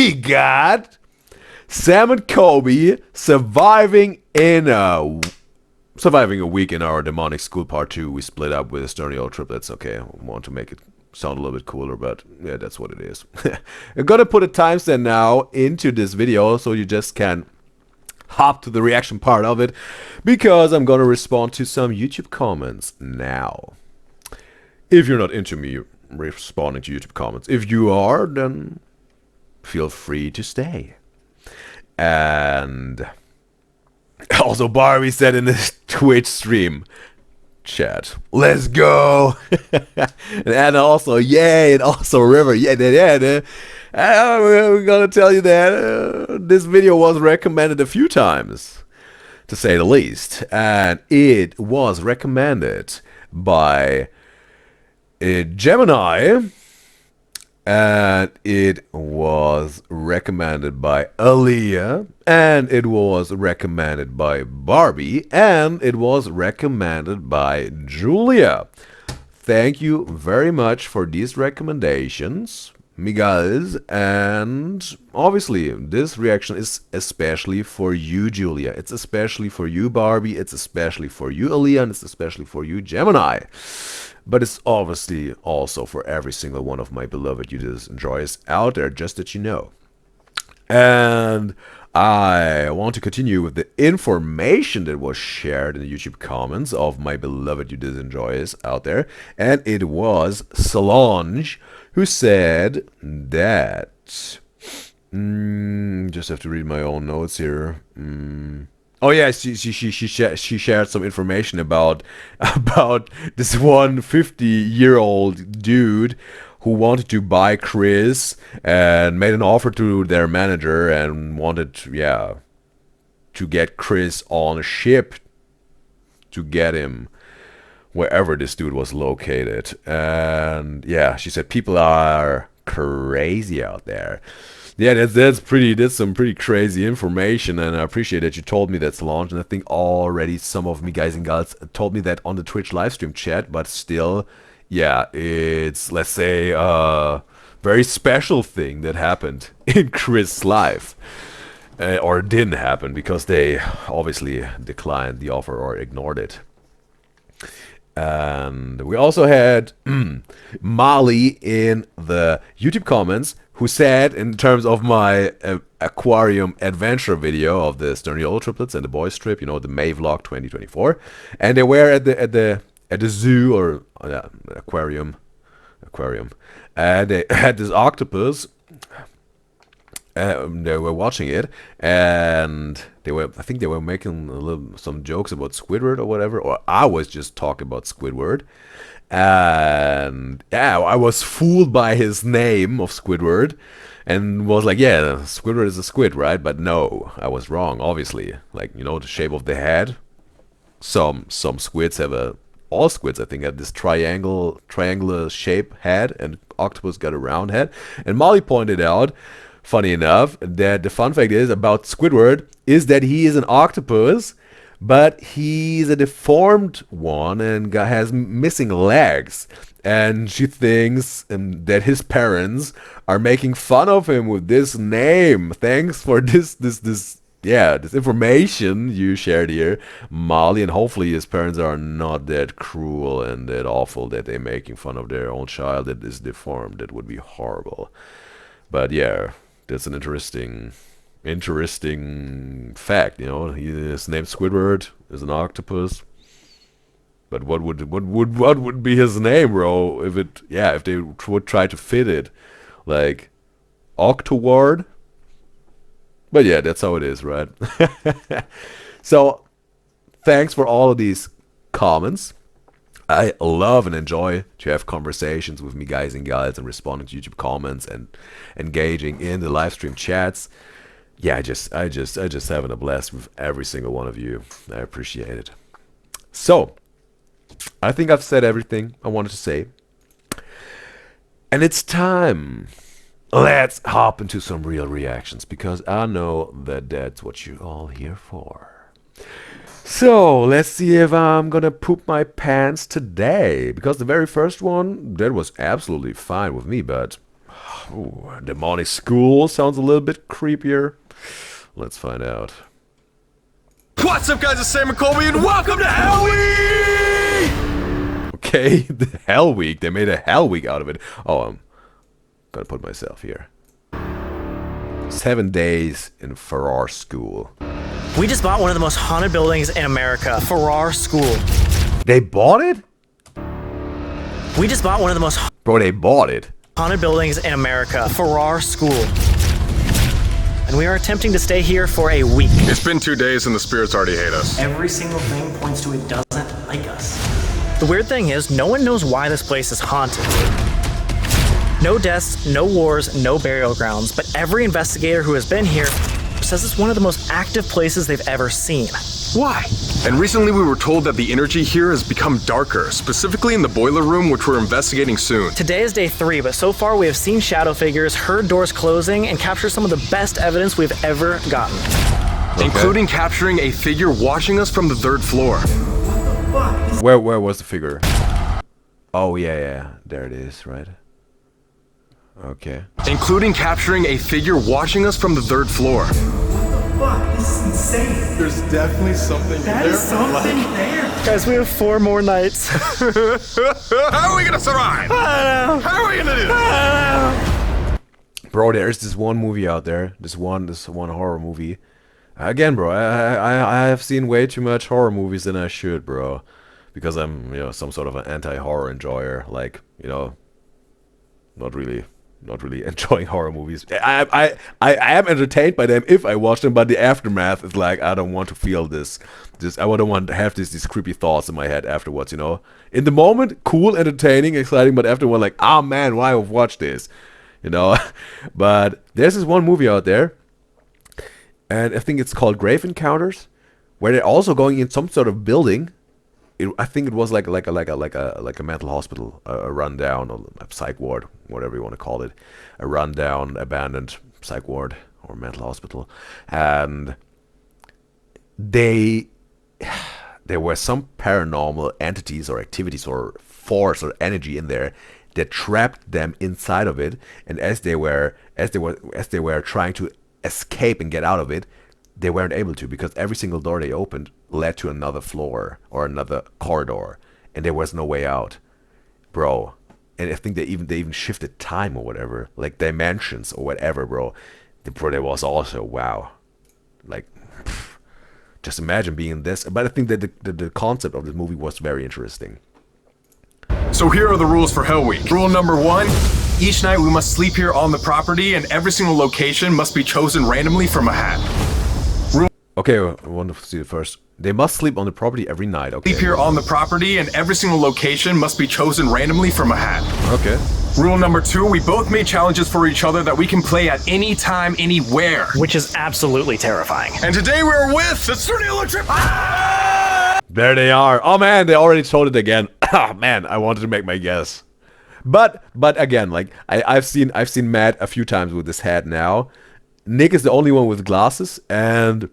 we got Sam and Colby surviving a week in our demonic school part 2. We split up with Sturniolo Triplets. Okay, I want to make it sound a little bit cooler, but yeah, that's what it is. I'm gonna put a timestamp now into this video so you just can hop to the reaction part of it, because I'm gonna respond to some YouTube comments now. If you're not into me responding to YouTube comments, if you are, then feel free to stay. And also Barbie said in this Twitch stream chat, let's go. And also yay, and also River, we're gonna tell you that this video was recommended a few times, to say the least, and it was recommended by Gemini, and it was recommended by Aaliyah, and it was recommended by Barbie, and it was recommended by Julia. Thank you very much for these recommendations, me guys, and obviously this reaction is especially for you, Julia. It's especially for you, Barbie. It's especially for you, Aaliyah, and it's especially for you, Gemini. But it's obviously also for every single one of my beloved Udyzyz enjoyers out there, just that you know. And I want to continue with the information that was shared in the YouTube comments of my beloved Udyzyz enjoyers out there. And it was Solange who said that... just have to read my own notes here. Oh yeah, she shared some information about this one 50-year-old dude who wanted to buy Chris and made an offer to their manager and wanted to get Chris on a ship to get him wherever this dude was located. And yeah, she said people are crazy out there. Yeah, that's some pretty crazy information, and I appreciate that you told me that's launched. And I think already some of me guys and gals told me that on the Twitch livestream chat, but still, yeah, it's, let's say, a very special thing that happened in Chris' life. Or didn't happen, because they obviously declined the offer or ignored it. And we also had Molly in the YouTube comments, who said, in terms of my aquarium adventure video of the Sturniolo Triplets and the boys trip, you know, the May vlog 2024, and they were at the zoo, or aquarium, and they had this octopus. They were watching it, and I think they were making some jokes about Squidward or whatever, or I was just talking about Squidward. And yeah, I was fooled by his name of Squidward, and was like, yeah, Squidward is a squid, right? But no, I was wrong, obviously. Like, you know, the shape of the head. Some squids have all squids, I think, have this triangular shape head, and octopus got a round head. And Molly pointed out, funny enough, that the fun fact is about Squidward is that he is an octopus, but he's a deformed one and has missing legs. And she thinks that his parents are making fun of him with this name. Thanks for this information you shared here, Molly. And hopefully his parents are not that cruel and that awful that they're making fun of their own child that is deformed. That would be horrible. But yeah, that's an interesting fact, you know. His name's Squidward, is an octopus. But what would be his name, bro? If they would try to fit it, like Octoward. But yeah, that's how it is, right? So thanks for all of these comments. I love and enjoy to have conversations with me guys and gals and responding to YouTube comments and engaging in the live stream chats. Yeah, I just having a blast with every single one of you. I appreciate it. So, I think I've said everything I wanted to say. And it's time. Let's hop into some real reactions, because I know that that's what you're all here for. So, let's see if I'm gonna poop my pants today. Because the very first one, that was absolutely fine with me, but Ooh, demonic school sounds a little bit creepier. Let's find out. What's up, guys? It's Sam and Colby, and welcome to Hell Week! Okay, the Hell Week. They made a Hell Week out of it. Oh, I'm gonna put myself here. 7 days in Farrar School. We just bought one of the most haunted buildings in America, Farrar School. They bought it? We just bought one of the most Bro, they bought it. haunted buildings in America, Farrar School. And we are attempting to stay here for a week. It's been 2 days and the spirits already hate us. Every single thing points to it doesn't like us. The weird thing is, no one knows why this place is haunted. No deaths, no wars, no burial grounds, but every investigator who has been here says it's one of the most active places they've ever seen. Why? And recently we were told that the energy here has become darker, specifically in the boiler room, which we're investigating soon. Today is day 3, but so far we have seen shadow figures, heard doors closing, and captured some of the best evidence we've ever gotten. Okay. Including capturing a figure watching us from the 3rd floor. Where was the figure? Oh, yeah. There it is, right? Okay. Including capturing a figure watching us from the 3rd floor. Fuck, this is insane. There's definitely something there. There's something there. Guys, we have 4 more nights. How are we gonna survive? I don't know. How are we gonna do this? I don't know. Bro, there's this one movie out there. This one horror movie. Again, bro, I have seen way too much horror movies than I should, bro. Because I'm, some sort of an anti-horror enjoyer. Like, not really enjoying horror movies. I am entertained by them if I watch them, but the aftermath is like, I don't want to feel this. I don't want to have these creepy thoughts in my head afterwards, In the moment, cool, entertaining, exciting, but afterward, like, ah, man, why have watched this? But there's this one movie out there, and I think it's called Grave Encounters, where they're also going in some sort of building. I think it was like a mental hospital, a rundown, or a psych ward, whatever you want to call it, a rundown, abandoned psych ward or mental hospital, and there were some paranormal entities or activities or force or energy in there that trapped them inside of it, and as they were trying to escape and get out of it, they weren't able to, because every single door they opened led to another floor or another corridor, and there was no way out, bro. And I think they even shifted time or whatever, like dimensions or whatever, bro. There was also, wow, like, just imagine being in this. But I think that the concept of this movie was very interesting. So here are the rules for Hell Week. Rule number 1. Each night we must sleep here on the property, and every single location must be chosen randomly from a hat. Okay, I want to see it first. They must sleep on the property every night. Okay. Sleep here on the property, and every single location must be chosen randomly from a hat. Okay. Rule number 2, we both made challenges for each other that we can play at any time, anywhere. Which is absolutely terrifying. And today we're with the Sturniolo Triplets! There they are. Oh man, they already told it again. Ah man, I wanted to make my guess. But again, like I've seen Matt a few times with this hat now. Nick is the only one with glasses, and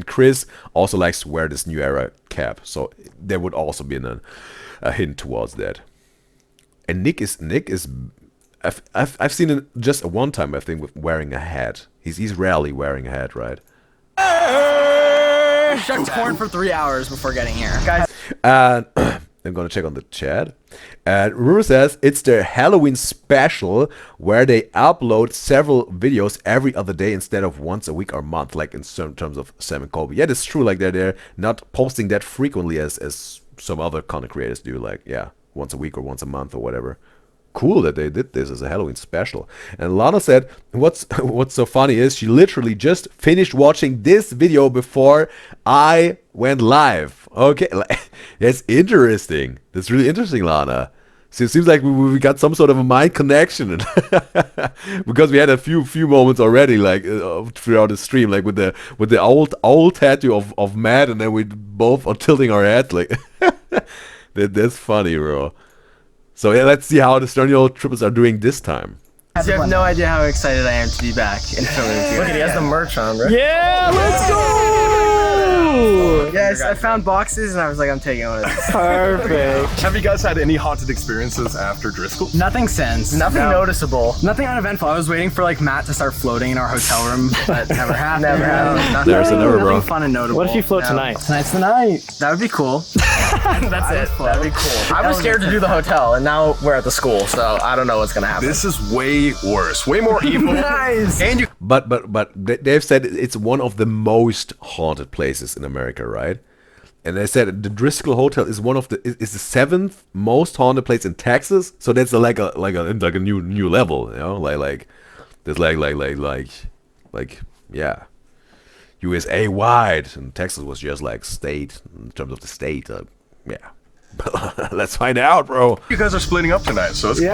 Chris also likes to wear this New Era cap, so there would also be a hint towards that. And Nick is I've seen it just one time, I think, with wearing a hat. He's rarely wearing a hat, right? Shucked corn for 3 hours before getting here, guys. And I'm gonna check on the chat. And Rumor says it's their Halloween special where they upload several videos every other day instead of once a week or month, like in certain terms of Sam and Colby. Yeah, that's true. Like they're not posting that frequently as some other content creators do. Like, yeah, once a week or once a month or whatever. Cool that they did this as a Halloween special. And Lana said, what's so funny is she literally just finished watching this video before I went live. Okay, that's interesting. That's really interesting, Lana. So it seems like we got some sort of a mind connection, because we had a few moments already, like throughout the stream, like with the old tattoo of Matt, and then we both are tilting our heads, like that's funny, bro. So yeah, let's see how the Sturniolo Triplets are doing this time. You have no idea how excited I am to be back in Philly with you. Look at, he has the merch on, right? Yeah, let's go! Ooh! Yes, I found boxes and I was like, I'm taking one of these. Perfect. Have you guys had any haunted experiences after Driscoll? Nothing since. Nothing noticeable. Nothing uneventful. I was waiting for like Matt to start floating in our hotel room, but never happened. Never happened. There's a never, bro. Nothing fun and notable. What if you float tonight? Tonight's the night. That would be cool. That's it. That'd be cool. I was scared to do the hotel, and now we're at the school, so I don't know what's gonna happen. This is way worse, way more evil. Nice. And you But they've said it's one of the most haunted places in America, right? And they said the Driscoll Hotel is one of the is the 7th most haunted place in Texas. So that's like a new level, you know, like there's like yeah, USA wide, and Texas was just like state in terms of the state. Yeah. Let's find out, bro. you guys are splitting up tonight, so it's great.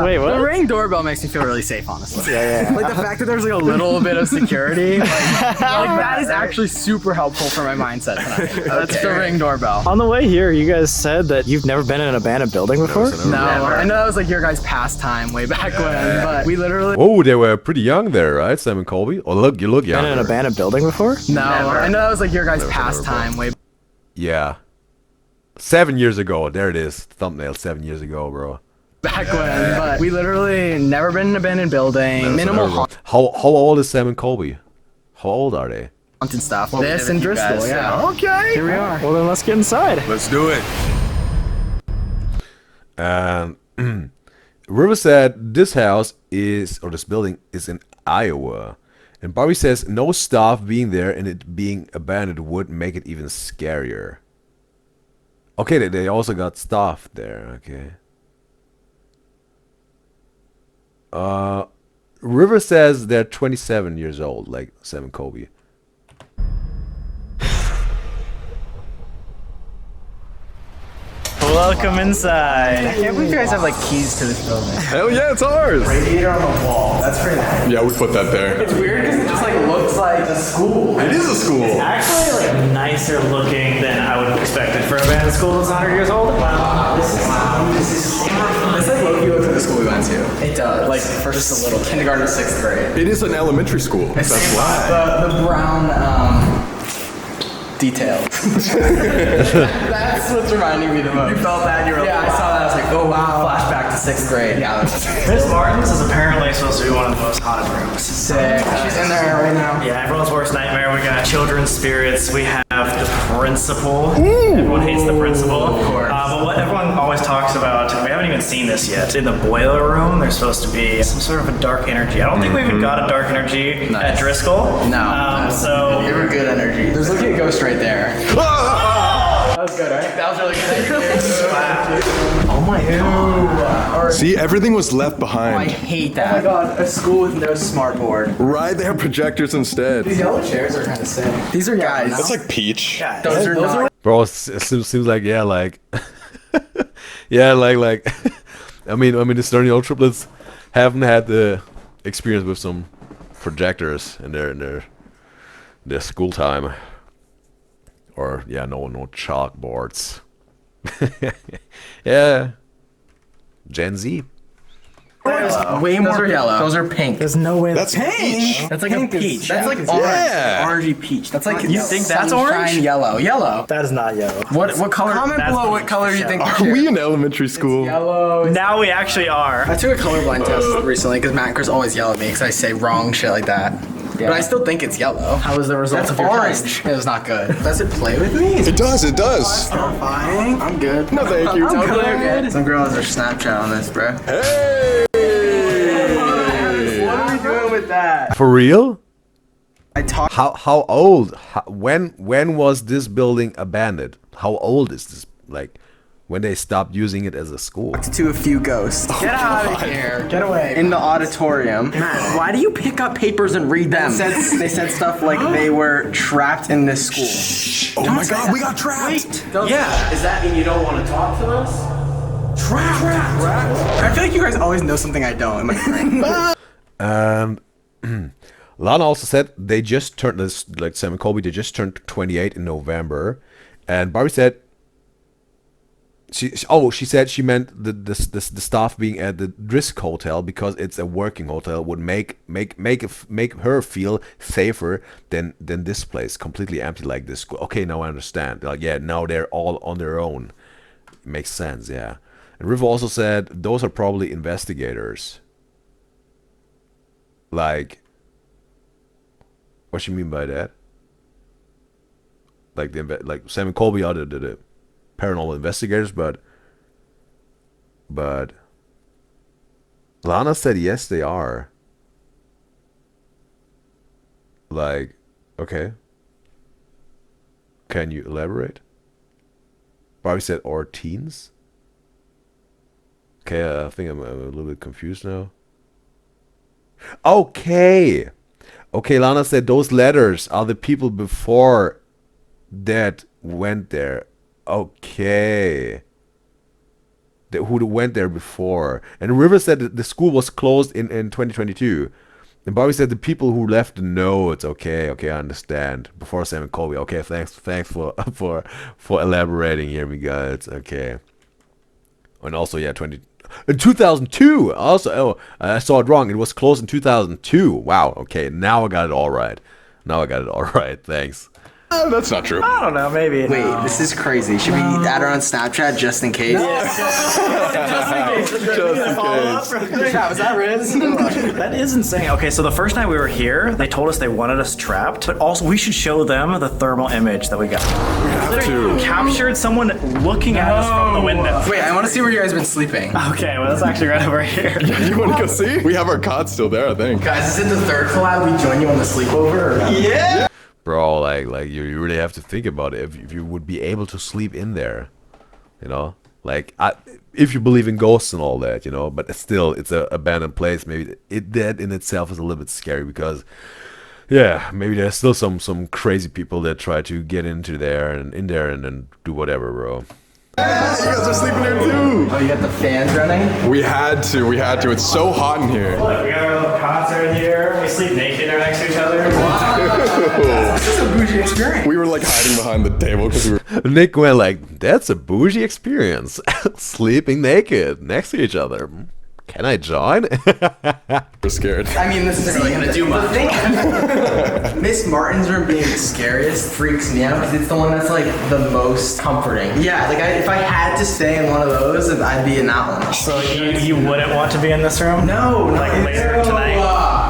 Wait, what? The ring doorbell makes me feel really safe, honestly. Yeah. Like the fact that there's like a little bit of security, like that is actually super helpful for my mindset tonight. That's the ring doorbell. On the way here, you guys said that you've never been in an abandoned building before? No, I know that was like your guys' pastime way back when, but we literally. Oh, they were pretty young there, right, Sam and Colby? Oh, look, you look young. Been in an abandoned building before? No, I know that was like your guys' pastime way. Yeah. 7 years ago. There it is. Thumbnail 7 years ago, bro. Back when, but we literally never been in an abandoned building. Minimal How old is Sam and Colby? How old are they? haunted stuff. This and Driscoll, yeah. Okay. Here we are. Well, then let's get inside. Let's do it. And River said this house is, or this building is in Iowa. And Barbie says no staff being there and it being abandoned would make it even scarier. Okay, they also got staff there, okay. River says they're 27 years old, like Sam and Colby. Welcome inside. I can't believe you guys have like keys to this building. Hell yeah, it's ours. Radiator on the wall. That's pretty nice. Yeah, we put that there. It's weird because it just like looks like a school. It is a school. Actually, like nicer looking than I would have expected for a abandoned school that's 100 years old. Wow. This is It's like low-key looks like the school we went to. It does. Like for just a little kindergarten to 6th grade. It is an elementary school. That's why. The brown details. That's what's reminding me the most. You felt that? You were like, I saw that. I was like, oh wow. Flashback to 6th grade. Yeah. Miss Martin's is apparently supposed to be one of the most haunted rooms. Sick. She's in there right now. Yeah, everyone's worst nightmare. We got children's spirits. We have the principal. Everyone hates the principal. Of course. But what everyone always talks about, we haven't even seen this yet. In the boiler room, there's supposed to be some sort of a dark energy. I don't think we even got a dark energy at Driscoll. No. So You were good energy. There's looking at ghost right there. That was good, right? That was really good. oh my god. See, everything was left I behind. hate that. Oh my god, a school with no smart board. Right, they have projectors instead. These yellow chairs are kind of sick. These are guys. That's like peach. Those are not. Bro, it seems like, yeah, like yeah, like I mean the Sturniolo triplets haven't had the experience with some projectors in their school time. Or yeah, no chalkboards. Yeah. Gen Z. Way more yellow. Those are pink. There's no way That's peach. That's like a peach. That's like orange. Yeah. Orangey peach. That's like You think that's orange? Yellow. Yellow. That is not yellow. What color? Comment That's below what pink color for you sure. think. Are we in elementary school? Yellow. Now we actually are. I took a colorblind test recently because Matt and Chris always yell at me because I say wrong shit like that. But I still think it's yellow. How was the result of your test? It was not good. Does it play with me? It does, it does. Fine. I'm good. No, thank you. I'm good. Some girls are Snapchat on this, bro. Hey! What are we doing with that? For real? I talked. How old? When was this building abandoned? How old is this? Like, when they stopped using it as a school? To a few ghosts. Get out of here. Get away. In the auditorium. Matt, why do you pick up papers and read them? They said stuff like they were trapped in this school. Oh my god, we got trapped! Yeah. Does that mean you don't want to talk to us? Trapped. I feel like you guys always know something I don't. Am I right? Lana also said they just turned this, like Sam and Colby, they just turned 28 in November, and Barbie said She said she meant the staff being at the Drisk Hotel because it's a working hotel would make her feel safer than this place, completely empty like this school. Okay, now I understand. Like, yeah, now they're all on their own. Makes sense, yeah. And River also said those are probably investigators. Like, what she mean by that? Like Sam and Colby are the paranormal investigators, but Lana said yes, they are. Like, okay. Can you elaborate? Bobby said, or teens? Okay, I think I'm a little bit confused now. Okay. Okay, Lana said those letters are the people before that went there. Okay. Who went there before. And River said that the school was closed in 2022. And Bobby said the people who left the notes. Okay, I understand. Before Sam and Colby. Okay, thanks for elaborating here, me guys. Okay. And also, yeah, 2002. Also, I saw it wrong. It was closed in 2002. Wow. Okay, now I got it all right. Thanks. That's not true. I don't know, maybe. Wait, this is crazy. Should we add her on Snapchat just in case? Just in case. Yeah, was that Riz? That is insane. Okay, so the first night we were here, they told us they wanted us trapped, but also we should show them the thermal image that we got. We literally captured someone looking at us from the window. Wait, I want to see where you guys been sleeping. Okay, well that's actually right over here. You want to go see? We have our cots still there, I think. Guys, is it the third collab? We join you on the sleepover? Or not? Yeah. Bro, like you really have to think about it. If you would be able to sleep in there, you know, like if you believe in ghosts and all that, you know, but still, it's a abandoned place. Maybe that in itself is a little bit scary because, yeah, maybe there's still some crazy people that try to get into there and then do whatever, bro. Yeah, you guys are sleeping there too. Oh, you got the fans running? We had to. It's so hot in here. Look, we got our little cots right here. We sleep naked right next to each other. This is a bougie experience. We were like hiding behind the table because we were. Nick went like, "That's a bougie experience, sleeping naked next to each other. Can I join?" We're scared. I mean, this isn't really gonna do much. Miss Martin's room being the scariest freaks me out because it's the one that's like the most comforting. Yeah, like if I had to stay in one of those, I'd be in that one. So you wouldn't want to be in this room? No, Like later tonight?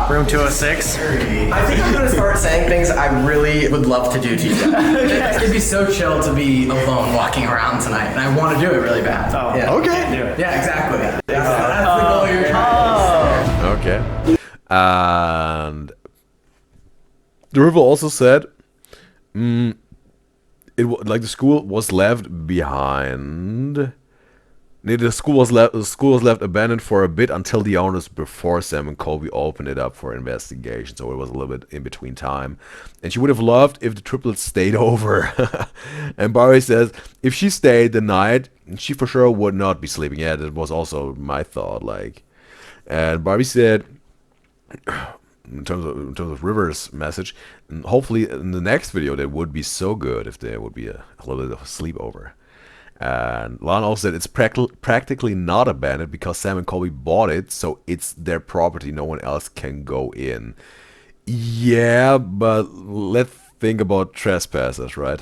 Room 206? I think I'm gonna start saying things I really would love to do to you. It'd be so chill to be alone walking around tonight, and I want to do it really bad. Oh, yeah. Okay. Do it. Yeah, exactly. That's the goal you're trying to Okay. And the river also said, like the school was left behind. The school was left abandoned for a bit until the owners before Sam and Colby opened it up for investigation. So it was a little bit in between time. And she would have loved if the triplets stayed over. And Barry says if she stayed the night, she for sure would not be sleeping. Yeah, that was also my thought. Like, and Barbie said, in terms of River's message, and hopefully in the next video that would be so good if there would be a little bit of a sleepover. And Lana also said it's practically not abandoned because Sam and Colby bought it, so it's their property. No one else can go in. Yeah, but let's think about trespassers, right?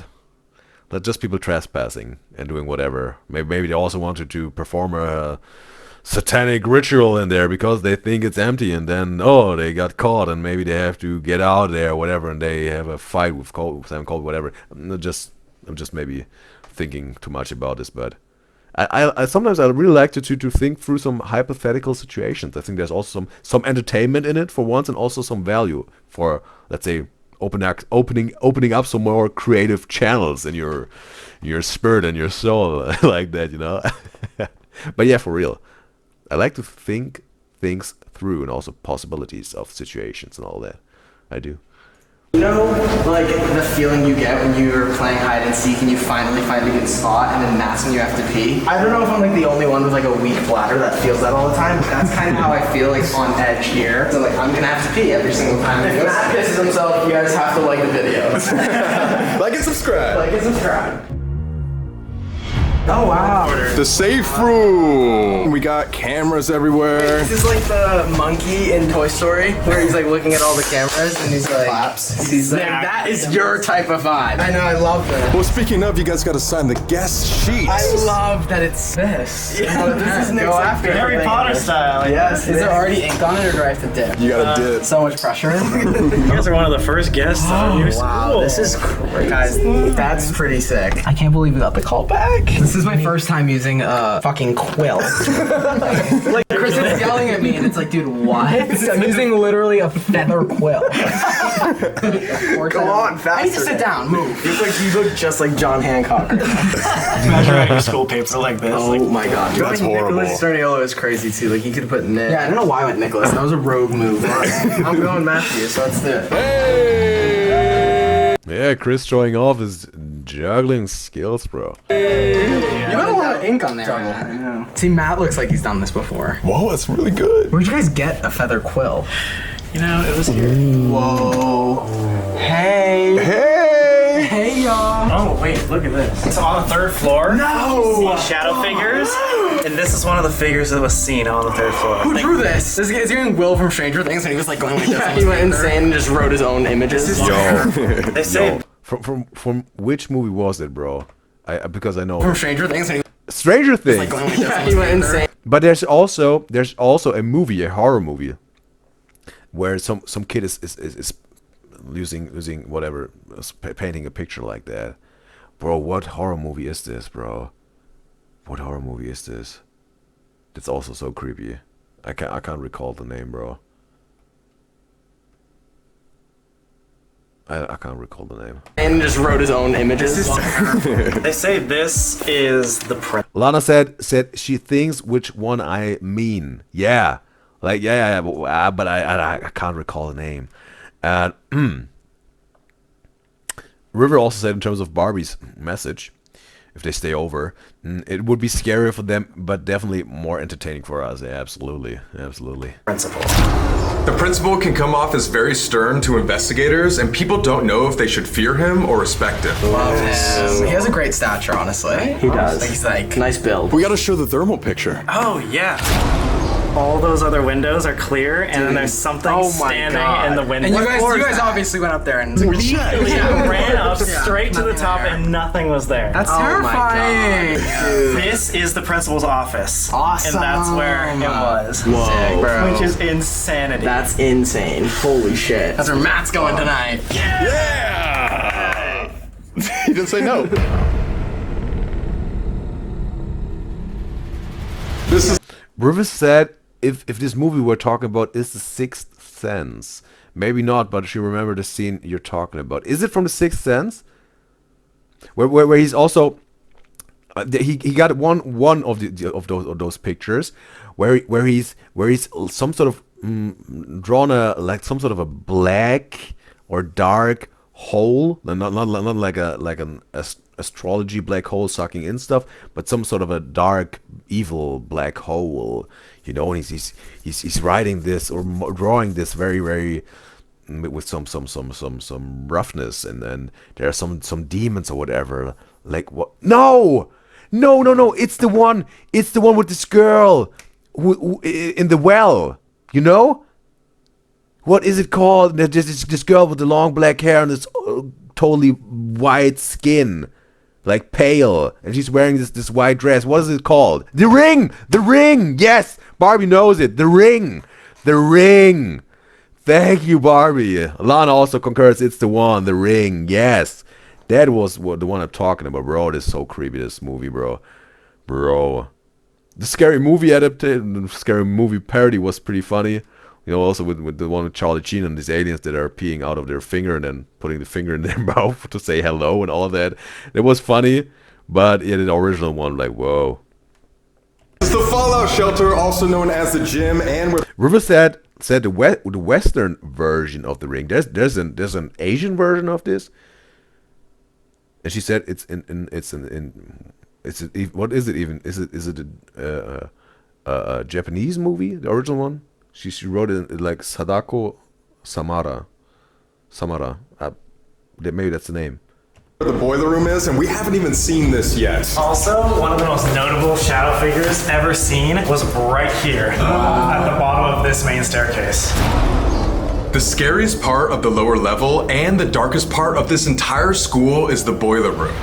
Not just people trespassing and doing whatever. Maybe they also wanted to perform a satanic ritual in there because they think it's empty, and then they got caught, and maybe they have to get out of there or whatever, and they have a fight with Sam and Colby, whatever. I'm just maybe thinking too much about this, but I sometimes I really like to think through some hypothetical situations. I think there's also some entertainment in it for once, and also some value for, let's say, opening up some more creative channels in your spirit and your soul like that, you know. But yeah, for real, I like to think things through and also possibilities of situations and all that. I do. You know, like the feeling you get when you're playing hide and seek and you finally find a good spot, and then that's when you have to pee. I don't know if I'm like the only one with like a weak bladder that feels that all the time, but that's kind of how I feel, like on edge here. So like I'm gonna have to pee every single time. If Matt pisses himself, you guys have to like the video. Like and subscribe. Like and subscribe. Oh wow. The safe room. We got cameras everywhere. This is like the monkey in Toy Story, where he's like looking at all the cameras and he's like, claps. He's like, that is your type of vibe. I know, I love that. Well, speaking of, you guys got to sign the guest sheet. I love that it's this. Yeah, this is Nick's after Harry Potter style. Yes. Is there already ink on it, or do I have to dip? You gotta dip. So much pressure. You guys are one of the first guests of a new school. Wow, this is great. Guys, that's pretty sick. I can't believe we got the call back. This is my first time using a fucking quill. Like, Chris is yelling at me, and it's like, dude, what? I'm using literally a feather quill. Go on, faster. I need to sit down, move. You look just like John Hancock. Imagine writing school papers like this. Oh my god. That's horrible. Nicolas Sturniolo is crazy too. Like, he could have put Nick. Yeah, I don't know why I went Nicolas. That was a rogue move. I'm going Matthew, so let's do it. Hey! Yeah, Chris showing off his juggling skills, bro. You got a lot of ink on there. I know. See, Matt looks like he's done this before. Whoa, that's really good. Where'd you guys get a feather quill? You know, it was here. Whoa. Hey. Hey! Hey, y'all. Oh, wait, look at this. It's on the third floor. No. See shadow figures. And this is one of the figures that was seen on the third floor. Who drew this? This guy's doing Will from Stranger Things, and he was like going like this. Yeah, he went insane and just wrote his own images. Yo. They say From which movie was it, bro? Because I know From Stranger Things, and he Stranger was Things. like going like this. Yeah, he went insane. But there's also a movie, a horror movie, where some kid is using whatever, painting a picture like that. Bro, what horror movie is this, bro? What horror movie is this? It's also so creepy. I can't recall the name, bro. I can't recall the name. And just wrote his own images. they say this is the prince. Lana said she thinks which one I mean. Yeah, like yeah, but I can't recall the name. And River also said in terms of Barbie's message, if they stay over, it would be scarier for them, but definitely more entertaining for us. Yeah, absolutely. Principal. The principal can come off as very stern to investigators, and people don't know if they should fear him or respect him. Love him. He has a great stature, honestly. He does. Like, he's like, nice build. We gotta show the thermal picture. Oh, yeah. All those other windows are clear, and then there's something standing in the window. And you guys obviously went up there and ran up straight to the top, and nothing was there. That's terrifying. This is the principal's office. Awesome. And that's where it was. Whoa. Sick, bro. Which is insanity. That's insane. Holy shit. That's where Matt's going tonight. Yeah! He didn't say no. This is River said if this movie we're talking about is The Sixth Sense. Maybe not, but she remembered the scene you're talking about. Is it from The Sixth Sense? Where he's also he got one of those pictures where he's some sort of drawn some sort of a black or dark hole, not like an astrology black hole sucking in stuff, but some sort of a dark evil black hole, you know. And he's writing this or drawing this very with some roughness, and then there are some demons or whatever. Like what? No, it's the one with this girl who in the well, you know. What is it called? There's this girl with the long black hair and this totally white skin, like pale, and she's wearing this white dress. What is it called? The Ring. Yes, Barbie knows it. The Ring. Thank you, Barbie. Lana also concurs. It's the one. The Ring. Yes, that was the one I'm talking about, bro. This is so creepy. This movie, bro. The scary movie adaptation, the scary movie parody was pretty funny. You know, also with the one with Charlie Sheen and these aliens that are peeing out of their finger and then putting the finger in their mouth to say hello and all of that. It was funny, but yeah, the original one, like, whoa. It's the Fallout Shelter, also known as the gym, and we're... River said the Western version of The Ring. There's an Asian version of this, and she said what is it even? Is it a Japanese movie? The original one. She wrote it in, like, Sadako Samara. Maybe that's the name. Where the boiler room is, and we haven't even seen this yet. Also, one of the most notable shadow figures ever seen was right here at the bottom of this main staircase. The scariest part of the lower level and the darkest part of this entire school is the boiler room.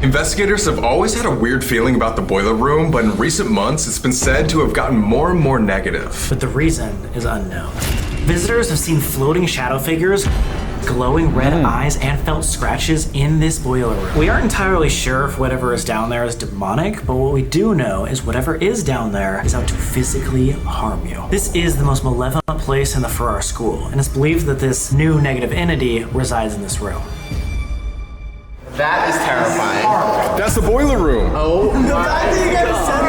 Investigators have always had a weird feeling about the boiler room, but in recent months, it's been said to have gotten more and more negative. But the reason is unknown. Visitors have seen floating shadow figures, glowing red eyes, and felt scratches in this boiler room. We aren't entirely sure if whatever is down there is demonic, but what we do know is whatever is down there is out to physically harm you. This is the most malevolent place in the Farrar School, and it's believed that this new negative entity resides in this room. That is terrifying. That's the boiler room. Oh, the fact that you guys said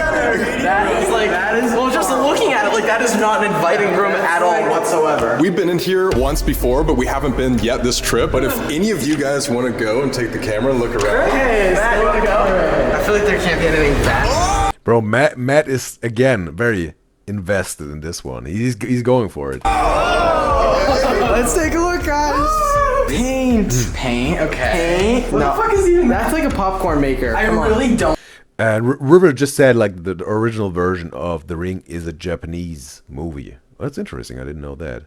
that is well, just looking at it, like, that is not an inviting room at all whatsoever. We've been in here once before, but we haven't been yet this trip. But if any of you guys want to go and take the camera and look around. Hey, Matt, you want to go? I feel like there can't be anything bad. Bro, Matt is again very invested in this one. He's going for it. Let's take a look, guys. Paint. Paint? Okay. Paint? What the fuck is even that? That's like a popcorn maker. I really don't. And River just said like the original version of The Ring is a Japanese movie. Well, that's interesting. I didn't know that.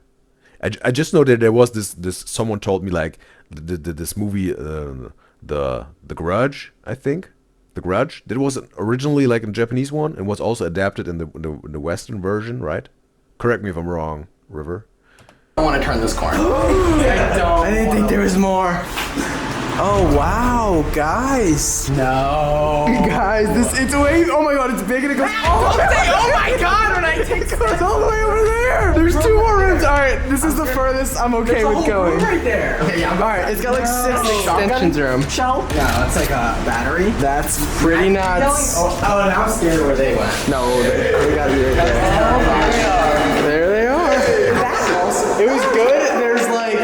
I just know that there was this someone told me like this movie the Grudge, I think. The Grudge. That was originally like a Japanese one and was also adapted in the Western version, right? Correct me if I'm wrong, River. I want to turn this corner. I didn't think there was more. Oh wow, guys! No, guys, it's way. Oh my god, it's big and it goes. Oh my god! When I take It goes all the way over there. There's 2 more rooms. All right, this is the furthest I'm okay with going. right there. Okay, yeah. All right, it's got like 6 extensions room. Shell? Yeah, that's like a battery. That's pretty nuts. Oh, and I'm scared where they went. No, we gotta be right there. There they are. It was good. There's like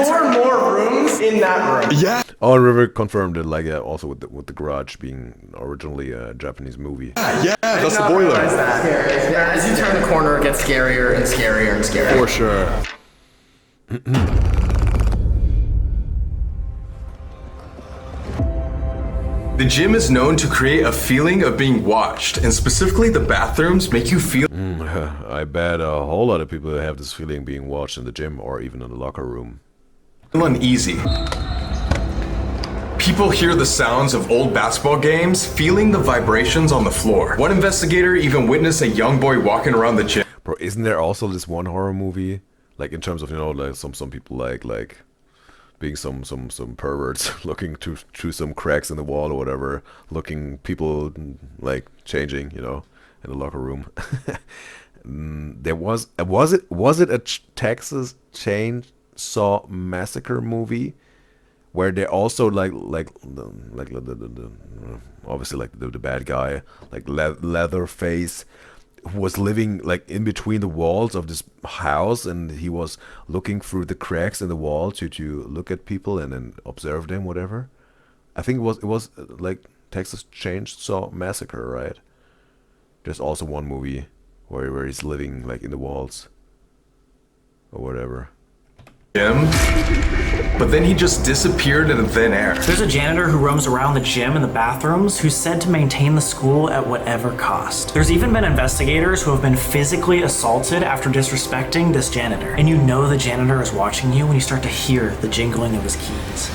4 more rooms in that room. Yeah. Oh, and River confirmed it, like also with the Grudge being originally a Japanese movie. Yeah, that's the boiler. Yeah, as you turn the corner, it gets scarier and scarier and scarier. For sure. The gym is known to create a feeling of being watched, and specifically the bathrooms make you feel I bet a whole lot of people have this feeling being watched in the gym or even in the locker room. uneasy. People hear the sounds of old basketball games, feeling the vibrations on the floor. One investigator even witnessed a young boy walking around the gym. Bro, isn't there also this one horror movie, like in terms of, you know, like some people like being some perverts looking through some cracks in the wall or whatever, looking people like changing, you know, in the locker room. There was it a Texas Chainsaw Massacre movie where they also like the obviously like the bad guy, like Leatherface, was living like in between the walls of this house, and he was looking through the cracks in the wall to look at people and then observe them, whatever. I think it was like Texas Chainsaw Massacre, right? There's also one movie where he's living like in the walls or whatever. But then he just disappeared into thin air. There's a janitor who roams around the gym and the bathrooms who's said to maintain the school at whatever cost. There's even been investigators who have been physically assaulted after disrespecting this janitor. And you know the janitor is watching you when you start to hear the jingling of his keys.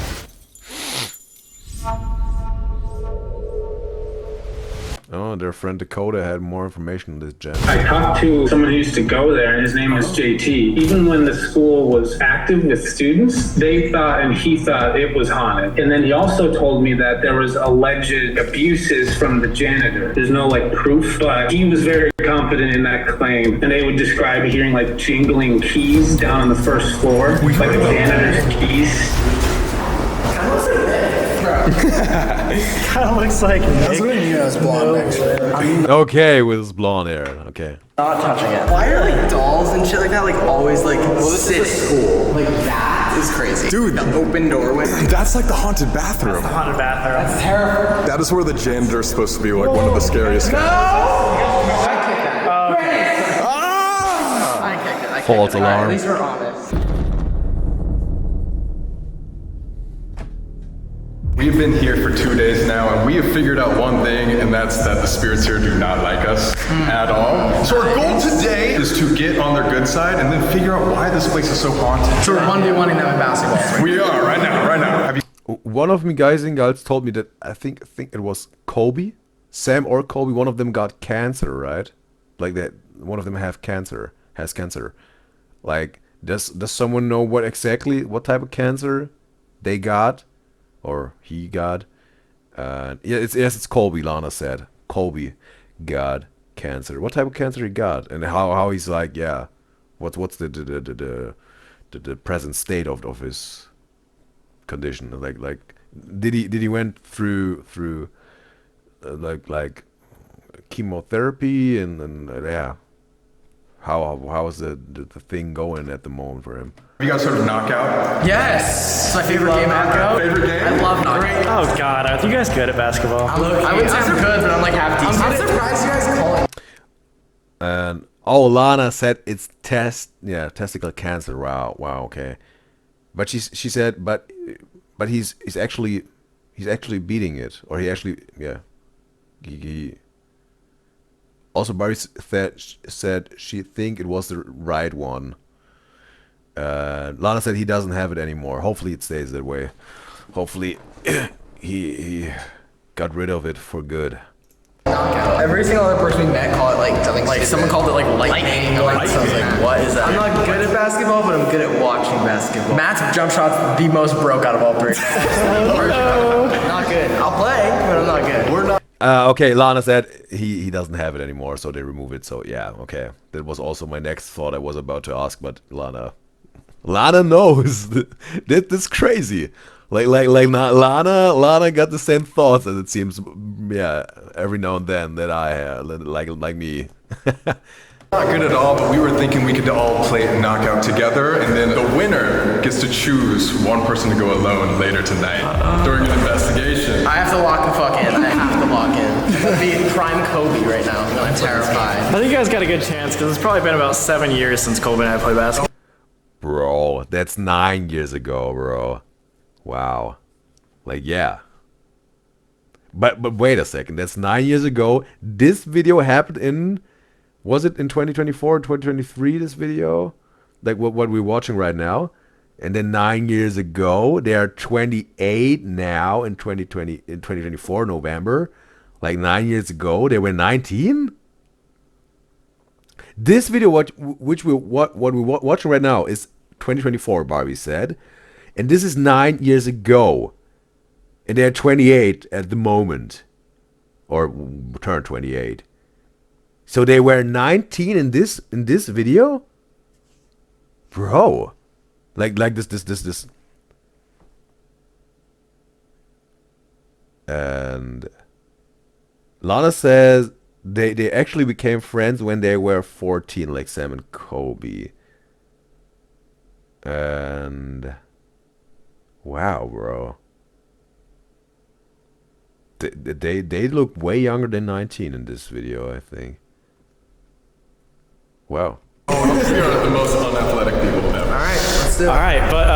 Oh, their friend Dakota had more information on this janitor. I talked to someone who used to go there, and his name is JT. Even when the school was active with students, they thought and he thought it was haunted. And then he also told me that there was alleged abuses from the janitor. There's no like proof, but he was very confident in that claim. And they would describe hearing like jingling keys down on the first floor, like the janitor's keys. Kind of looks like That's what you know is blonde, actually. Okay, with his blonde hair. Okay. Not touching it. Why are like dolls and shit like that like always like this is school? Like that is crazy. Dude, the open doorway. That's like the haunted bathroom. haunted bathroom. That's terrible. That is where the janitor is supposed to be like one of the scariest guys. I kicked that. Oh, okay. I kicked it. False All right, alarm. at least we're honest. We've been here for 2 days now, and we have figured out one thing, and that's that the spirits here do not like us at all. So our goal today is to get on their good side and then figure out why this place is so haunted. So we're 1v1ing them in basketball. Right? We are right now. Have you One of me guys in girls told me that I think it was Colby, Sam or Colby. One of them got cancer, right? Like that. One of them has cancer. Like, does someone know what type of cancer they got? Or he got, it's Colby. Lana said Colby got cancer. What type of cancer he got, and how he's like, yeah, what's the present state of his condition? Like did he went through like chemotherapy and yeah, how is the thing going at the moment for him? guys heard of Knockout? Yes! It's my favorite game ever. Favorite game? I love Knockout. Oh God, are you guys good at basketball? I wouldn't say I'm good, but I'm like half decent. I'm surprised you guys call it. And Lana said it's testicle cancer. Wow, okay. But she said, but he's actually beating it, or he actually he also Barry said she think it was the right one. Lana said he doesn't have it anymore. Hopefully it stays that way. Hopefully he got rid of it for good. Every single other person we met called it like something. Like someone called it like lightning. So I was like, what is that? I'm not good at basketball, but I'm good at watching basketball. Matt's jump shot's the most broke out of all three. Not good. I'll play, but I'm not good. We're not. Okay, Lana said he doesn't have it anymore, so they remove it. So yeah, okay. That was also my next thought I was about to ask, but Lana knows. That's crazy. Like Lana got the same thoughts as it seems. Yeah, every now and then that I have, like me. Not good at all, but we were thinking we could all play Knockout together, and then the winner gets to choose one person to go alone later tonight during an investigation. I have to lock the fuck in. I have to lock in. I'm being prime Kobe right now. I'm terrified. I think you guys got a good chance because it's probably been about 7 years since Colby and I played basketball. Bro, that's 9 years ago, bro. Wow. Like, yeah. But wait a second. That's 9 years ago. This video happened in... Was it in 2024 or 2023, this video? Like what we're watching right now? And then 9 years ago, they are 28 now in 2024, November. Like 9 years ago, they were 19? This video, what we're watching right now is 2024, Barbie said. And this is 9 years ago. And they're 28 at the moment. Or turned 28. So they were 19 in this video? Bro. Like this. And Lana says they actually became friends when they were 14, like Sam and Colby. And wow, bro. They look way younger than 19 in this video, I think. Wow. We are the most unathletic people ever. Alright, let's do it. Alright, but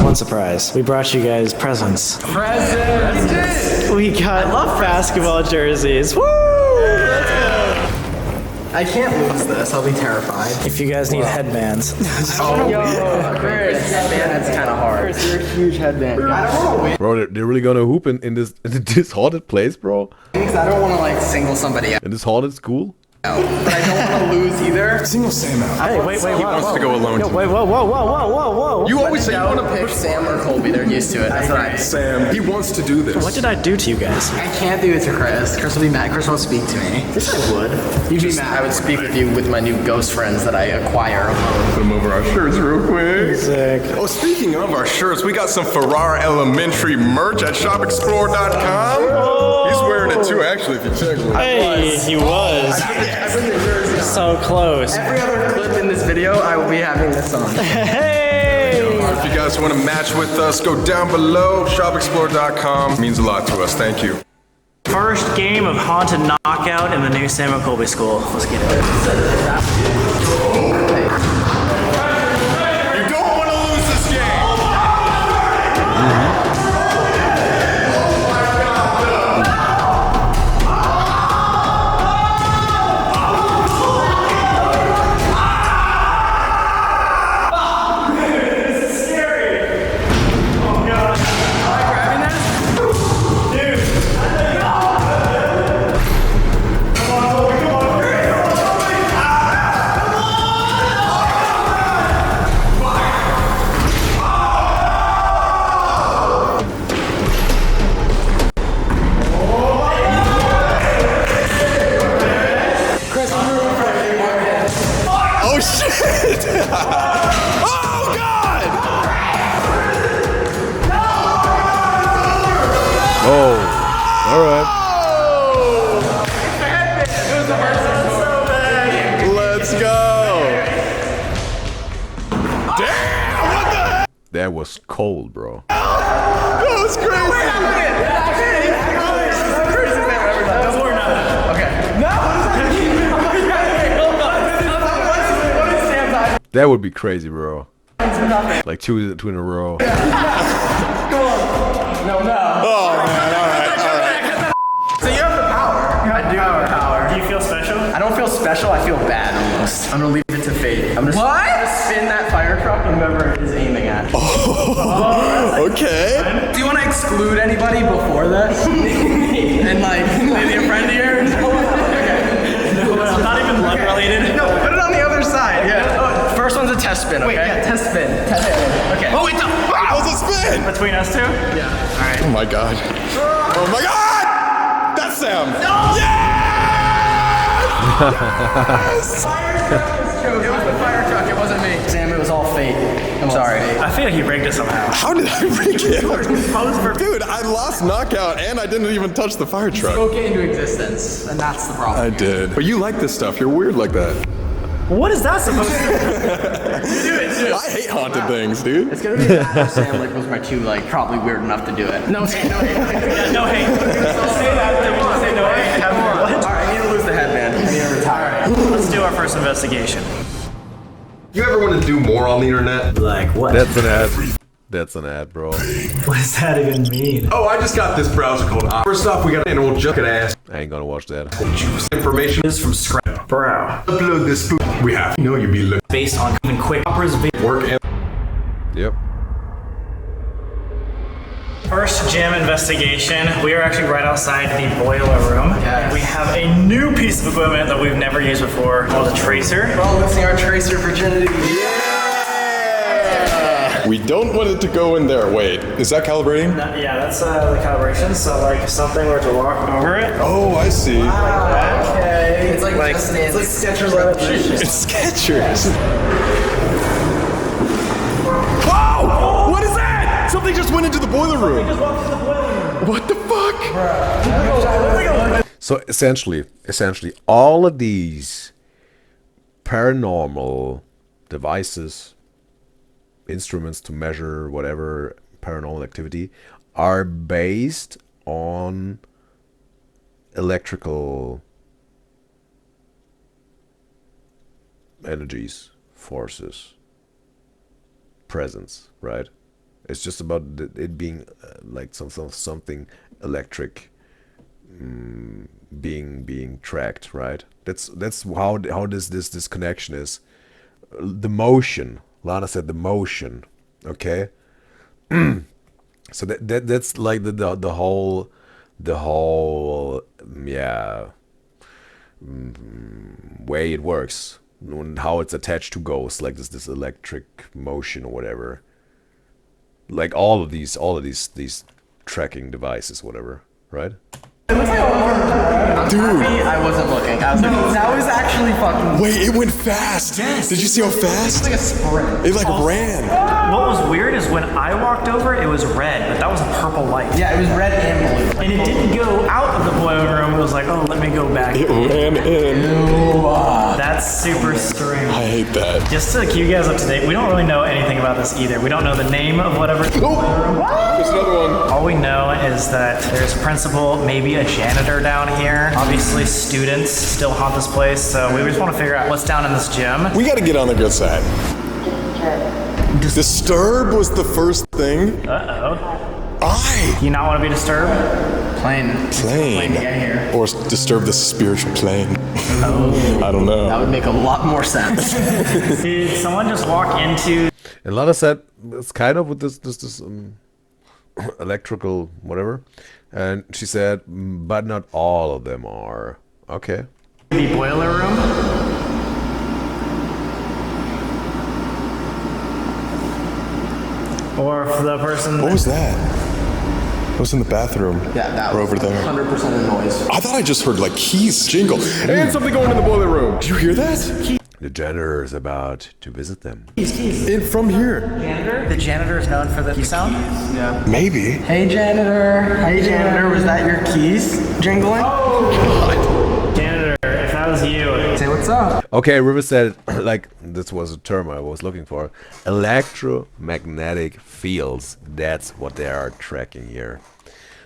one surprise. We brought you guys presents. Presents! We got basketball jerseys. Woo! Let's go. I can't lose this. I'll be terrified. If you guys need headbands. Oh, yo, Chris. Headband, that's kind of hard. Chris, you're a huge headband. I don't want to win. Bro, they're really gonna hoop in this haunted place, bro? Because I don't want to, like, single somebody out. In this haunted school? But I don't want to lose either. Single Sam out. Hey, wait, He wants to go alone. Yo, wait, whoa. You always say you want to pick Sam or Colby. They're used to it. That's right. Sam, he wants to do this. What did I do to you guys? I can't do it to Chris. Chris will be mad. Chris won't speak to me. Yes, I would. You'd be mad. I would speak with you with my new ghost friends that I acquire alone. Put them over our shirts real quick. Sick. Oh, speaking of our shirts, we got some Farrar Elementary merch at shopexplore.com. He's wearing it too, actually, if you check. Hey, he was. I bring the jersey on. So close. Every other clip in this video, I will be having this on. Hey! If you guys want to match with us, go down below. Shopexplore.com. It means a lot to us. Thank you. First game of Haunted Knockout in the new Sam and Colby school. Let's get it. You don't want to lose this game. That was cold, bro. That was crazy. That would be crazy, bro. Like two in a row. Oh man, alright. So you have the power. I do have the power. Do you feel special? I don't feel special, I feel bad almost. I'm gonna leave it to fate. I'm just gonna spin that fire truck and whoever it is aiming at. Okay. Do you want to exclude anybody before this? And like, maybe a friend of yours? I'm not even luck related. No, put it on the other side. Yeah. Oh, first one's a test spin, okay? Wait, yeah, test spin. Test spin. Okay. Oh, wait, no. That was a spin. Between us two? Yeah. All right. Oh my god. Oh my god! That's Sam. No! Yes! It was the fire truck, it wasn't me. Sam, it was all fate. I'm sorry. I feel like you rigged it somehow. How did I rig it? Dude, I lost knockout and I didn't even touch the fire truck. Spoke it into existence, and that's the problem. I did. But you like this stuff. You're weird like that. What is that supposed to do? I hate haunted things, dude. It's gonna be bad if Sam like was my two like probably weird enough to do it. No hate, no hate. Yeah, no hate. Say that. They won't say no hate. All right, I need to lose the headband. I need to retire. Let's do our first investigation. You ever want to do more on the internet? Like what? That's an ad. That's an ad, bro. What does that even mean? Oh, I just got this browser called First off, we got an old junk ass I ain't gonna watch that. information. This is from scratch. Bro. Upload this spook. We have. You know you'd be looking. Based on even quick operas. Work and Yep. First gym investigation. We are actually right outside the boiler room. Yes. We have a new piece of equipment that we've never used before called a tracer. We're all losing our tracer virginity. We don't want it to go in there. Wait, is that calibrating? Yeah, that's the calibration. So like if something were to walk over it. Oh, I see. Okay. It's like Skechers Revolution. It's Skechers. Wow! What is that? Something just went into the boiler room. What the fuck? So essentially, all of these paranormal devices, instruments to measure whatever paranormal activity, are based on electrical energies, forces, presence, right? It's just about it being like something electric being tracked, right? That's how this connection is. The motion. Lana said the motion. Okay. So that's like the whole way it works, and how it's attached to ghosts, like this electric motion or whatever. Like all of these tracking devices, whatever, right? Dude, I wasn't looking. I was like, that was actually fucking. Wait, it went fast. Yes. Did you see how fast? It's like a sprint. It like ran. What was weird is when I walked over, it was red, but that was a purple light. Yeah, it was red and blue. And it didn't go out of the boiler room. It was like, oh, let me go back. It ran in. That's super strange. I hate that. Just to keep you guys up to date, we don't really know anything about this either. We don't know the name of whatever. Oh, there's another one. All we know is that there's a principal, maybe a janitor down here. Obviously, students still haunt this place, so we just want to figure out what's down in this gym. We gotta get on the good side. Disturb was the first thing. Do you not want to be disturbed? Plane to get here. Or disturb the spiritual plane. I don't know. That would make a lot more sense. Did someone just walk into... And Lana said it's kind of with this electrical whatever, and she said, but not all of them are. Okay. the boiler room? Or if the person... What was that? It was in the bathroom. Yeah, that or was over there. 100% of noise. I thought I just heard like keys jingle. And something going in the boiler room. Did you hear that? The janitor is about to visit them. In from here. Janitor? The janitor is known for the key sound? Yeah. Maybe. Hey janitor. Hey janitor, was that your keys jingling? Janitor, if that was you. Say what's up. Okay, River said, like, this was a term I was looking for. Electromagnetic fields. That's what they are tracking here.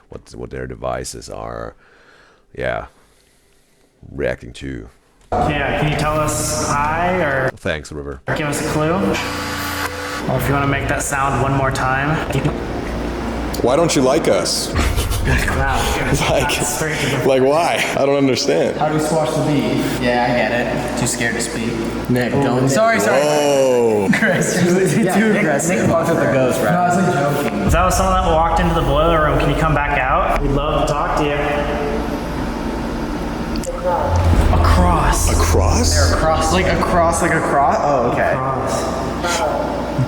What their devices are, yeah, reacting to. Yeah, can you tell us hi or Thanks, River. give us a clue? Well, if you want to make that sound one more time. Why don't you like us? Wow. Like why? I don't understand. How do we squash the beef? Yeah, I get it. Too scared to speak. Nick, don't. Sorry. Oh. Chris, too aggressive. Nick fucked with the ghost, right? No, I was like joking. If that was someone that walked into the boiler room, can you come back out? We'd love to talk to you. Across. Across? Across, like across. Oh, okay.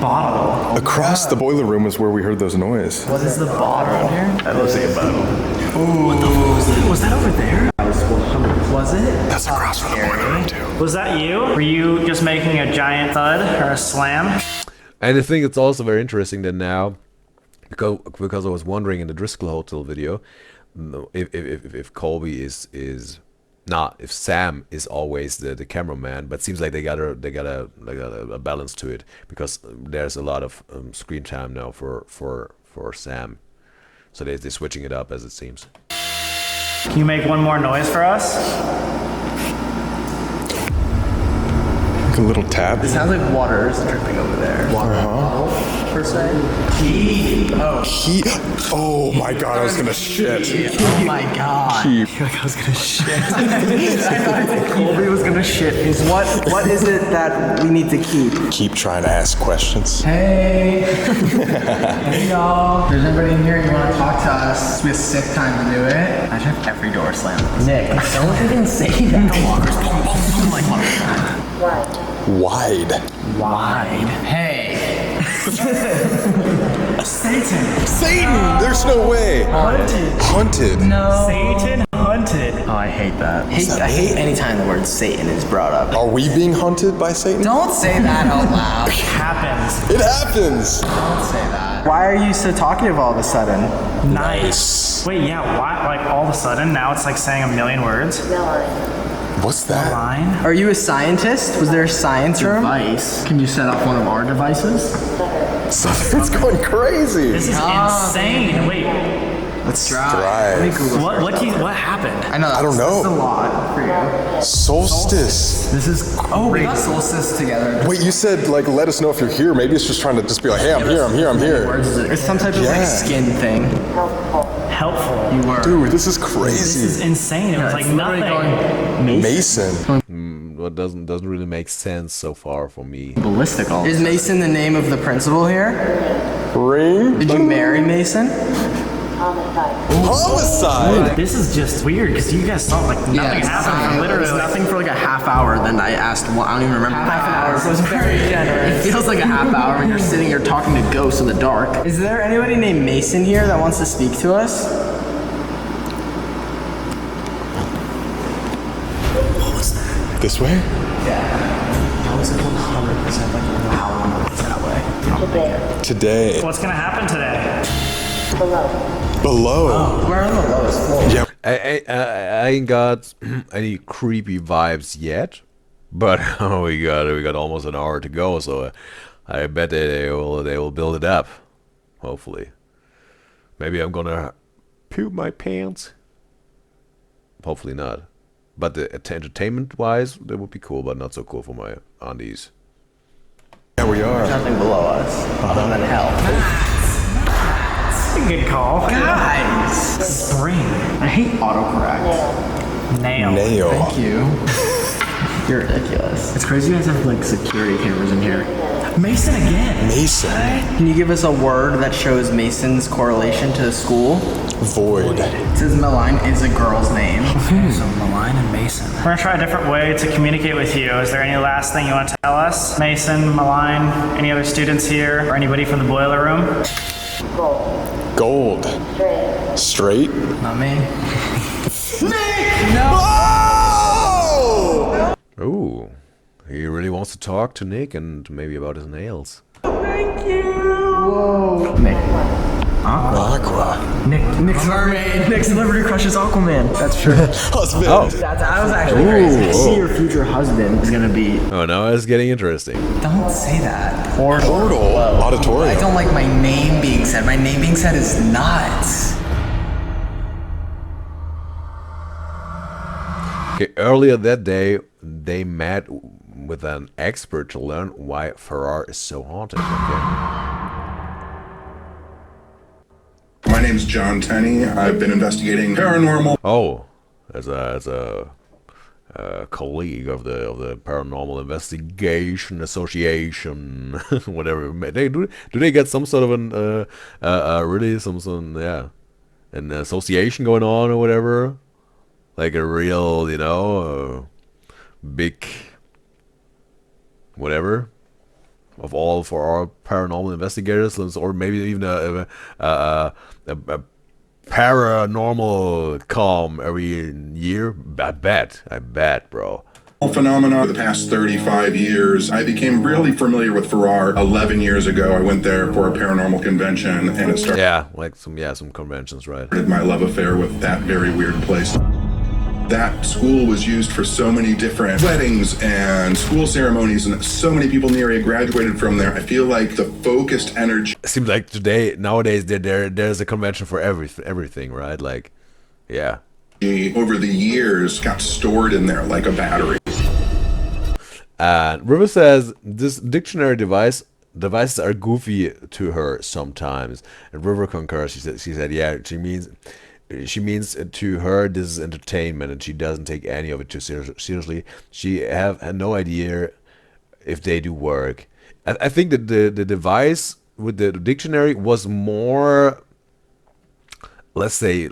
Bottle. Across the boiler room is where we heard those noises. What is the bottle here? That looks like a bottle. What the fuck was that? Was that over there? Was it? That's across from the boiler room too. Was that you? Were you just making a giant thud or a slam? And I think it's also very interesting that now, because I was wondering in the Driscoll Hotel video, if Colby is not, if Sam is always the cameraman, but it seems like they got a balance to it, because there's a lot of screen time now for Sam, so they're switching it up as it seems. Can you make one more noise for us? Like a little tap. It sounds like water is dripping over there. Water bottle, per se. Key. Oh. Key. Oh my god, I was gonna shit. Oh my god. Key. I was gonna shit. I thought Colby was gonna shit. What is it that we need to keep? Keep trying to ask questions. Hey. Hey y'all. There's anybody in here you want to talk to us? We have sick time to do it. Imagine if every door slammed. Nick, don't even say that. The walkers. Boom, boom, boom, like Wide. wide. Hey. Satan! There's no way. Hunted. No. Satan hunted. Oh, I hate that. I hate anytime the word Satan is brought up. Are we being hunted by Satan? Don't say that out loud. Happens. It happens. Don't say that. Why are you so talkative all of a sudden? Nice. Wait, yeah, why? Like all of a sudden, now it's like saying a million words? What's that? Line? Are you a scientist? Was there a science room? Device. Can you set off one of our devices? It's going crazy. This is insane. Wait, Let's Drive. what happened? I know. I don't know. That's a lot for you. Solstice. This is We got solstice together. Wait, you said like let us know if you're here. Maybe it's just trying to just be like, hey, I'm here. It's some type of Yeah. like skin thing. Helpful. You were. Dude, this is This is crazy. insane. It was like nothing. Mason. What doesn't really make sense so far for me. ballistic all Is Mason the name of the principal here? Ring. Did you marry Mason? Homicide. This is just weird because you guys saw like nothing happened for literally There's nothing for like a half hour. Then I asked, I don't even remember. Half an hour. So it's very generous. It feels like a half hour when you're sitting here talking to ghosts in the dark. Is there anybody named Mason here that wants to speak to us? This way? That was 100% like how it's that way. Today. What's gonna happen today? Below. We're on the lowest floor. Yeah. I ain't got any creepy vibes yet, but we got almost an hour to go, so I bet they will build it up. Hopefully, maybe I'm gonna poop my pants. Hopefully not, but the entertainment wise, that would be cool, but not so cool for my undies. Yeah, we are. Nothing below us other than hell. That's a good call. Guys! Spring. I hate autocorrect. Nail. Nail. Thank you. You're ridiculous. It's crazy you guys have like security cameras in here. Mason again. Mason. Can you give us a word that shows Mason's correlation to the school? Void. It says Malign is a girl's name. So Malign and Mason. We're gonna try a different way to communicate with you. Is there any last thing you want to tell us? Mason, Malign, any other students here, or anybody from the boiler room? Gold. Straight. Not me. Oh! Ooh, he really wants to talk to Nick and maybe about his nails. Nick. Aqua. Nick, Nick's mermaid. Nick's celebrity crushes Aquaman. That's true. Husband. Oh. That was actually crazy. I see your future husband is gonna be. Oh, now it's getting interesting. Don't say that. Portal. Auditorium. I don't like my name being said. My name being said is nuts. Okay, earlier that day, they met with an expert to learn why Farrar is so haunted. Okay. My name's John Tenney. I've been investigating paranormal. Oh, as a colleague of the Paranormal Investigation Association, whatever. Do they get some sort of an really an association going on or whatever? Like a real, you know, big whatever of all for our paranormal investigators, or maybe even a paranormal calm every year. I bet, bro. Phenomena of the past 35 years. I became really familiar with Farrar 11 years ago. I went there for a paranormal convention, and it started some conventions, right? My love affair with that very weird place. That school was used for so many different weddings and school ceremonies, and so many people in the area graduated from there. I feel like the focused energy. It seems like nowadays there's a convention for everything, right? Like, yeah. Over the years got stored in there like a battery. And River says this dictionary devices are goofy to her sometimes. And River concurs. She said yeah, she means to her this is entertainment, and she doesn't take any of it too seriously. She had no idea if they do work. I think that the device with the dictionary was more, let's say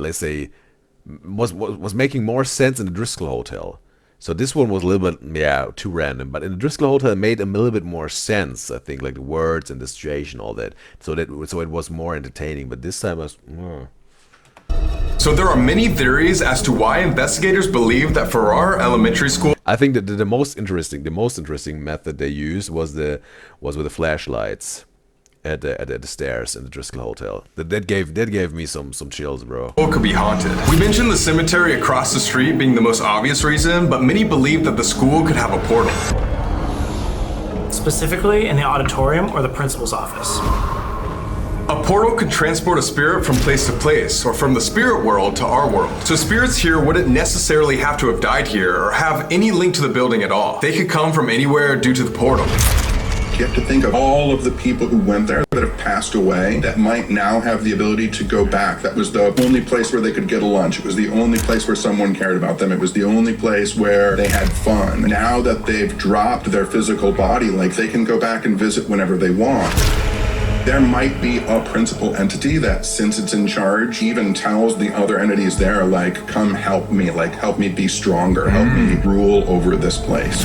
was making more sense in the Driscoll Hotel. So this one was a little bit too random, but in the Driscoll Hotel it made a little bit more sense. I think, like the words and the situation, all that. So it was more entertaining. But this time I was. So there are many theories as to why investigators believe that Farrar Elementary School. I think that the most interesting method they used was with the flashlights at the stairs in the Driscoll Hotel. That gave me some chills, bro. Could be haunted. We mentioned the cemetery across the street being the most obvious reason, but many believe that the school could have a portal. Specifically in the auditorium or the principal's office. A portal could transport a spirit from place to place, or from the spirit world to our world. So spirits here wouldn't necessarily have to have died here or have any link to the building at all. They could come from anywhere due to the portal. You have to think of all of the people who went there that have passed away that might now have the ability to go back. That was the only place where they could get a lunch. It was the only place where someone cared about them. It was the only place where they had fun. Now that they've dropped their physical body, like, they can go back and visit whenever they want. There might be a principal entity that, since it's in charge, even tells the other entities there, like, come help me, like, help me be stronger, help me rule over this place.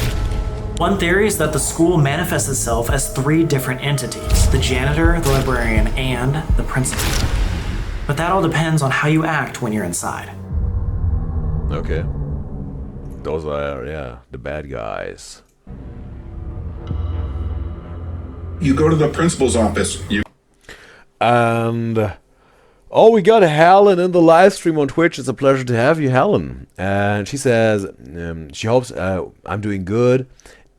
One theory is that the school manifests itself as 3 different entities: the janitor, the librarian, and the principal. But that all depends on how you act when you're inside. Okay. Those are, the bad guys. You go to the principal's office. And we got Helen in the live stream on Twitch. It's a pleasure to have you, Helen. And she says she hopes I'm doing good,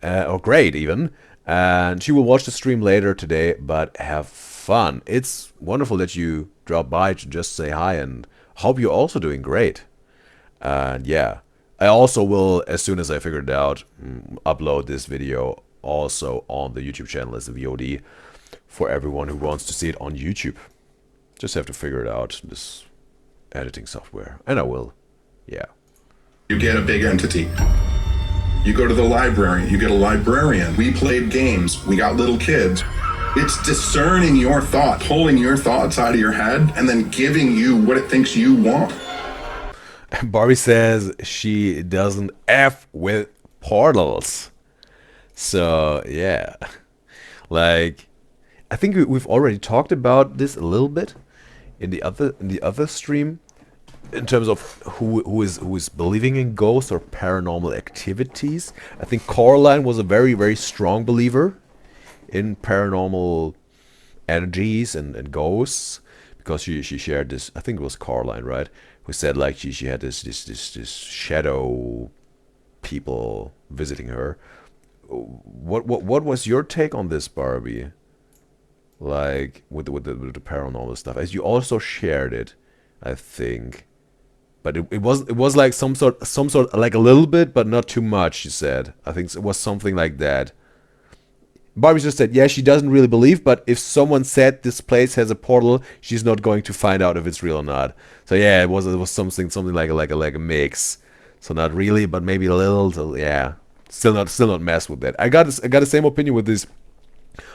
or great even. And she will watch the stream later today, but have fun. It's wonderful that you dropped by to just say hi, and hope you're also doing great. And yeah, I also will, as soon as I figure it out, upload this video also on the YouTube channel as a VOD for everyone who wants to see it on YouTube. Just have to figure it out, this editing software, and I will. Yeah. You get a big entity. You go to the library, you get a librarian. We played games, we got little kids. It's discerning your thought, pulling your thoughts out of your head, and then giving you what it thinks you want. Barbie says she doesn't F with portals. So yeah, like, I think we've already talked about this a little bit in the other stream, in terms of who is believing in ghosts or paranormal activities. I think Coraline was a very, very strong believer in paranormal energies and ghosts, because she shared this. I think it was Caroline, right? Who said like she had this shadow people visiting her. What was your take on this, Barbie? Like with the paranormal stuff, as you also shared it, I think. But it was like some sort like a little bit, but not too much. She said, I think it was something like that. Barbie just said, yeah, she doesn't really believe, but if someone said this place has a portal, she's not going to find out if it's real or not. So yeah, it was something like a mix. So not really, but maybe a little. So yeah, still not mess with that. I got the same opinion with this,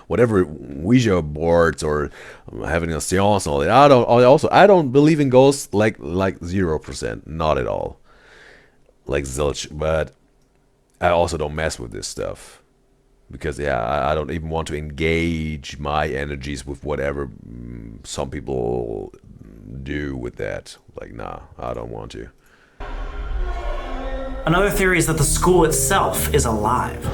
whatever Ouija boards or having a seance and all that. I don't believe in ghosts like 0%, not at all, like zilch. But I also don't mess with this stuff. Because yeah, I don't even want to engage my energies with whatever some people do with that. Like, nah, I don't want to. Another theory is that the school itself is alive.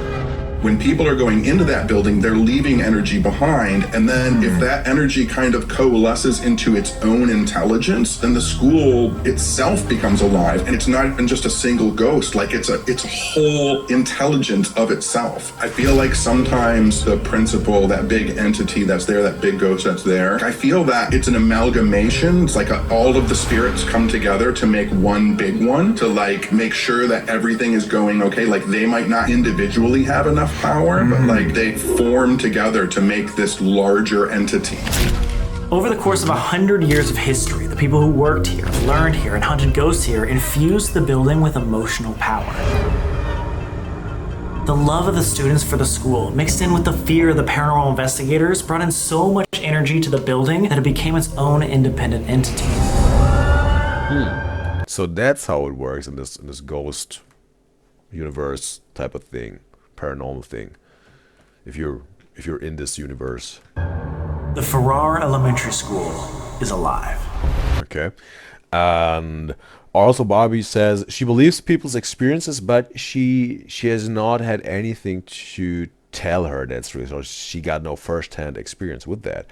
When people are going into that building, they're leaving energy behind, and then if that energy kind of coalesces into its own intelligence, then the school itself becomes alive, and it's not even just a single ghost, like it's a whole intelligence of itself. I feel like sometimes the principle, that big entity that's there, that big ghost that's there, I feel that it's an amalgamation. It's like all of the spirits come together to make one big one, to like make sure that everything is going okay. Like they might not individually have enough power, but like they form together to make this larger entity. Over the course of 100 years of history, the people who worked here, learned here, and hunted ghosts here infused the building with emotional power. The love of the students for the school, mixed in with the fear of the paranormal investigators, brought in so much energy to the building that it became its own independent entity. So that's how it works in this ghost universe type of thing. Paranormal thing, if you're in this universe. The Farrar Elementary School is alive. Okay. And also Barbie says she believes people's experiences, but she has not had anything to tell her that's true, so she got no first-hand experience with that.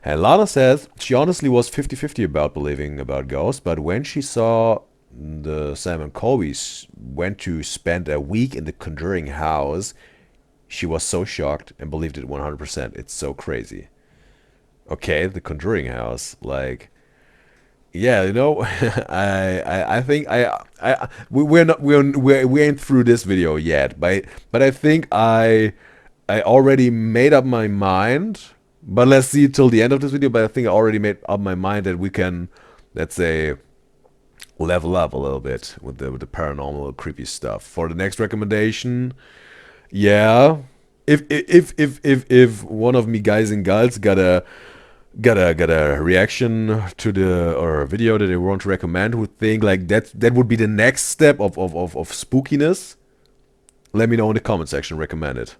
And Lana says she honestly was 50-50 about believing about ghosts, but when she saw the Sam and Colby went to spend a week in the Conjuring house, she was so shocked and believed it 100%. It's so crazy. Okay, the Conjuring house, like, yeah, you know, I think we ain't through this video yet, but I think I already made up my mind. But let's see till the end of this video. But I think I already made up my mind that we can, let's say, level up a little bit with the paranormal creepy stuff. For the next recommendation, yeah, if one of me guys and gals got a reaction to the or a video that they want to recommend, would think like that would be the next step of spookiness, let me know in the comment section. Recommend it.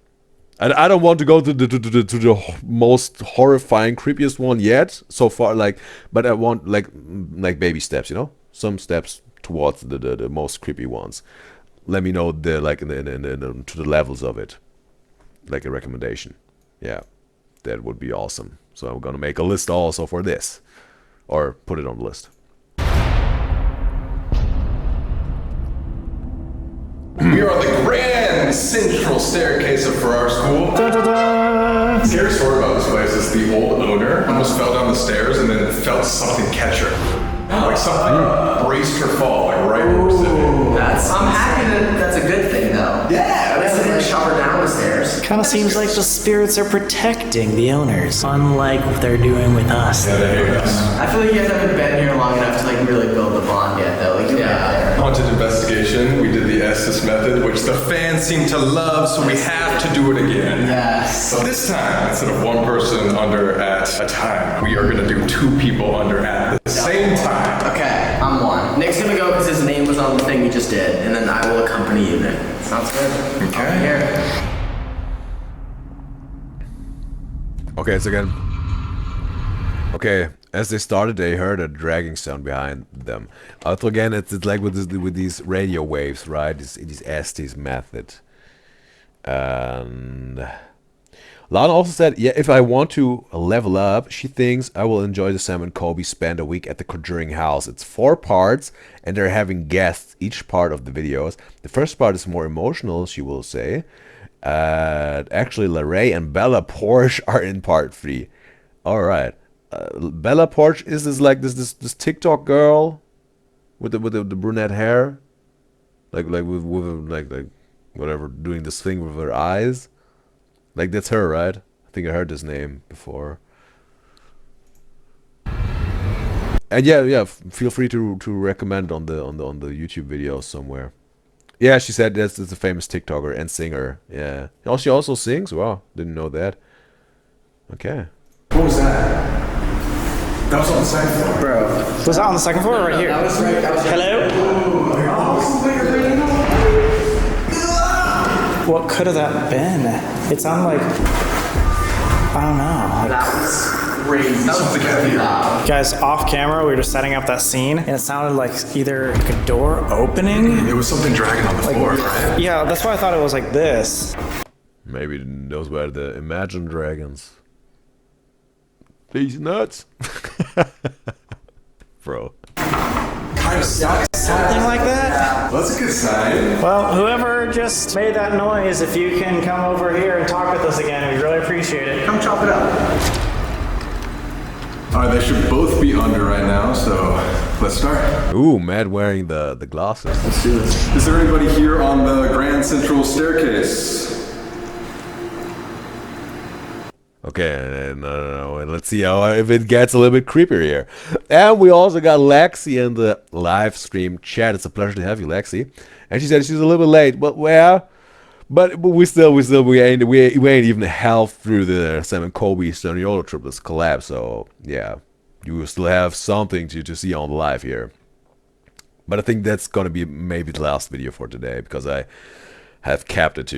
I don't want to go to the most horrifying, creepiest one yet so far, like, but I want like baby steps, you know, some steps towards the most creepy ones. Let me know the to the levels of it, like a recommendation. Yeah, that would be awesome. So I'm gonna make a list also for this, or put it on the list. We are on the grand central staircase of Farrar School. The scary story about this place is the old owner almost fell down the stairs and then felt something catch her. Like something braced her fall, like right where we're sitting. I'm happy that that's a good thing, though. Yeah, That's like shove her down the stairs. Kind of seems like the spirits are protecting the owners, unlike what they're doing with us. Yeah, they hate us. I feel like you guys haven't been here long enough to like really build the bond yet, though. Like, yeah. Haunted investigation. We did the Estes method, which the fans seem to love, so we have to do it again. Yes. So this time, instead of one person under at a time, we are going to do two people under at the same time. Okay, I'm one. Nick's gonna go because his name was on the thing we just did, and then I will accompany you, Nick. Sounds good. Okay. Here. Okay, so again. Okay, as they started, they heard a dragging sound behind them. Also, again, it's like with these radio waves, right? These Estes method. And Lana also said, yeah, if I want to level up, she thinks I will enjoy the Sam and Colby spend a week at the Conjuring house. It's 4 parts, and they're having guests each part of the videos. The first part is more emotional, she will say. Actually, LaRae and Bella Porsche are in part 3. All right. Bella Porsche is this like this TikTok girl with the brunette hair, like whatever, doing this thing with her eyes. Like, that's her, right? I think I heard this name before. And yeah, feel free to recommend on the YouTube videos somewhere. Yeah, she said that's a famous TikToker and singer. Yeah. Oh, she also sings? Wow, didn't know that. Okay. What was that? That was on the second floor. Bro. Was that on the second floor or right here? That was right. Hello? What could have that been? It sounded like, I don't know. Like, That was crazy. That was really loud. guys, off camera, we were just setting up that scene, and it sounded like either like a door opening. It was something dragging on the floor, right? Yeah, that's why I thought it was like this. Maybe those were the Imagine Dragons. These nuts. Bro. Kind of sucks. Something like that? Well, that's a good sign. Well, whoever just made that noise, if you can come over here and talk with us again, we really appreciate it. Come chop it up. All right, they should both be under right now, so let's start. Ooh, Matt wearing the glasses. Let's do this. Is there anybody here on the Grand Central Staircase? Okay, and let's see if it gets a little bit creepier here. And we also got Lexi in the live stream chat. It's a pleasure to have you, Lexi. And she said she's a little bit late, but we ain't even half through the Sam and Colby Sturniolo Triplets collab. So yeah, you will still have something to see on the live here. But I think that's gonna be maybe the last video for today, because I have capped it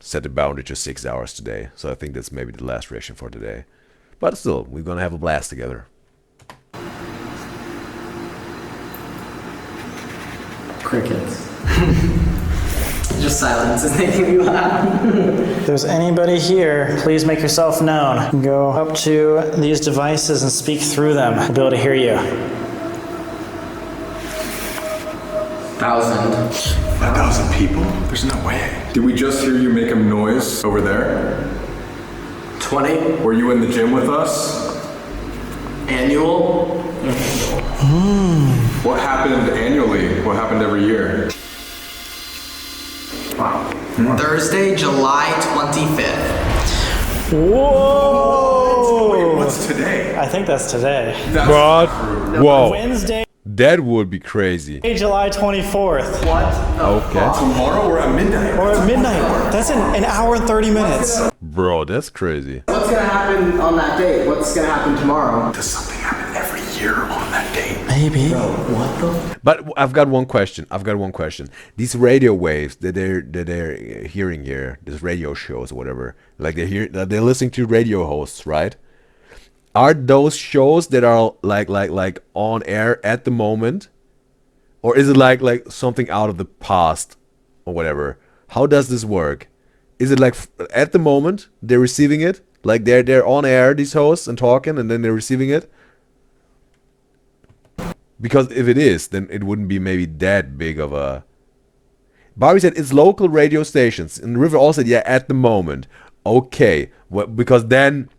set the boundary to 6 hours today. So I think that's maybe the last reaction for today. But still, we're gonna have a blast together. Crickets. Just silence is making me laugh. If there's anybody here, please make yourself known. Go up to these devices and speak through them. We'll be able to hear you. 1,000. 1,000 people? There's no way. Did we just hear you make a noise over there? 20. Were you in the gym with us? Annual. What happened annually? What happened every year? Wow. Thursday, July 25th. Whoa! Wait, what's today? I think that's today. What? Whoa. Wednesday, That would be crazy. July 24th. What? Okay. Tomorrow we're at midnight. Or at midnight. That's in an hour and 30 minutes. Bro, that's crazy. What's gonna happen on that date? What's gonna happen tomorrow? Does something happen every year on that date? Maybe. What the? But I've got one question. These radio waves that they're hearing here, these radio shows or whatever, like they're listening to radio hosts, right? Are those shows that are like on air at the moment, or is it like something out of the past or whatever? How does this work? Is it like at the moment they're receiving it, like they're on air, these hosts, and talking, and then they're receiving it? Because if it is, then it wouldn't be maybe that big of a... Barbie said it's local radio stations, and River also said, yeah, at the moment. Okay, well, because then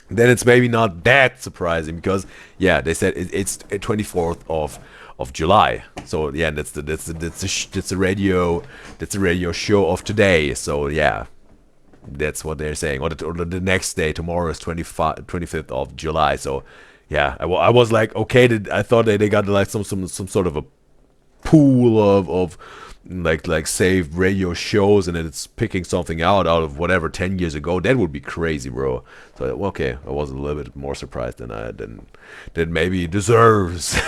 it's maybe not that surprising, because yeah, they said it's 24th of July. So yeah, that's the radio show of today. So yeah, that's what they're saying. Or the next day, tomorrow is 25th of July. So yeah, I was like, okay, I thought they got like some sort of a pool of like saved radio shows, and then it's picking something out of whatever 10 years ago. That would be crazy, bro. So okay, I was a little bit more surprised than maybe deserves.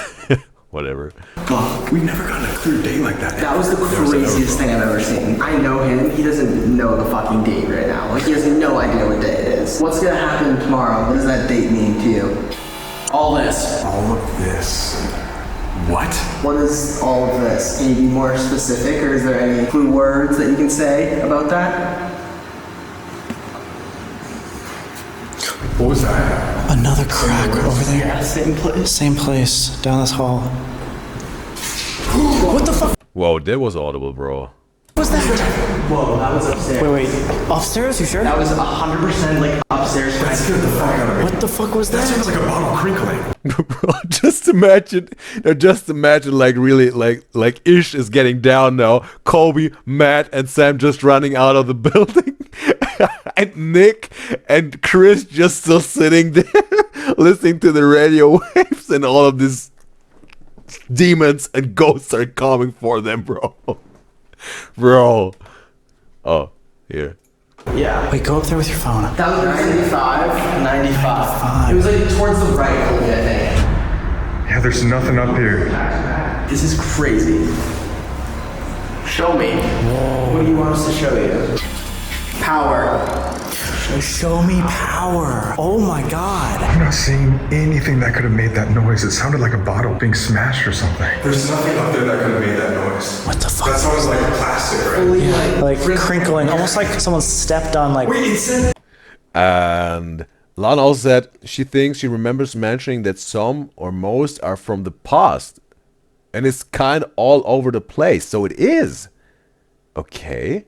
Whatever. Fuck, we've never gotten a clear date like that. That was the craziest thing I've ever seen. I know him. He doesn't know the fucking date right now. Like, he has no idea what day it is. What's gonna happen tomorrow? What does that date mean to you? All this. All of this. What? What is all of this? Can you be more specific, or is there any clue words that you can say about that? What was that? Another crack over there. Yeah, same place. Same place, down this hall. What the fuck Whoa, that was audible, bro. was that? Whoa, that was upstairs. Wait, upstairs? You sure? That was 100% like upstairs. That scared the fuck out of me. What the fuck was That sounds that? like a bottle crinkling. Bro, just imagine like really like Ish is getting down now. Colby, Matt, and Sam just running out of the building. And Nick and Chris just still sitting there listening to the radio waves, and all of these demons and ghosts are coming for them, bro. Bro. Oh, here. Yeah. Wait, go up there with your phone. That was 95. 95. It was like towards the right a little bit, I think. Yeah, there's nothing up here. This is crazy. Show me. Whoa. What do you want us to show you? Power. Show me power. Oh my god. I'm not seeing anything that could have made that noise. It sounded like a bottle being smashed or something. There's nothing up there that could have made that noise. What the fuck? That sounds like plastic, right? Yeah, like crinkling, almost like someone stepped on like... Wait, it said... And Lana also said she thinks she remembers mentioning that some or most are from the past. And it's kind of all over the place. So it is. Okay.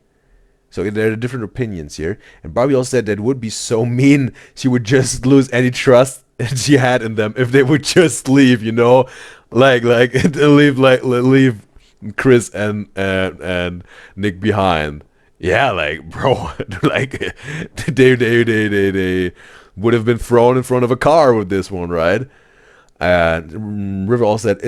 So there are different opinions here. And Barbie also said that it would be so mean she would just lose any trust she had in them if they would just leave, you know? Like leave Chris and Nick behind. Yeah, like, bro, like they would have been thrown in front of a car with this one, right? And River also said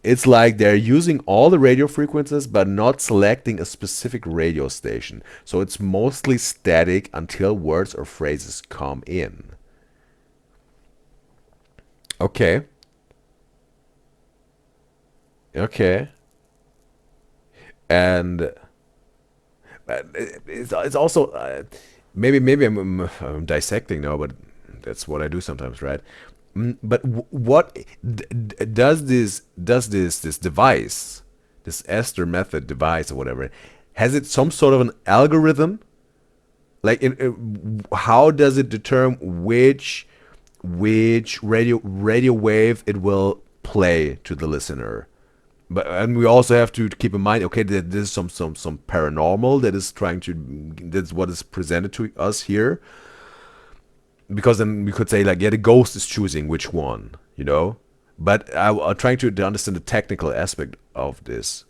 it's like they're using all the radio frequencies but not selecting a specific radio station. So it's mostly static until words or phrases come in. Okay. Okay. And it's also maybe I'm dissecting now, but that's what I do sometimes, right? But what does this device, this Esther method device or whatever, has it some sort of an algorithm? Like, how does it determine which radio wave it will play to the listener? And we also have to keep in mind, okay, that there's some paranormal that is that's what is presented to us here. Because then we could say, like, yeah, the ghost is choosing which one, you know? But I'm trying to understand the technical aspect of this,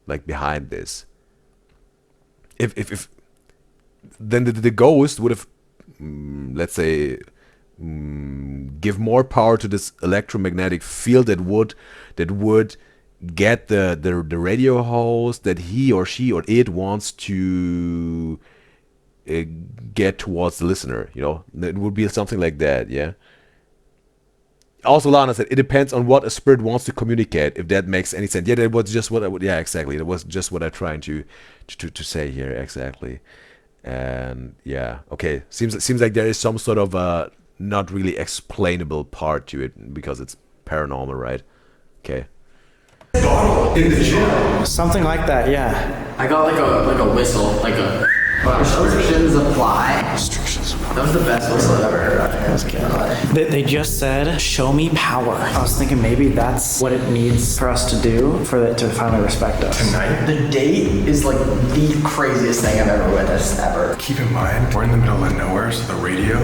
like, behind this. If then the ghost would have, let's say, give more power to this electromagnetic field that would get the radio host that he or she or it wants to get towards the listener, you know? It would be something like that, yeah? Also, Lana said, it depends on what a spirit wants to communicate, if that makes any sense. Yeah, that was just what I would, yeah, exactly. That was just what I'm trying to say here, exactly. And, yeah, okay. Seems like there is some sort of not really explainable part to it, because it's paranormal, right? Okay. Bottle in the gym. Something like that, yeah. I got like a whistle, like a restrictions apply. Restrictions apply. That was the best whistle I've ever heard. That's good. They just said, show me power. I was thinking maybe that's what it needs for us to do for it to finally respect us. Tonight? The date is like the craziest thing I've ever witnessed, ever. Keep in mind, we're in the middle of nowhere, so the radio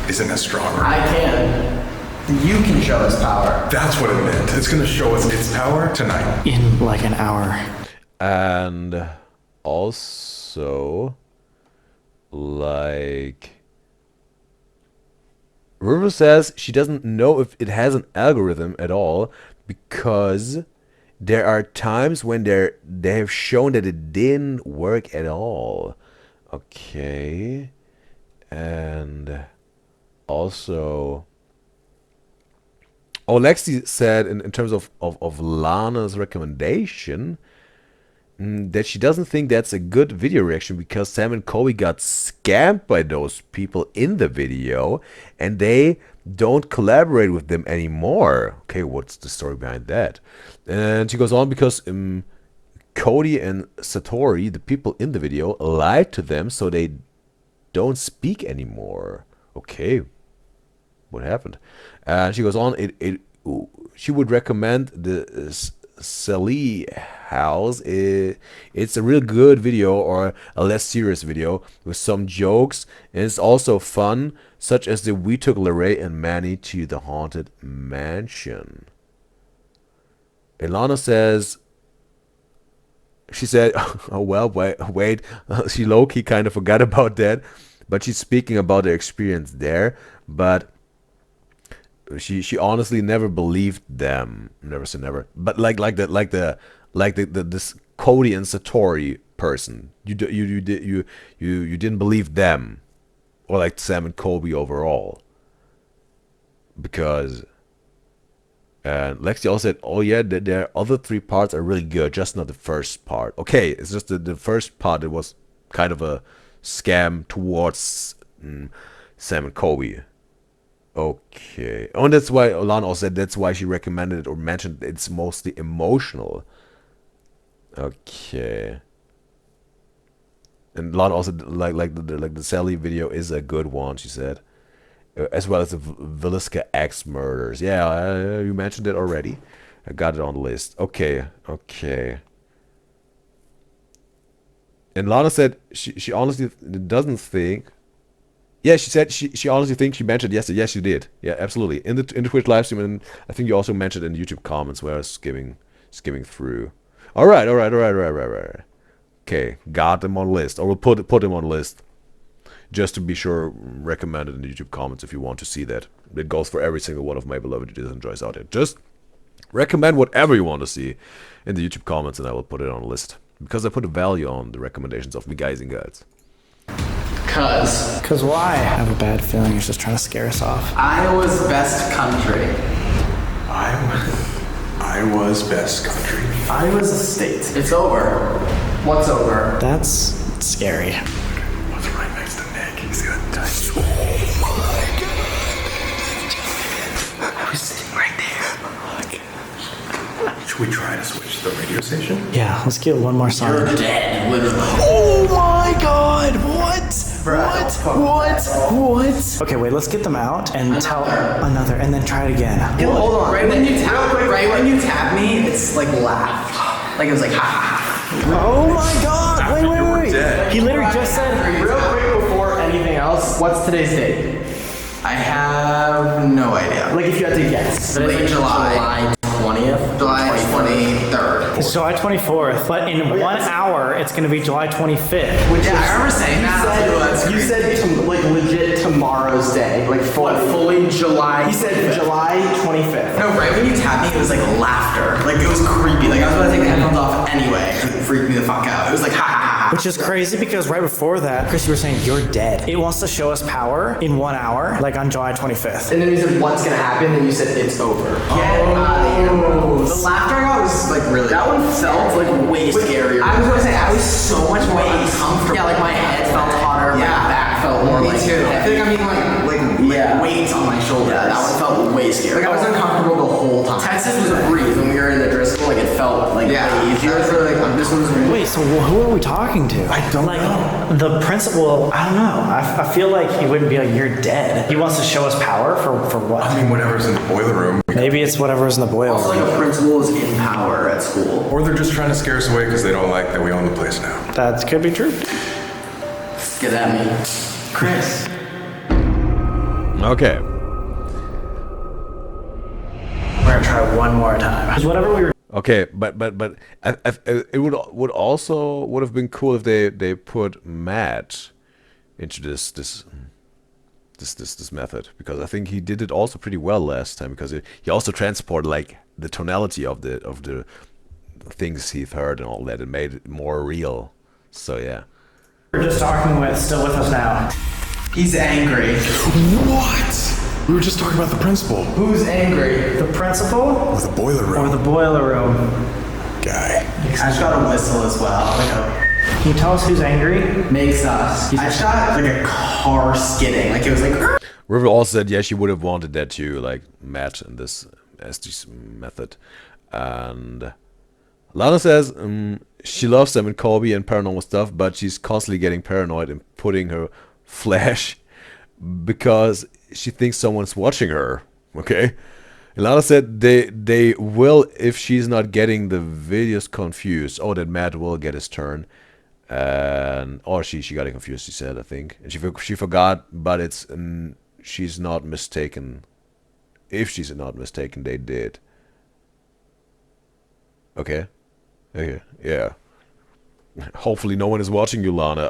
isn't as strong. I can. You can show us power. That's what it meant. It's gonna show us its power tonight. In like an hour. And also, like, River says she doesn't know if it has an algorithm at all, because there are times when they have shown that it didn't work at all. Okay. And also, Lexi said in terms of Lana's recommendation, that she doesn't think that's a good video reaction because Sam and Colby got scammed by those people in the video and they don't collaborate with them anymore. Okay, what's the story behind that? And she goes on because Cody and Satori, the people in the video, lied to them so they don't speak anymore. Okay, what happened? And she goes on. She would recommend the Sally House. It's a real good video, or a less serious video with some jokes, and it's also fun, such as the We Took Larray and Manny to the Haunted Mansion. Ilana says, she said, oh well, wait, she low-key kind of forgot about that, but she's speaking about the experience there, but she honestly never believed them. Never say never. But like this Cody and Satori person, you didn't believe them, or like Sam and Colby overall, because. And Lexi also said, oh yeah, the other 3 parts are really good, just not the first part. Okay, it's just the first part, it was kind of a scam towards Sam and Colby. Okay. Oh, and that's why Alana also said that's why she recommended it, or mentioned it's mostly emotional. Okay. And Alana also like the Sally video is a good one, she said. As well as the Villisca X murders. Yeah, you mentioned it already. I got it on the list. Okay. And Lana said she honestly doesn't think. Yeah, she said she honestly thinks she mentioned yesterday. Yes, she did. Yeah, absolutely. In the Twitch live stream, and I think you also mentioned in the YouTube comments where I was skimming through. All right. Okay, got them on the list. Or we'll put them on the list. Just to be sure, recommend it in the YouTube comments if you want to see that. It goes for every single one of my beloved Udyzyz enjoys out there. Just recommend whatever you want to see in the YouTube comments, and I will put it on the list. Because I put a value on the recommendations of me guys and guides. Cause why? I have a bad feeling he's just trying to scare us off. Iowa's best country. Iowa's best country. Iowa's a state. It's over. What's over? That's scary. What's right next to Nick? He's got touch. I was sitting right there. Should we try to switch the radio station? Yeah, let's get one more song. You're dead, literally. Oh my god, what? Bruh, What? Okay, wait, let's get them out and tell another, and then try it again. Hold on. Right when you tap me, it's like laughed. Like it was like ha ha ha. Oh my god, wait. Dead. He literally just said, Real quick before anything else, what's today's date? I have no idea. like if you had to guess. Late July 20th? July 23rd. It's July 24th, but in 1 hour, it's going to be July 25th. Yeah, I remember saying that. You said like legit tomorrow's day, like Fully July. He said July 25th. No, right when you tapped me, it was like laughter. Like it was creepy. Like I was about to take the headphones off anyway. It freaked me the fuck out. It was like ha ha ha. Which is crazy because right before that, Chris, you were saying you're dead. It wants to show us power in 1 hour, like on July 25th. And then you said what's gonna happen, and you said it's over. Get out of here. The laughter I got was like really. That one felt like way scarier. I was gonna say I was so much more uncomfortable. Yeah, like my head felt hotter. My back felt more like. Me too. I feel like I'm being like weights on my shoulder. That one felt way scary. Like I was uncomfortable the whole time. Texas was a breeze when we were in the Driscoll. Like it felt like way easier. I was like this was. Wait, so who are we talking to? I don't know. The principal, I don't know. I feel like he wouldn't be like, you're dead. He wants to show us power for what? I mean, whatever's in the boiler room. Maybe it's whatever's in the boiler Also, room. like a principal is in power at school. Or they're just trying to scare us away because they don't like that we own the place now. That could be true. Get at me. Chris. Okay. We're gonna try one more time. Because whatever we were. Okay, but it would also have been cool if they put Matt into this method, because I think he did it also pretty well last time, because he also transported like the tonality of the things he'd heard and all that, and made it more real. So yeah. We're just talking with, still with us now. He's angry. What? We were just talking about the principal. Who's angry? The principal? Or the boiler room. Or the boiler room. Guy. I just got a whistle as well. Can you tell us who's angry? Makes us. I just got like a car skidding. Like it was like. River also said, yeah, she would have wanted that too, like Matt in this SG method. And Lana says she loves Sam and Colby and paranormal stuff, but she's constantly getting paranoid and putting her flash because she thinks someone's watching her. Okay. Ilana said they will if she's not getting the videos confused. Oh, that Matt will get his turn. Or she got it confused, she said, I think. And she forgot, but it's she's not mistaken. If she's not mistaken, they did. Okay. Yeah. Hopefully no one is watching you, Lana.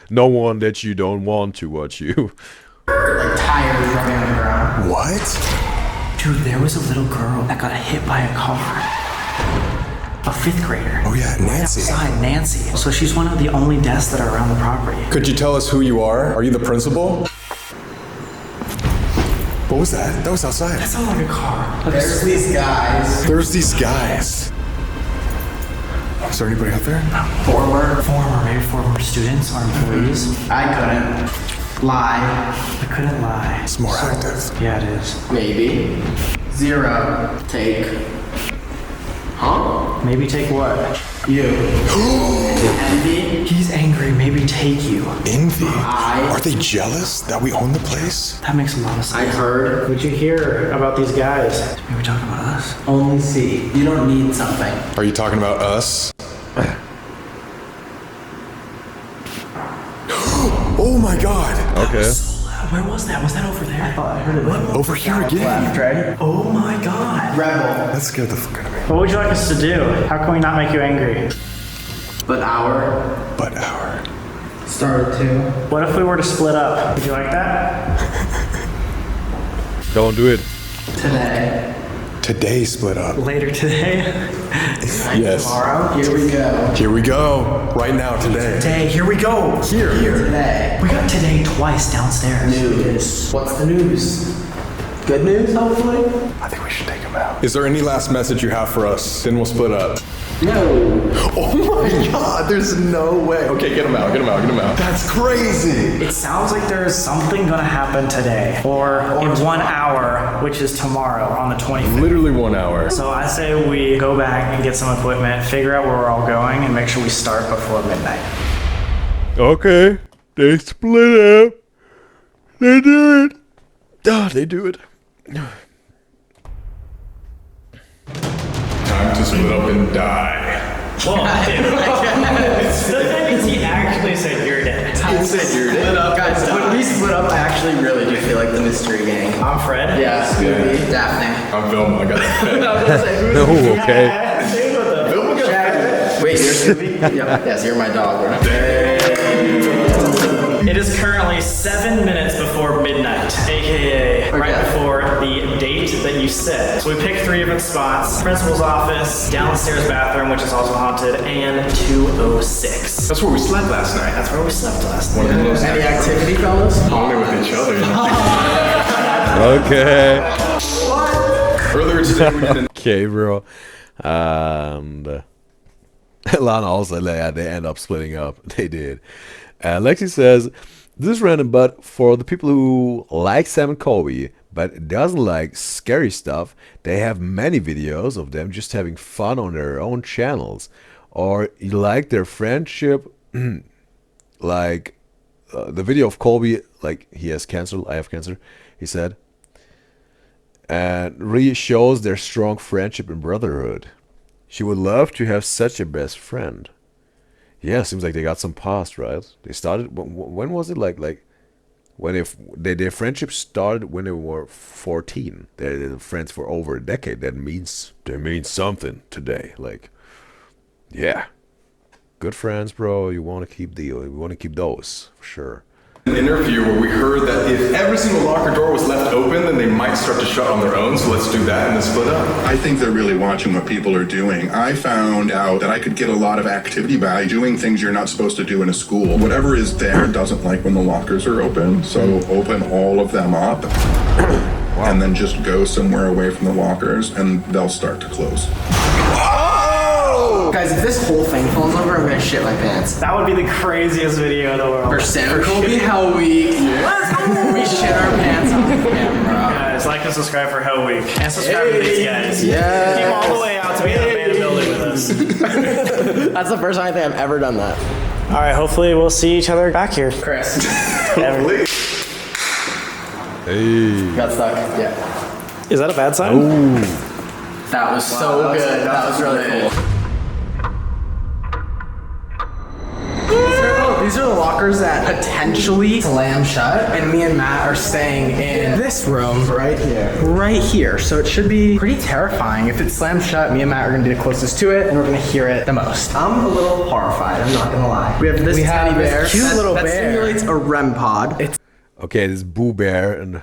No one that you don't want to watch you. Like tires running on the ground. What? Dude, there was a little girl that got hit by a car. A 5th grader. Oh yeah, Nancy. Right outside, Nancy. So she's one of the only deaths that are around the property. Could you tell us who you are? Are you the principal? What was that? That was outside. That sounded like a car. There's these guys. There's these guys. Is there anybody out there? Maybe former students or employees. I couldn't lie. I couldn't lie. It's more active. Yeah, it is. Maybe. 0. Take. Huh? Maybe take what? You. Envy. He's angry. Maybe take you. Envy? I. Are they jealous that we own the place? That makes a lot of sense. I heard. What'd you hear about these guys? Maybe talking about us. Only see. You don't need something. Are you talking about us? Oh my god. Okay. Where was that? Was that over there? I thought I heard it. Over here again. Left, right? Oh my god. Rebel. That scared the fuck out of me. What would you like us to do? How can we not make you angry? But our. But our. Started to. What if we were to split up? Would you like that? Don't do it. Today. Today split up. Later today? Yes. Tomorrow. Here we go. Here we go. Right now, today. Today, here we go. Here. Today. We got today twice downstairs. News. What's the news? Good news, hopefully? I think we should take him out. Is there any last message you have for us? Then we'll split up. No. Oh my god, there's no way. Okay, get him out, get him out, get him out. That's crazy. It sounds like there is something gonna happen today. Or in 1 hour, which is tomorrow on the 25th. Literally 1 hour. So I say we go back and get some equipment, figure out where we're all going, and make sure we start before midnight. Okay. They split up. They do it. Ah, they do it. Time to split up and die. Whoa, the thing is, he actually said you're dead. I said you're dead. Guys, when we split up, I actually really do feel like the mystery gang. I'm Fred. Yeah, Scooby, Daphne. I'm Vilma, I got that. Oh, okay. Wait, you're Scooby? Yep. Yes, you're my dog, bro. It is currently 7 minutes before midnight, aka right before the date that you set. So we picked 3 different spots: principal's office, downstairs bathroom, which is also haunted, and 206. That's where we slept last night. That's where we slept last night. Any activity, fellas? Only with each other. Okay. Earlier today we did an Okay, bro. And Lana also, yeah, they end up splitting up. They did. Lexi says, this is random, but for the people who like Sam and Colby, but doesn't like scary stuff, they have many videos of them just having fun on their own channels. Or you like their friendship, like the video of Colby, like he has cancer, I have cancer, he said. And really shows their strong friendship and brotherhood. She would love to have such a best friend. Yeah, seems like they got some past, right? They started, when was it? Like when their friendship started when they were 14. They're friends for over a decade. That means they mean something today. Like, yeah, good friends, bro. You want to keep those for sure. interview where we heard that if every single locker door was left open, then they might start to shut on their own. So let's do that and then split up. I think they're really watching what people are doing. I found out that I could get a lot of activity by doing things you're not supposed to do in a school. Whatever is there doesn't like when the lockers are open, so open all of them up. And then just go somewhere away from the lockers and they'll start to close. Guys, if this whole thing falls over, I'm gonna shit my pants. That would be the craziest video in the world. For Sam and Colby, Hell Week. Let's go! We shit our pants on camera. Guys, like and subscribe for Hell Week. And subscribe to these guys. Yeah. Came all the way out to be in the abandoned building with us. That's the first time I think I've ever done that. Alright, hopefully we'll see each other back here. Chris. Hey. Got stuck. Yeah. Is that a bad sign? Ooh. That was so good. That was really cool. These are the lockers that potentially slam shut, and me and Matt are staying in this room right here. Right here. So it should be pretty terrifying. If it slams shut, me and Matt are gonna be the closest to it, and we're gonna hear it the most. I'm a little horrified, I'm not gonna lie. We have this teddy bear. Cute little that bear. simulates a REM pod. Okay, this Boo Bear and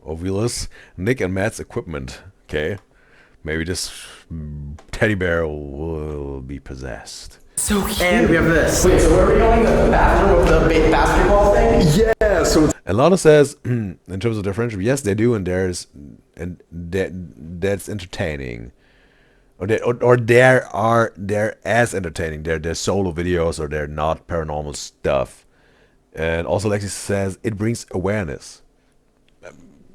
Udyzyz, Nick and Matt's equipment. Okay, maybe this teddy bear will be possessed. So cute. And we have this. Wait, so where are we going? The bathroom with the big basketball thing? Yeah, so And Lana says, in terms of their friendship, yes, they do, and that's entertaining. Or they're as entertaining. They're solo videos, or they're not paranormal stuff. And also, Lexi says, it brings awareness.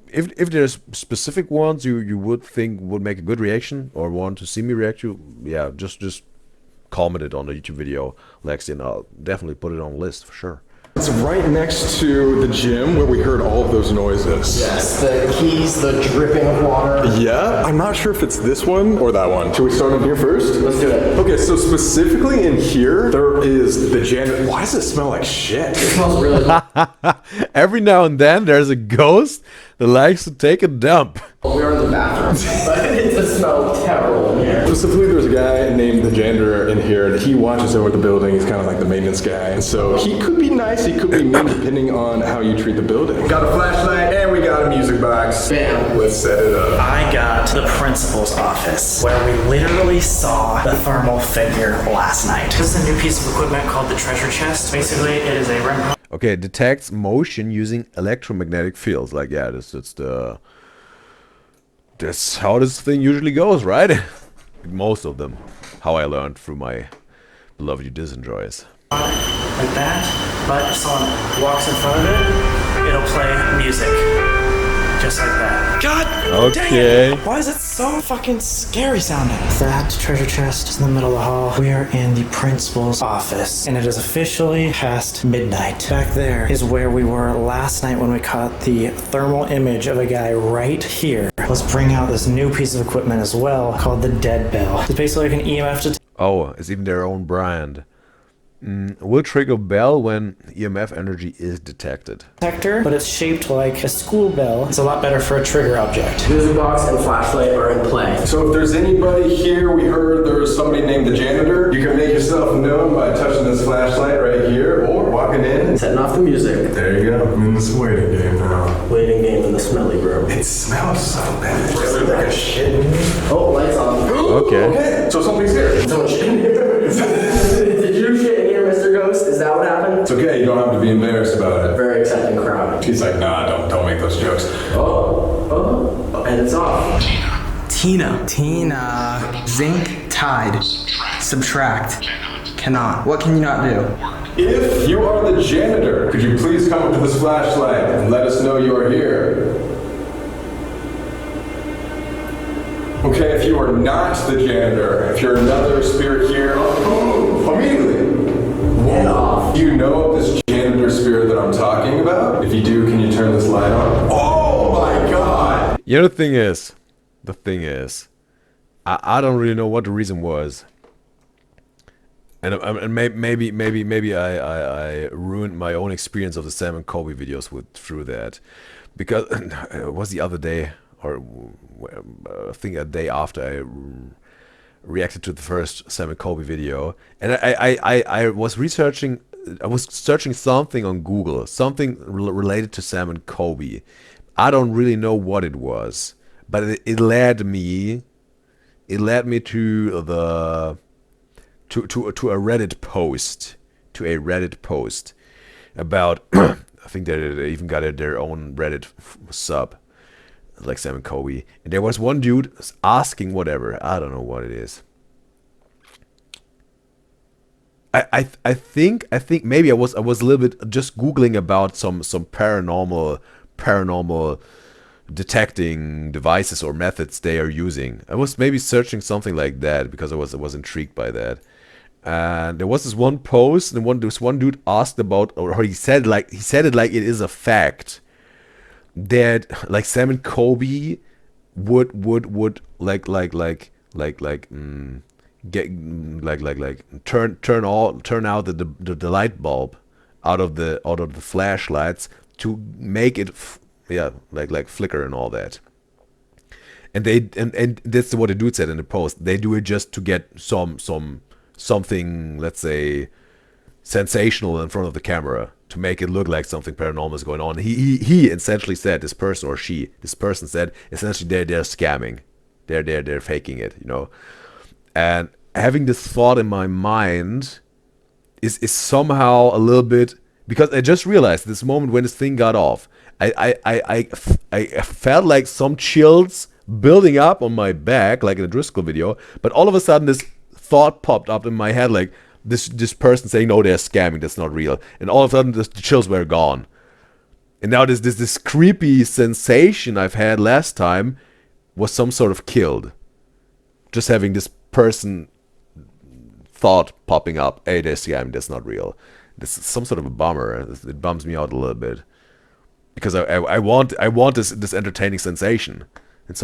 If there's specific ones you would think would make a good reaction or want to see me react to, yeah, just comment it on the YouTube video, Lexi, and I'll definitely put it on the list for sure. it's right next to the gym where we heard all of those noises. Yes, the keys, the dripping of water. Yeah, I'm not sure if it's this one or that one. Should we start in here first? Let's do it. Okay, so specifically in here, there is the janitor. Why does it smell like shit? It smells really good. Every now and then there's a ghost that likes to take a dump. We are in the bathroom, but it does smell terrible in here. Specifically, there's a guy named the janitor in here, and he watches over the building. He's kind of like the maintenance guy. And so he could be nice, he could be mean, depending on how you treat the building. Got a flashlight, and we got a music box. Bam. Let's set it up. I got to the principal's office where we literally saw the thermal figure last night. This is a new piece of equipment called the treasure chest. Basically, it is a REM. Okay, it detects motion using electromagnetic fields. Like, yeah, that's how this thing usually goes, right? Most of them. How I learned through my beloved Udyzyz. Like that, but if someone walks in front of it, it'll play music. Just like that. God Okay. dang it! Why is it so fucking scary sounding? That treasure chest is in the middle of the hall. We are in the principal's office, and it is officially past midnight. Back there is where we were last night when we caught the thermal image of a guy right here. Let's bring out this new piece of equipment as well called the dead bell. It's basically like an EMF Oh, it's even their own brand. Will trigger bell when EMF energy is detected. detector, but it's shaped like a school bell. It's a lot better for a trigger object. Music box and flashlight are in play. So if there's anybody here, we heard there was somebody named the janitor, you can make yourself known by touching this flashlight right here, or walking in. Setting off the music. There you go. I'm in this waiting game now. Waiting game in the smelly room. It smells so bad. It's like a shit. Oh, lights on. Okay. Okay, so something's here. Someone shit in here. Did you shit in here, Mr. Ghost? Is that what happened? It's okay, you don't have to be embarrassed about it. Very accepting crowd. She's like, nah, don't make those jokes. Oh, and it's off. Tina. Zinc, tide. Subtract. Cannot. What can you not do? If you are the janitor, could you please come up to this flashlight and let us know you are here? Okay, if you are not the janitor, if you're another spirit here, immediately. Get off. Do you know of this janitor spirit that I'm talking about? If you do, can you turn this light on? Oh my god! You know, the thing is, I don't really know what the reason was. And maybe I ruined my own experience of the Sam and Colby videos through that. Because it was the other day, or I think a day after I reacted to the first Sam and Colby video, and I was searching something on Google, something related to Sam and Colby. I don't really know what it was, but it led me to a Reddit post about I think they even got their own Reddit sub, like Sam and Colby, and there was one dude asking whatever, I don't know what it is. I think maybe I was a little bit just googling about some paranormal detecting devices or methods they are using. I was maybe searching something like that because I was intrigued by that. And there was this one post, and this one dude asked about, or he said it like it is a fact, that like Sam and Colby would get turn out the light bulb out of the flashlights to make it like flicker and all that. And that's what the dude said in the post. They do it just to get something, let's say, sensational in front of the camera, to make it look like something paranormal is going on. He essentially said, this person said essentially they're scamming, they're faking it, you know. And having this thought in my mind is somehow a little bit, because I just realized this moment when this thing got off, I felt like some chills building up on my back, like in the Driscoll video, but all of a sudden this thought popped up in my head, like this person saying, no, they're scamming, that's not real. And all of a sudden the chills were gone. And now this creepy sensation I've had last time was some sort of killed. Just having this person thought popping up, hey, they're scamming, that's not real. This is some sort of a bummer. It bums me out a little bit. Because I want this entertaining sensation. And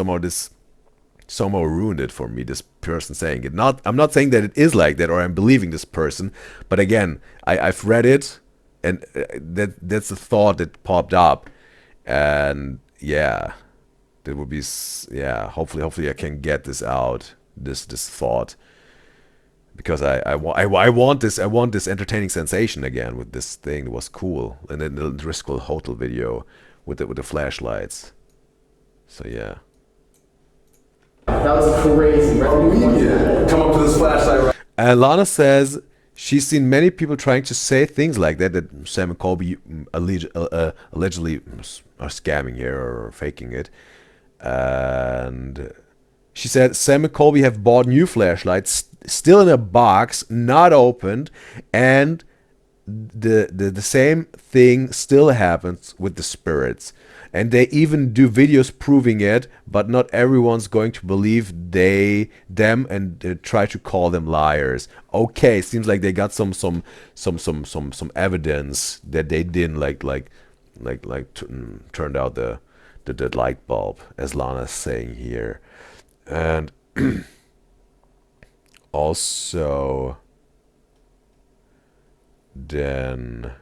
somehow ruined it for me, this person saying it. I'm not saying that it is like that or I'm believing this person, but again, I've read it, and that's a thought that popped up, and yeah, that would be, yeah, hopefully I can get this out, this thought, because I want this entertaining sensation again with this thing that was cool, and then the Driscoll Hotel video with the flashlights. So yeah. That was crazy. Come up to this flashlight right. And Lana says she's seen many people trying to say things like that Sam and Colby allegedly are scamming here or faking it. And she said Sam and Colby have bought new flashlights, still in a box, not opened, and the same thing still happens with the spirits. And they even do videos proving it, but not everyone's going to believe them and try to call them liars. Okay, seems like they got some evidence that they didn't turned out the light bulb, as Lana's saying here. And also, then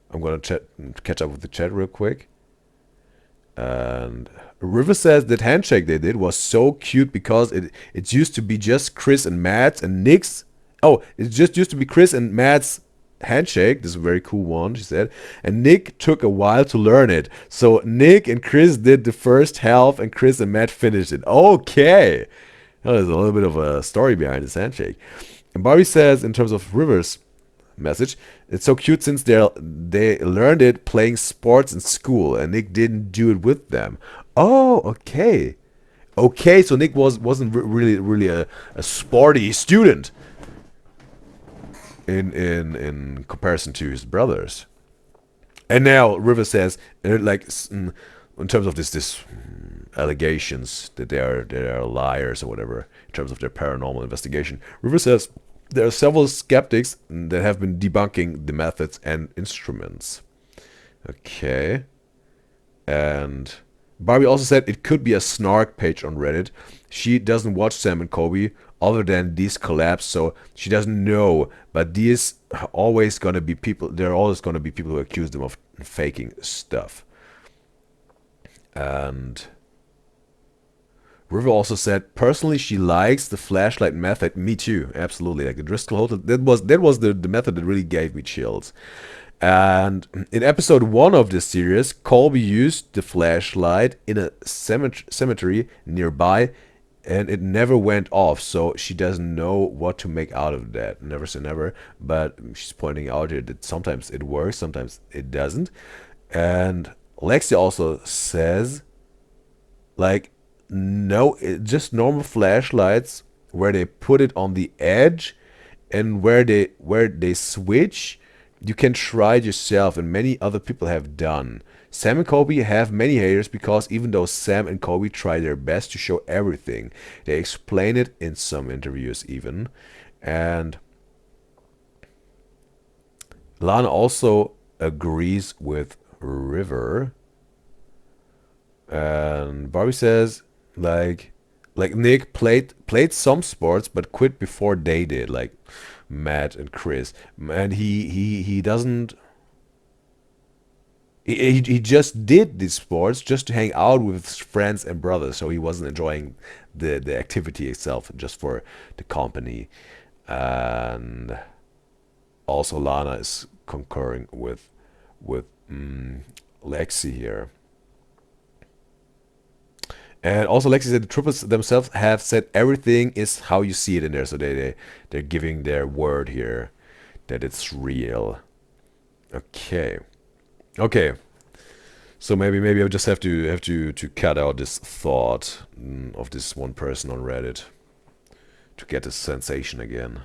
I'm gonna catch up with the chat real quick. And River says that handshake they did was so cute because it used to be just Chris and Matt's and Nick's. Oh, it just used to be Chris and Matt's handshake. This is a very cool one, she said. And Nick took a while to learn it. So Nick and Chris did the first half and Chris and Matt finished it. Okay. Well, there's a little bit of a story behind this handshake. And Barbie says, in terms of River's message, it's so cute since they learned it playing sports in school and Nick didn't do it with them. Oh, okay. Okay, so Nick wasn't really a sporty student in comparison to his brothers. And now River says, like, in terms of this allegations that they are liars or whatever, in terms of their paranormal investigation, River says there are several skeptics that have been debunking the methods and instruments. Okay. And Barbie also said it could be a snark page on Reddit. She doesn't watch Sam and Colby other than these collabs, so she doesn't know. But these are always going to be people. There are always going to be people who accuse them of faking stuff. And River also said, personally, she likes the flashlight method. Me too, absolutely. Like the Driscoll Hotel, that was the method that really gave me chills. And in episode 1 of this series, Colby used the flashlight in a cemetery nearby, and it never went off. So she doesn't know what to make out of that. Never say never, but she's pointing out here that sometimes it works, sometimes it doesn't. And Lexi also says, like, no, just normal flashlights where they put it on the edge and where they switch, you can try it yourself, and many other people have done. Sam and Colby have many haters because even though Sam and Colby try their best to show everything, they explain it in some interviews even. And Lana also agrees with River. And Barbie says, like Nick played some sports but quit before they did, like Matt and Chris. And he doesn't. He just did these sports just to hang out with his friends and brothers, so he wasn't enjoying the activity itself, just for the company. And also Lana is concurring with Lexi here. And also Lexi said the Triplets themselves have said everything is how you see it in there, so they're giving their word here that it's real. Okay, so maybe I just have to cut out this thought of this one person on Reddit to get this sensation again.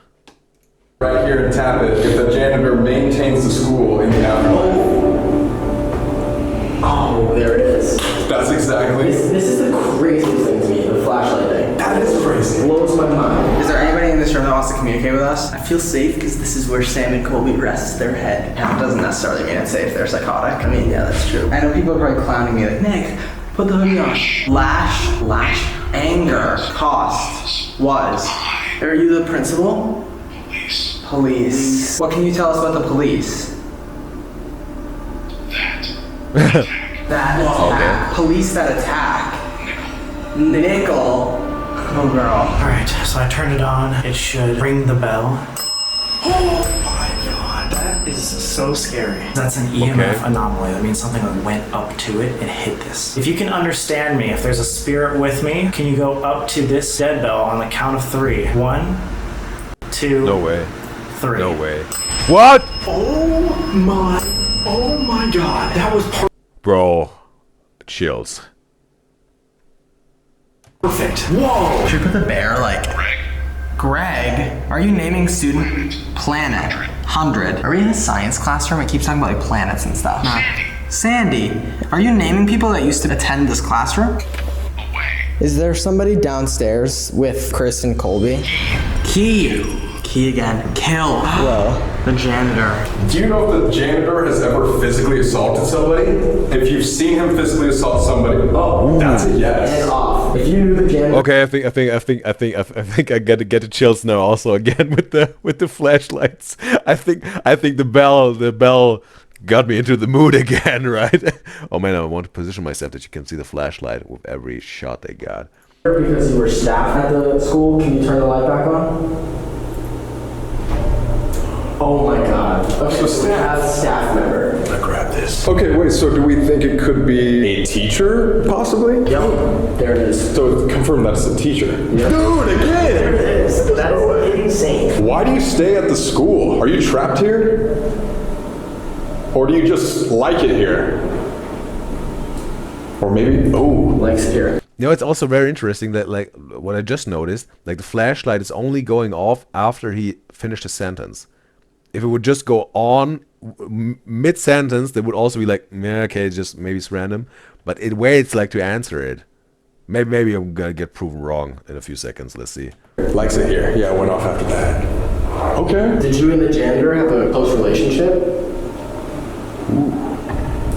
Right here and tap it if the janitor maintains the school in the afterlife. Oh, there it is. That's exactly. This is the craziest thing to me, the flashlight thing. That is crazy. Blows my mind. Is there anybody in this room that wants to communicate with us? I feel safe because this is where Sam and Colby rest their head. And it doesn't necessarily mean it's safe, they're psychotic. I mean, yeah, that's true. I know people are probably clowning me like, Nick, put the hoodie on. Lash, anger, cost, was. Are you the principal? Police. What can you tell us about the police? That attack. Okay. Police that attack. Nickel. Oh, girl. Alright, so I turned it on. It should ring the bell. Oh my god. That is so scary. That's an EMF anomaly. That means something went up to it and hit this. If you can understand me, if there's a spirit with me, can you go up to this dead bell on the count of 3? 1, 2, No way. 3. No way. What? Oh my god. That was Bro, chills. perfect. Whoa. Should we put the bear like... Greg? Are you naming student? Planet. 100. Are we in a science classroom? It keeps talking about like planets and stuff. Sandy. Are you naming people that used to attend this classroom? Is there somebody downstairs with Chris and Colby? Key again. Kill. Whoa. The janitor. Do you know if the janitor has ever physically assaulted somebody? If you've seen him physically assault somebody, that's a yes. Head off. If you knew the janitor. Okay, I think I get the chills now. Also, again with the flashlights. I think the bell got me into the mood again, right? Oh man, I want to position myself that you can see the flashlight with every shot they got. Because you were staff at the school, can you turn the light back on? Oh my god. Okay, so we have a staff member. I'm gonna grab this. Okay, wait, so do we think it could be a teacher, possibly? Yep. There it is. So confirm that's the teacher. Yep. Dude, again! There it is. That is insane. Why do you stay at the school? Are you trapped here? Or do you just like it here? Or maybe, likes it here. You know, it's also very interesting that, like, what I just noticed, like, the flashlight is only going off after he finished a sentence. If it would just go on mid-sentence, they would also be like, yeah, okay, just maybe it's random. But it waits, like, to answer it. Maybe I'm gonna get proven wrong in a few seconds. Let's see. likes it here. Yeah, it went off after that. Okay. Did you and the janitor have a close relationship? Ooh.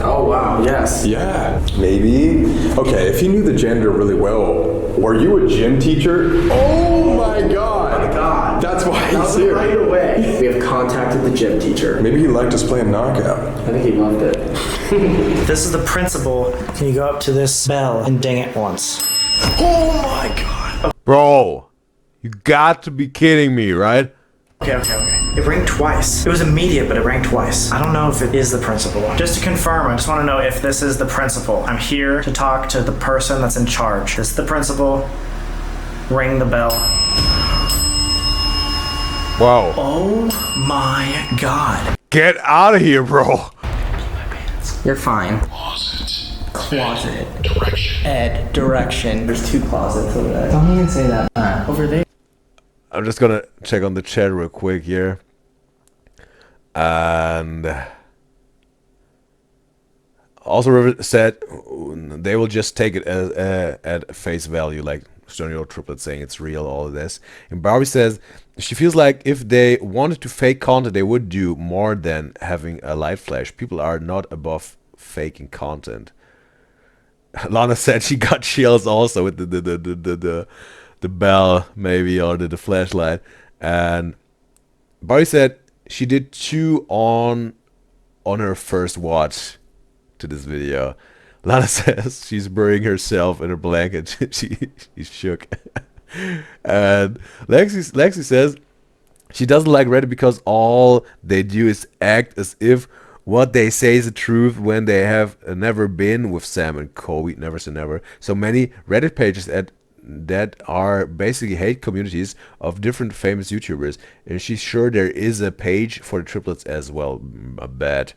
Oh wow, yes. Yeah, maybe. Okay, if you knew the janitor really well, were you a gym teacher? Oh my god! Oh my god. That's why he's here. Right away. We have contacted the gym teacher. Maybe he liked us playing knockout. I think he loved it. This is the principal. Can you go up to this bell and ding it once? Oh my god. Bro, you got to be kidding me, right? Okay. It rang twice. It was immediate, but it rang twice. I don't know if it is the principal. Just to confirm, I just want to know if this is the principal. I'm here to talk to the person that's in charge. This is the principal. Ring the bell. Wow. Oh my god. Get out of here, bro. You're fine. Closet. Direction. Ed. Direction. There's 2 closets over there. Don't even say that. Over there. I'm just gonna check on the chat real quick here. And also River said they will just take it as at face value, like Sturniolo Triplets saying it's real, all of this. And Barbie says she feels like if they wanted to fake content, they would do more than having a light flash. People are not above faking content. Lana said she got chills also with the bell maybe, or the flashlight. And Barry said she did 2 on her first watch to this video. Lana says she's burying herself in her blanket. She's shook. And Lexi says she doesn't like Reddit because all they do is act as if what they say is the truth when they have never been with Sam and Colby. Never say never. So many Reddit pages that are basically hate communities of different famous YouTubers. And she's sure there is a page for the Triplets as well. I bet.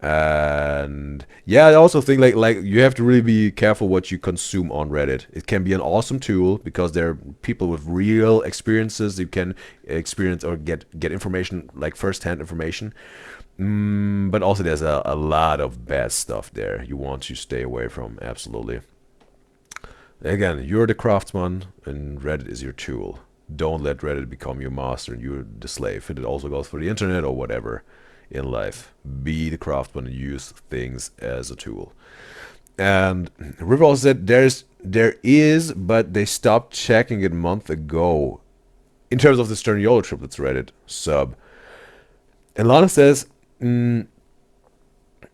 And yeah, I also think like you have to really be careful what you consume on Reddit. It can be an awesome tool because there are people with real experiences. You can experience or get information, like first-hand information. But also there's a lot of bad stuff there you want to stay away from. Absolutely. Again, you're the craftsman and Reddit is your tool. Don't let Reddit become your master and you're the slave. And it also goes for the internet or whatever in life. Be the craftsman and use things as a tool. And River also said there is, but they stopped checking it a month ago. In terms of the Sturniolo Triplets Reddit sub. And Lana says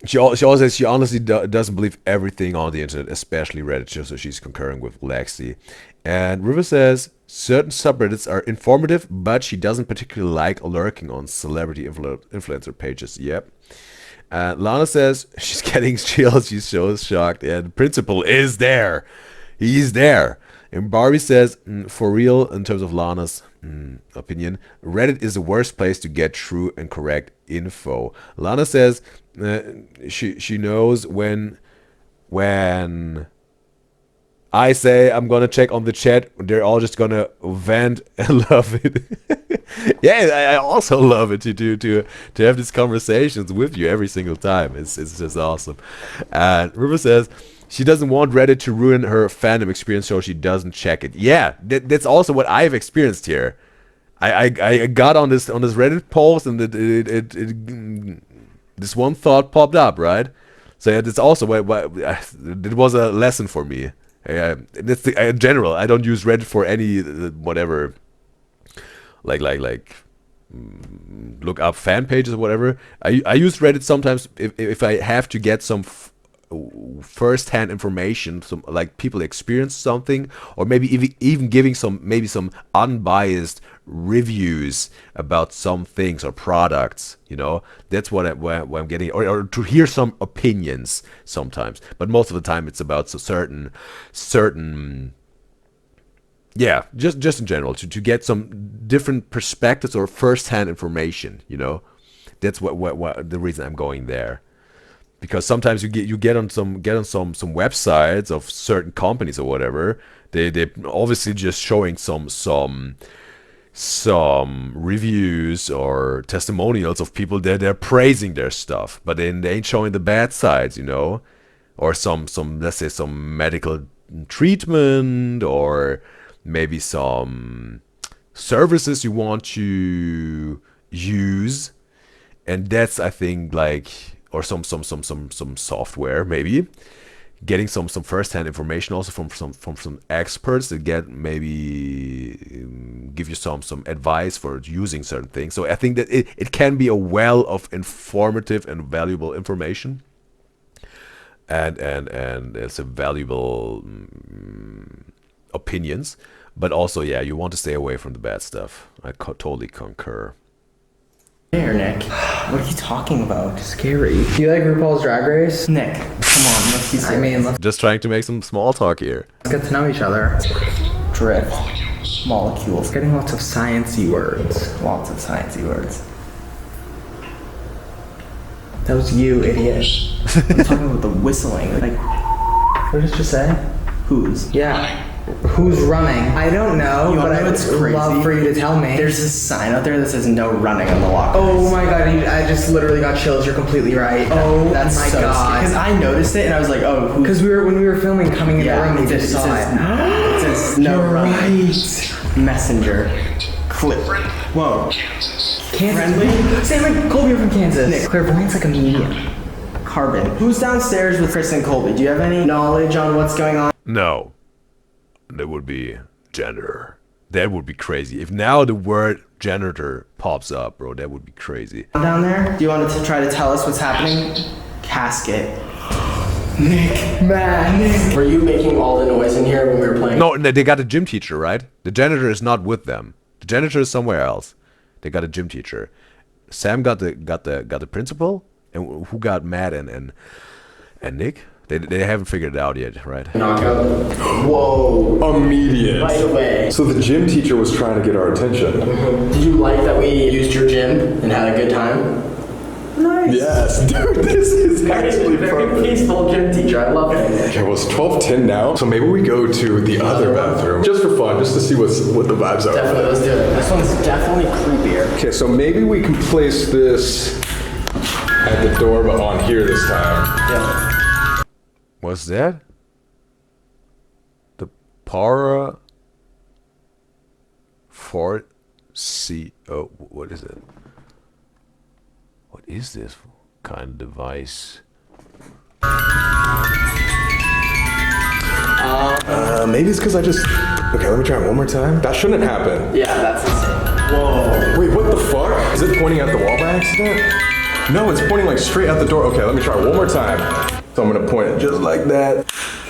she also says she honestly doesn't believe everything on the internet, especially Reddit, so she's concurring with Lexi. And River says certain subreddits are informative, but she doesn't particularly like lurking on celebrity influencer pages. Yep. Lana says she's getting chills. She's so shocked. And the principal is there. He's there. And Barbie says, for real, in terms of Lana's opinion, Reddit is the worst place to get true and correct info. Lana says she knows when I say I'm gonna check on the chat, they're all just gonna vent and love it. Yeah, I also love it to have these conversations with you every single time. It's just awesome. And River says she doesn't want Reddit to ruin her fandom experience, so she doesn't check it. Yeah, that's also what I've experienced here. I got on this Reddit post and this one thought popped up, right? So it's also what it was a lesson for me. That's in general. I don't use Reddit for any whatever, like look up fan pages or whatever. I use Reddit sometimes if I have to get some first-hand information, some like people experience something, or maybe even giving some unbiased reviews about some things or products. You know, that's what I'm getting, or to hear some opinions sometimes. But most of the time, it's about certain. Yeah, just in general to get some different perspectives or first-hand information. You know, that's what the reason I'm going there. Because sometimes you get on some websites of certain companies or whatever, they obviously just showing some reviews or testimonials of people that they're praising their stuff, but then they ain't showing the bad sides, you know, or some let's say some medical treatment or maybe some services you want to use, and that's I think like. Or some software, maybe getting some first-hand information also from some experts that get maybe give you some advice for using certain things. So I think that it can be a well of informative and valuable information, and it's a valuable opinions. But also, yeah, you want to stay away from the bad stuff. I totally concur. There, Nick. What are you talking about? Scary. Do you like RuPaul's Drag Race? Nick, come on, let's be serious. let's Just trying to make some small talk here. get to know each other. Drift. Molecules. Getting lots of sciencey words. Lots of sciencey words. That was you, idiot. I'm talking about the whistling. Like, What did you say? who's? Yeah. Who's running? I don't know, but I would love for you to tell me. There's this sign out there that says no running on the walkways. Oh my god, I just literally got chills. You're completely right. That's my so god. Because I noticed it and I was like, oh, who? Because when we were filming coming in the room, we just saw it. It says no running. Messenger. Clip. Whoa. Kansas. Sam and Colby are from Kansas. Nick, clairvoyant's like a medium. Carbon. Who's downstairs with Chris and Colby? Do you have any knowledge on what's going on? No. That would be janitor. That would be crazy. If now the word janitor pops up, bro, that would be crazy. Down there? Do you want to try to tell us what's happening? Casket. Nick, Matt, Nick. Were you making all the noise in here when we were playing? No, they got a gym teacher, right? The janitor is not with them. The janitor is somewhere else. They got a gym teacher. Sam got the principal, and who got Matt and Nick? They haven't figured it out yet, right? Knockout. Whoa. Immediate. Right away. So the gym teacher was trying to get our attention. Did you like that we used your gym and had a good time? Nice. Yes, dude, this is actually very perfect. peaceful gym teacher. I love it. Okay, well, it's 12:10 now, so maybe we go to the other bathroom. Just for fun, just to see what the vibes are. Definitely, let's do it. This one's definitely creepier. Okay, so maybe we can place this at the door, but on here this time. Yeah. What's that? The para for C. Oh, what is it? What is this kind of device? Maybe it's because I just... Okay, let me try it one more time. That shouldn't happen. Yeah, that's insane. Whoa. Wait, what the fuck? Is it pointing at the wall by accident? No, it's pointing like straight at the door. Okay, let me try one more time. So I'm gonna point it just like that.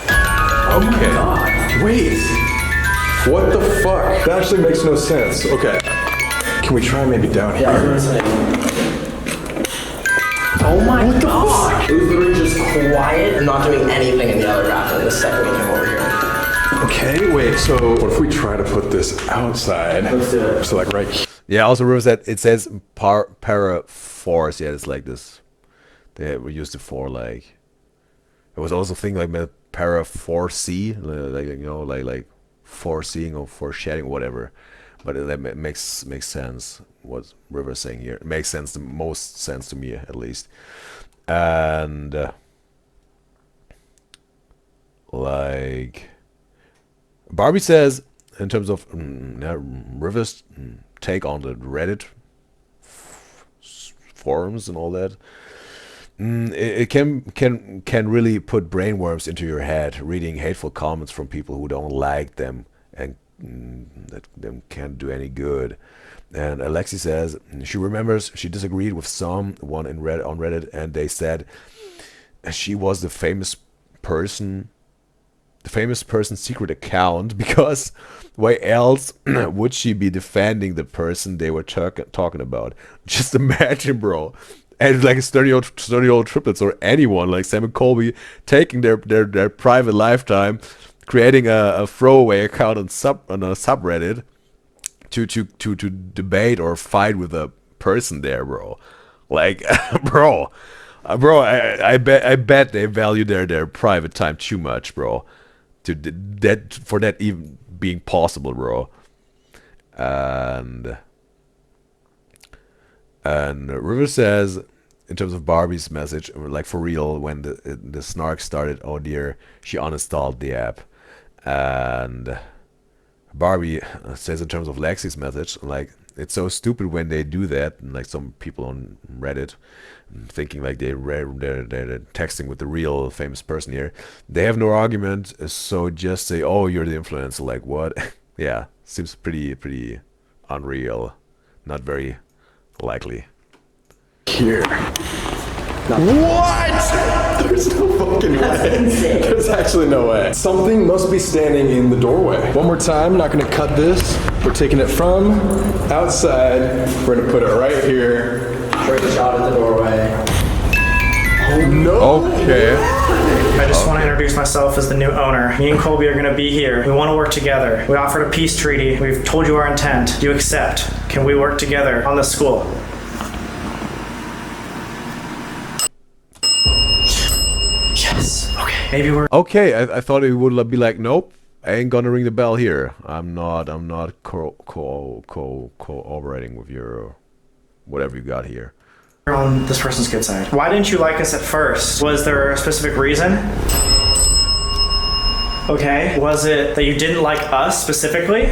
Oh my god. Wait. What the fuck? That actually makes no sense. Okay. Can we try maybe down here? Yeah, I was gonna say. Oh my god. It was literally just quiet and not doing anything in the other bathroom the second we came over here. Okay, wait, so what if we try to put this outside? Let's do it. So like right here. Yeah, also remember that it says para force. Yeah, it's like this. They used it for like. It was also a thing like para foresee, like you know, like foreseeing or foreshadowing, whatever. But that makes sense. What River's saying here, it makes sense, the most sense to me at least. And like Barbie says, in terms of River's take on the Reddit forums and all that. It can really put brainworms into your head, reading hateful comments from people who don't like them and that them can't do any good. And Alexi says she remembers she disagreed with someone on Reddit, and they said she was the famous person's secret account, because why else would she be defending the person they were talking about? Just imagine, bro. And like Sturniolo Triplets or anyone like Sam and Colby taking their private lifetime, creating a throwaway account on a subreddit to debate or fight with a person there, bro. Like, bro, I bet they value their private time too much, bro, for that even being possible, bro. And River says, in terms of Barbie's message, like for real, when the snark started, oh dear, she uninstalled the app. And Barbie says, in terms of Lexi's message, like, it's so stupid when they do that. And like some people on Reddit thinking like they're texting with the real famous person here. They have no argument, so just say, oh, you're the influencer. Like, what? Yeah, seems pretty unreal. Not very likely. Here. What? There's no fucking way. There's actually no way. Something must be standing in the doorway. One more time, not gonna cut this. We're taking it from outside. We're gonna put it right here. Straight shot at the doorway. Oh no. Okay. I just want to introduce myself as the new owner. Me and Colby are going to be here. We want to work together. We offered a peace treaty. We've told you our intent. Do you accept? Can we work together on this school? Yes. Okay. Maybe we're... Okay, I thought it would be like, nope, I ain't gonna ring the bell here. I'm not cooperating with your whatever you got here. on this person's good side. Why didn't you like us at first? Was there a specific reason? Okay. Was it that you didn't like us specifically?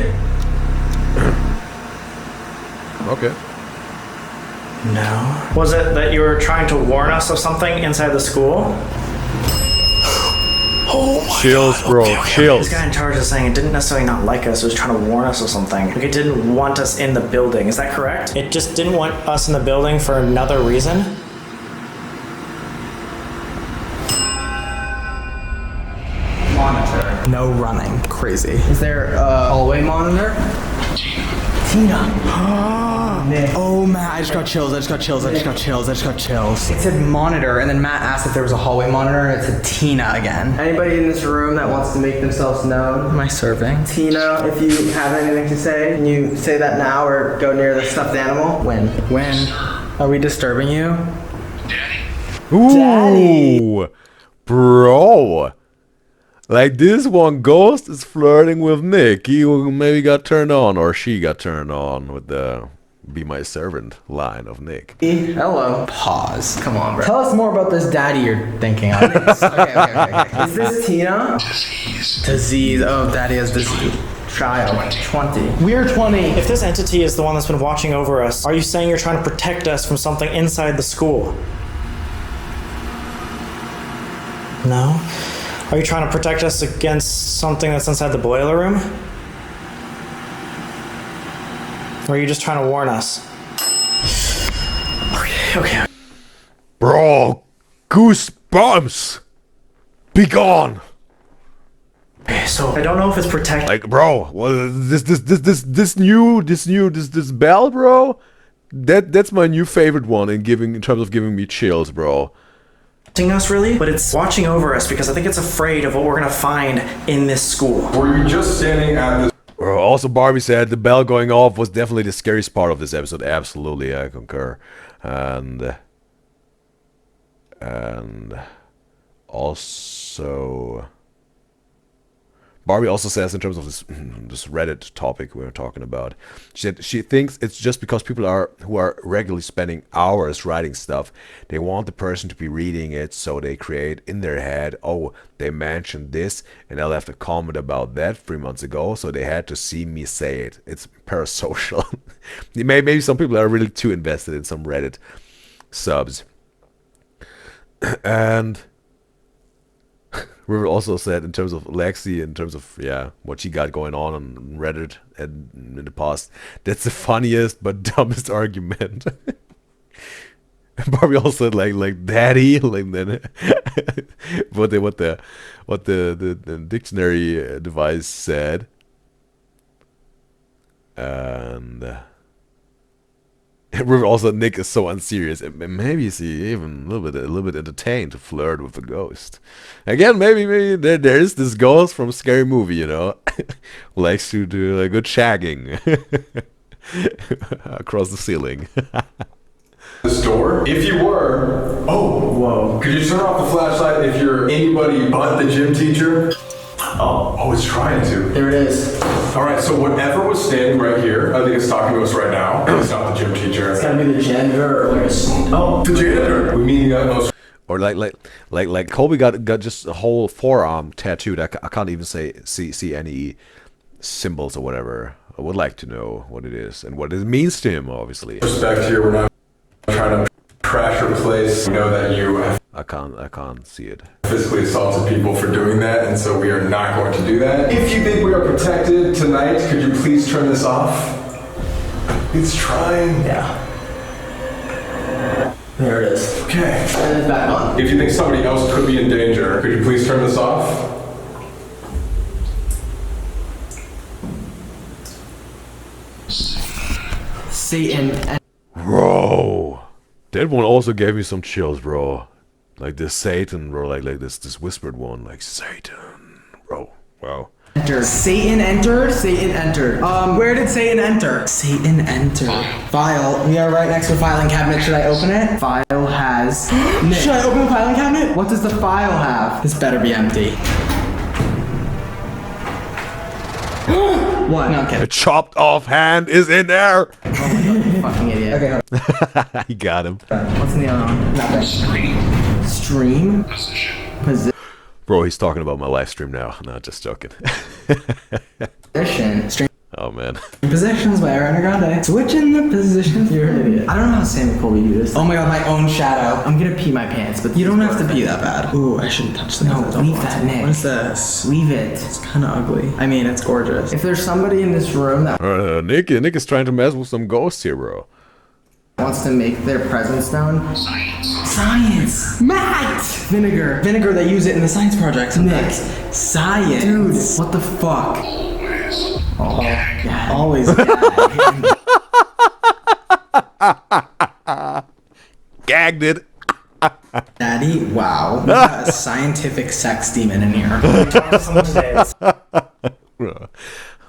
Okay. No. Was it that you were trying to warn us of something inside the school? Oh my chills, God. Bro. Okay. Chills. This guy in charge is saying it didn't necessarily not like us. It was trying to warn us of something. Like it didn't want us in the building. Is that correct? It just didn't want us in the building for another reason? Monitor. No running. Crazy. Is there a hallway monitor? Tina. Nick. Oh, Matt, I just got chills. I just got chills. I just got chills. I just got chills. It said monitor, and then Matt asked if there was a hallway monitor, and it said Tina again. Anybody in this room that wants to make themselves known? Am I serving? Tina, if you have anything to say, can you say that now or go near the stuffed animal? When? Are we disturbing you? Ooh, Daddy. Bro. Like this one ghost is flirting with Nick. He maybe got turned on, or she got turned on with the "Be my servant" line of Nick. Hello. Pause. Come on, bro. Tell us more about this daddy you're thinking of. okay. Is this Tina? Disease. Oh, daddy has disease. Child. 20. We're 20. If this entity is the one that's been watching over us, are you saying you're trying to protect us from something inside the school? No? Are you trying to protect us against something that's inside the boiler room? Or are you just trying to warn us? Okay. Bro, goosebumps. Be gone. Okay, so I don't know if it's protect. Like, bro, well, this bell, bro. That's my new favorite one in terms of giving me chills, bro. Us really, but it's watching over us because I think it's afraid of what we're gonna find in this school. Were you just standing at this? Also, Barbie said the bell going off was definitely the scariest part of this episode. Absolutely, I concur. And also, Barbie also says, in terms of this Reddit topic we were talking about, she thinks it's just because people who are regularly spending hours writing stuff, they want the person to be reading it, so they create in their head, oh, they mentioned this, and I left a comment about that 3 months ago, so they had to see me say it. It's parasocial. Maybe some people are really too invested in some Reddit subs. And River also said, in terms of Lexi, in terms of what she got going on Reddit and in the past, that's the funniest but dumbest argument. Barbie also said like daddy, like then what the dictionary device said, and River also, Nick is so unserious, and maybe is he even a little bit entertained to flirt with a ghost. Again, maybe there is this ghost from Scary Movie, you know, who likes to do a good shagging across the ceiling. This door? If you were, whoa, could you turn off the flashlight if you're anybody but the gym teacher? Oh, it's trying to. There it is. All right, so whatever was standing right here, I think it's talking to us right now. It's not the gym teacher. It's gotta be the janitor or like a... the janitor. We mean the utmost. Or like Colby got just a whole forearm tattooed. I can't even see any symbols or whatever. I would like to know what it is and what it means to him, obviously. Respect here, we're not trying to trash your place. We know that you have I can't see it. Physically assaulted people for doing that, and so we are not going to do that. If you think we are protected tonight, could you please turn this off? It's trying. Yeah. There it is. Okay. And it's back on. If you think somebody else could be in danger, could you please turn this off? Satan and... Bro, that one also gave me some chills, bro. Like this Satan, bro, like this whispered one, like Satan, bro. Wow. Enter. Satan entered. Satan entered. Where did Satan enter? Satan entered. File. We are right next to a filing cabinet. Should I open it? File has. Should I open the filing cabinet? What does the file have? This better be empty. What? No, okay. A chopped off hand is in there. Oh my god, you fucking idiot. Okay, hold on. He got him. What's in the other one? Nothing. Stream. Position. Bro, he's talking about my live stream now. No, just joking. Stream. Oh man. Positions by Ariana Grande. Switching the positions. You're an idiot. I don't know how Sam and Colby do this. Oh my god, my own shadow. I'm gonna pee my pants, but You don't have to pee that bad. Ooh, I shouldn't touch that. No, leave that, Nick. What is this? Leave it. It's kind of ugly. I mean, it's gorgeous. If there's somebody in this room that Nick is trying to mess with some ghosts here, bro. wants to make their presence known. Science. Matt. Vinegar. Vinegar, they use it in the science projects. Nick. Science. Dude, what the fuck? Oh, yeah. Always. Gagged it. Daddy, wow. We got a scientific sex demon in here.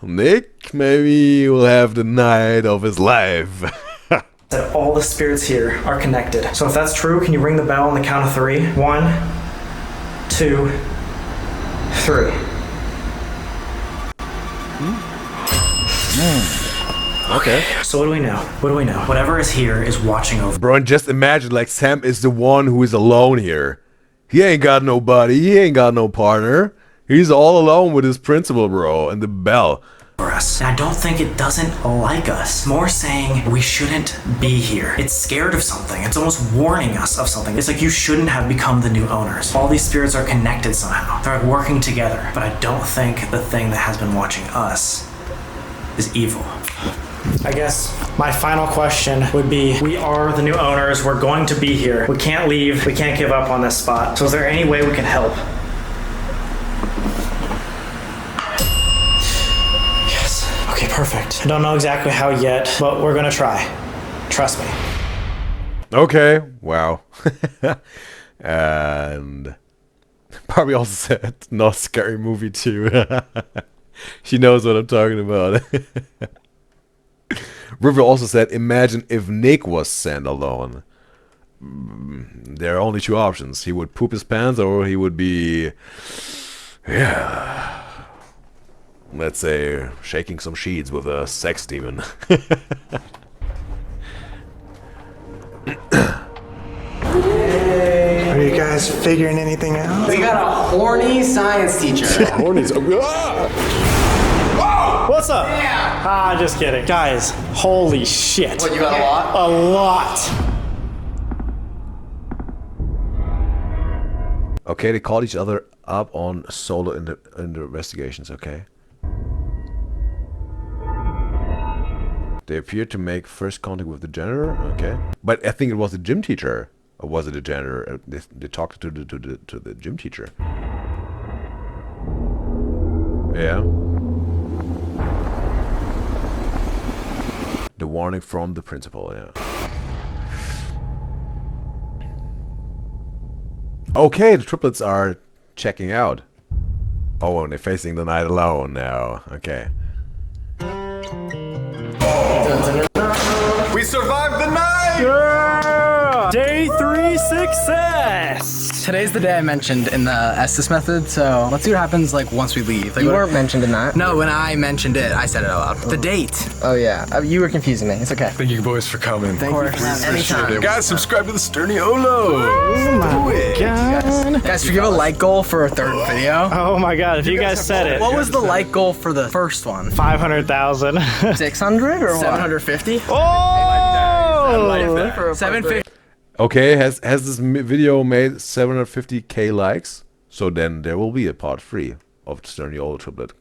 Nick maybe will have the night of his life. That all the spirits here are connected. So if that's true, can you ring the bell on the count of 3? 1, 2, 3. Okay. So what do we know? What do we know? Whatever is here is watching over. Bro, and just imagine, like, Sam is the one who is alone here. He ain't got nobody. He ain't got no partner. He's all alone with his principal, bro, and the bell. Us. And I don't think it doesn't like us. More saying we shouldn't be here. It's scared of something. It's almost warning us of something. It's like you shouldn't have become the new owners. All these spirits are connected somehow. They're like working together. But I don't think the thing that has been watching us is evil. I guess my final question would be, we are the new owners. We're going to be here. We can't leave. We can't give up on this spot. So is there any way we can help? Okay, perfect. I don't know exactly how yet, but we're gonna try. Trust me. Okay, wow. And Barbie also said, not scary movie too. She knows what I'm talking about. River also said, imagine if Nick was sent alone. There are only 2 options. He would poop his pants or he would be... Yeah... let's say, shaking some sheets with a sex demon. Are you guys figuring anything out? We got a horny science teacher. Hornies. What's up? Yeah. Ah, just kidding. Guys, holy shit. What, you got a lot? A lot. Okay, they called each other up on solo in the investigations, okay? They appeared to make first contact with the janitor, okay? But I think it was the gym teacher. Or was it the janitor? They talked to the gym teacher. Yeah. The warning from the principal, yeah. Okay, the triplets are checking out. Oh, and they're facing the night alone now. Okay. We survived the night! Yeah! Day 3 success! Today's the day I mentioned in the Estes method, so let's see what happens like once we leave. Like, You weren't mentioned in that. No, when I mentioned it, I said it out loud. The date. Oh yeah, you were confusing me. It's okay. Thank you boys for coming. Thank you. Anytime. Guys, subscribe to the Sturniolo. Guys, should we give a like goal for a 3rd video? Oh my god, if you guys said it. What was the like goal for the first one? 500,000. 600 or what? 750? Oh! 750. Okay, has this video made 750k likes? So then there will be a part 3 of Sturniolo triplet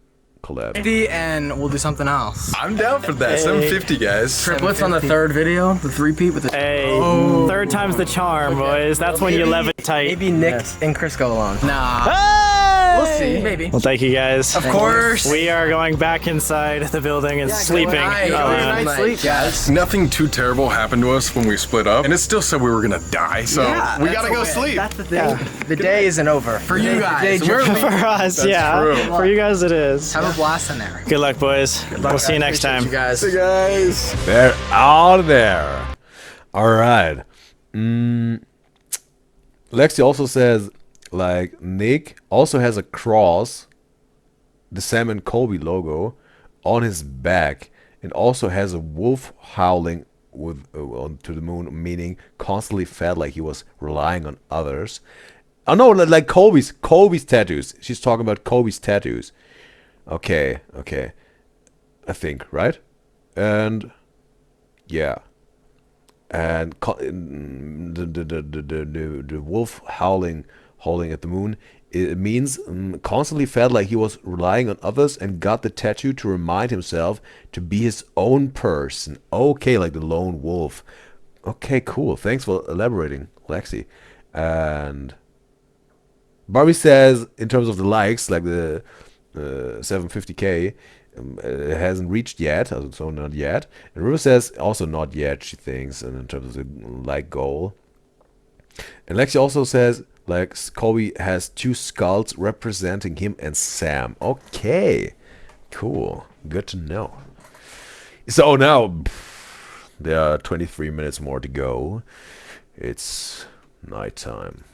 collab. And we'll do something else. I'm down for that. 750, guys. Triplets on the 3rd video, the 3-peat with the... Hey, 3rd time's the charm, boys. That's when you levitate. Maybe Nick and Chris go alone. Nah. Hey! We'll see, maybe. Well, thank you guys. Of course. We are going back inside the building and sleeping. Sleep, guys. Nothing too terrible happened to us when we split up, and it still said we were gonna die, so we gotta go sleep. That's the thing. The day isn't over. For you guys. For us, yeah. true. For you guys, it is. Have a blast in there. Good luck, boys. We'll see you next time. You guys. Hey guys. They're out of there. Alright. Lexi also says, like, Nick also has a cross, the Sam and Colby logo, on his back, and also has a wolf howling with to the moon, meaning constantly felt like he was relying on others. Oh no, like Colby's tattoos. She's talking about Colby's tattoos. Okay. I think, right? And yeah, and the wolf howling at the moon. It means constantly felt like he was relying on others and got the tattoo to remind himself to be his own person. Okay, like the lone wolf. Okay, cool. Thanks for elaborating, Lexi. And Barbie says, in terms of the likes, like the 750k, it hasn't reached yet, so not yet. And River says also not yet, she thinks, and in terms of the like goal. And Lexi also says, like, Colby has 2 skulls representing him and Sam. Okay, cool, good to know. So now there are 23 minutes more to go. It's nighttime.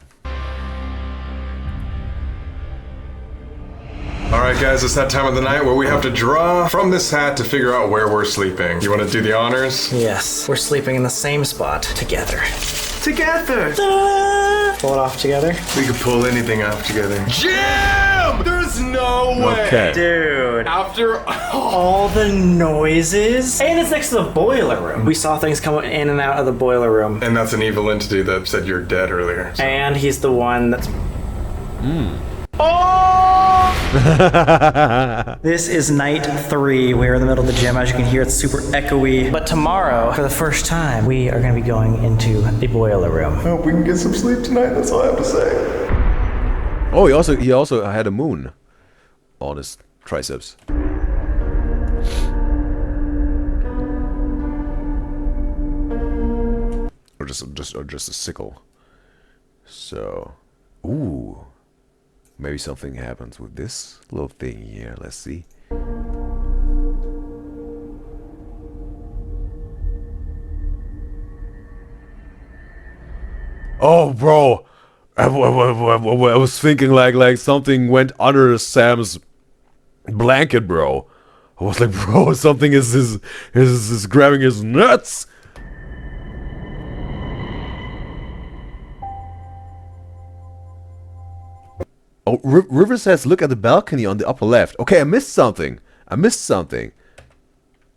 Alright guys, it's that time of the night where we have to draw from this hat to figure out where we're sleeping. You want to do the honors? Yes, we're sleeping in the same spot together. Together! Pull it off together. We could pull anything off together. Jim! There's no way! Okay. Dude, After all the noises. And it's next to the boiler room. We saw things coming in and out of the boiler room. And that's an evil entity that said you're dead earlier. So. And he's the one that's... This is night 3. We're in the middle of the gym. As you can hear, it's super echoey. But tomorrow, for the first time, we are going to be going into the boiler room. I hope we can get some sleep tonight, that's all I have to say. Oh, he also had a moon on his triceps. Or just a sickle. So, ooh. Maybe something happens with this little thing here. Let's see. Oh, bro. I was thinking like something went under Sam's blanket, bro. I was like, bro, something is grabbing his nuts. Oh, River says, look at the balcony on the upper left. Okay, I missed something.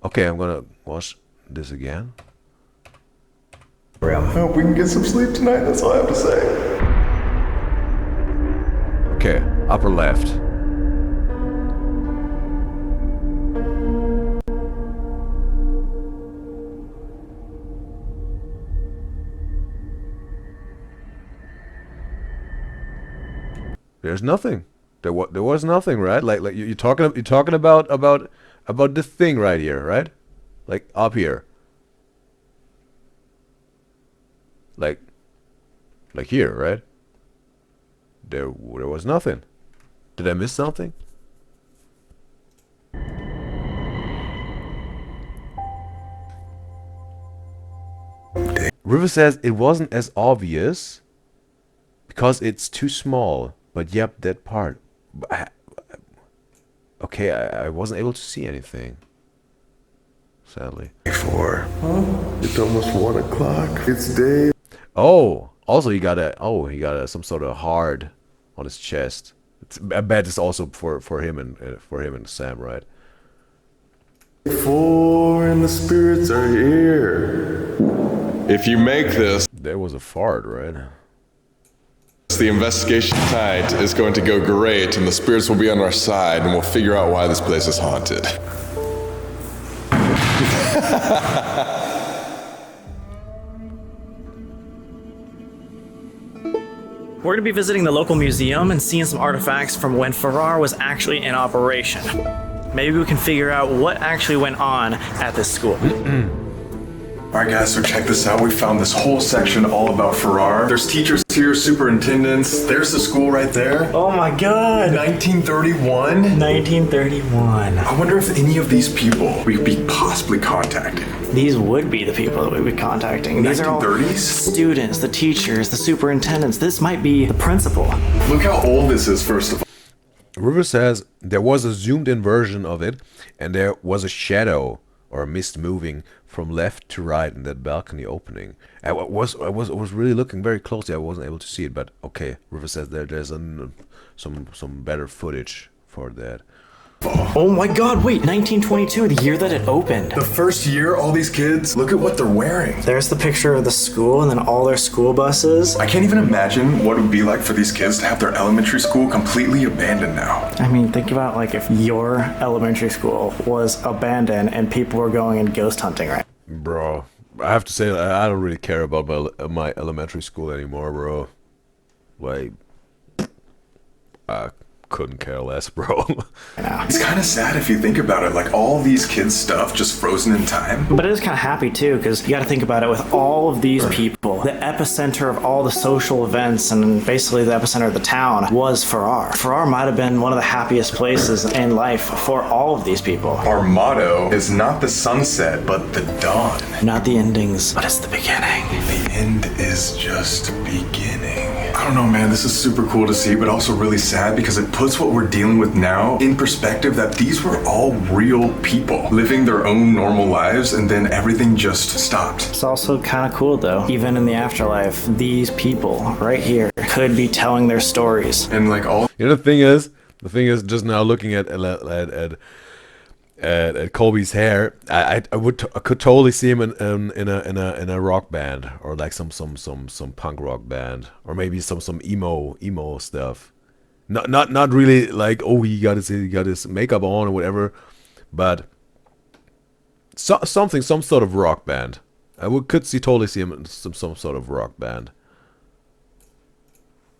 Okay, I'm gonna watch this again. I hope we can get some sleep tonight, that's all I have to say. Okay, upper left. There's nothing. There was nothing, right? Like you're talking about this thing right here, right? Like up here. Like here, right? There was nothing. Did I miss something? River says it wasn't as obvious because it's too small. But yep, that part. Okay, I wasn't able to see anything. Sadly. 4. It's almost 1 o'clock. It's day. Oh, also he got some sort of hard on his chest. I bet it's also for him and Sam, right? 4 and the spirits are here. If you make this, There was a fart, right? the investigation tonight is going to go great, and the spirits will be on our side, and we'll figure out why this place is haunted. We're going to be visiting the local museum and seeing some artifacts from when Farrar was actually in operation. Maybe we can figure out what actually went on at this school. Alright guys, so check this out. We found this whole section all about Farrar. There's teachers here, superintendents. There's the school right there. Oh my god! 1931? 1931. I wonder if any of these people we could be possibly contacting. These would be the people that we'd be contacting. These are all 1930s? students, the teachers, the superintendents. This might be the principal. Look how old this is, first of all. River says there was a zoomed in version of it, and there was a shadow or a mist moving from left to right in that balcony opening. I was really looking very closely. I wasn't able to see it, but okay. River says there's some better footage for that. Oh my god, wait, 1922, the year that it opened. The first year, all these kids, look at what they're wearing. There's the picture of the school and then all their school buses. I can't even imagine what it would be like for these kids to have their elementary school completely abandoned now. I mean, think about like if your elementary school was abandoned and people were going and ghost hunting, right? Bro, I have to say, I don't really care about my elementary school anymore, bro. Like, I couldn't care less, bro. It's kind of sad if you think about it, like all these kids' stuff just frozen in time. But it is kind of happy too, because you got to think about it with all of these people. The epicenter of all the social events and basically the epicenter of the town was Farrar. Farrar might have been one of the happiest places in life for all of these people. Our motto is not the sunset, but the dawn. Not the endings, but it's the beginning. The end is just beginning. I don't know, man, this is super cool to see, but also really sad because it puts what we're dealing with now in perspective that these were all real people living their own normal lives and then everything just stopped. It's also kind of cool though. Even in the afterlife, these people right here could be telling their stories. And like all... You know, the thing is just now looking at Colby's hair, I could totally see him in a rock band, or like some punk rock band, or maybe some emo stuff. Not really like, oh, he got his makeup on or whatever, but some sort of rock band. Totally see him in some sort of rock band.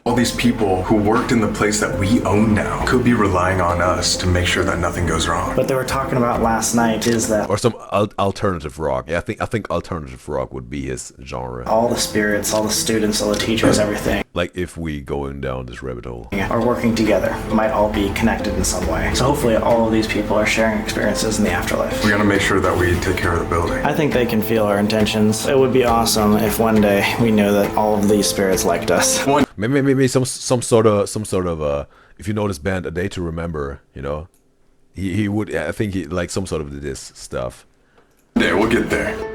All these people who worked in the place that we own now could be relying on us to make sure that nothing goes wrong. What they were talking about last night is that... Or some alternative rock. Yeah, I think alternative rock would be his genre. All the spirits, all the students, all the teachers, everything. Like if we going down this rabbit hole. Are working together. Might all be connected in some way. So hopefully all of these people are sharing experiences in the afterlife. We gotta make sure that we take care of the building. I think they can feel our intentions. It would be awesome if one day we know that all of these spirits liked us. Maybe some sort of if you know this band, A Day to Remember, you know, he would, I think he like some sort of this stuff. Yeah, we'll get there.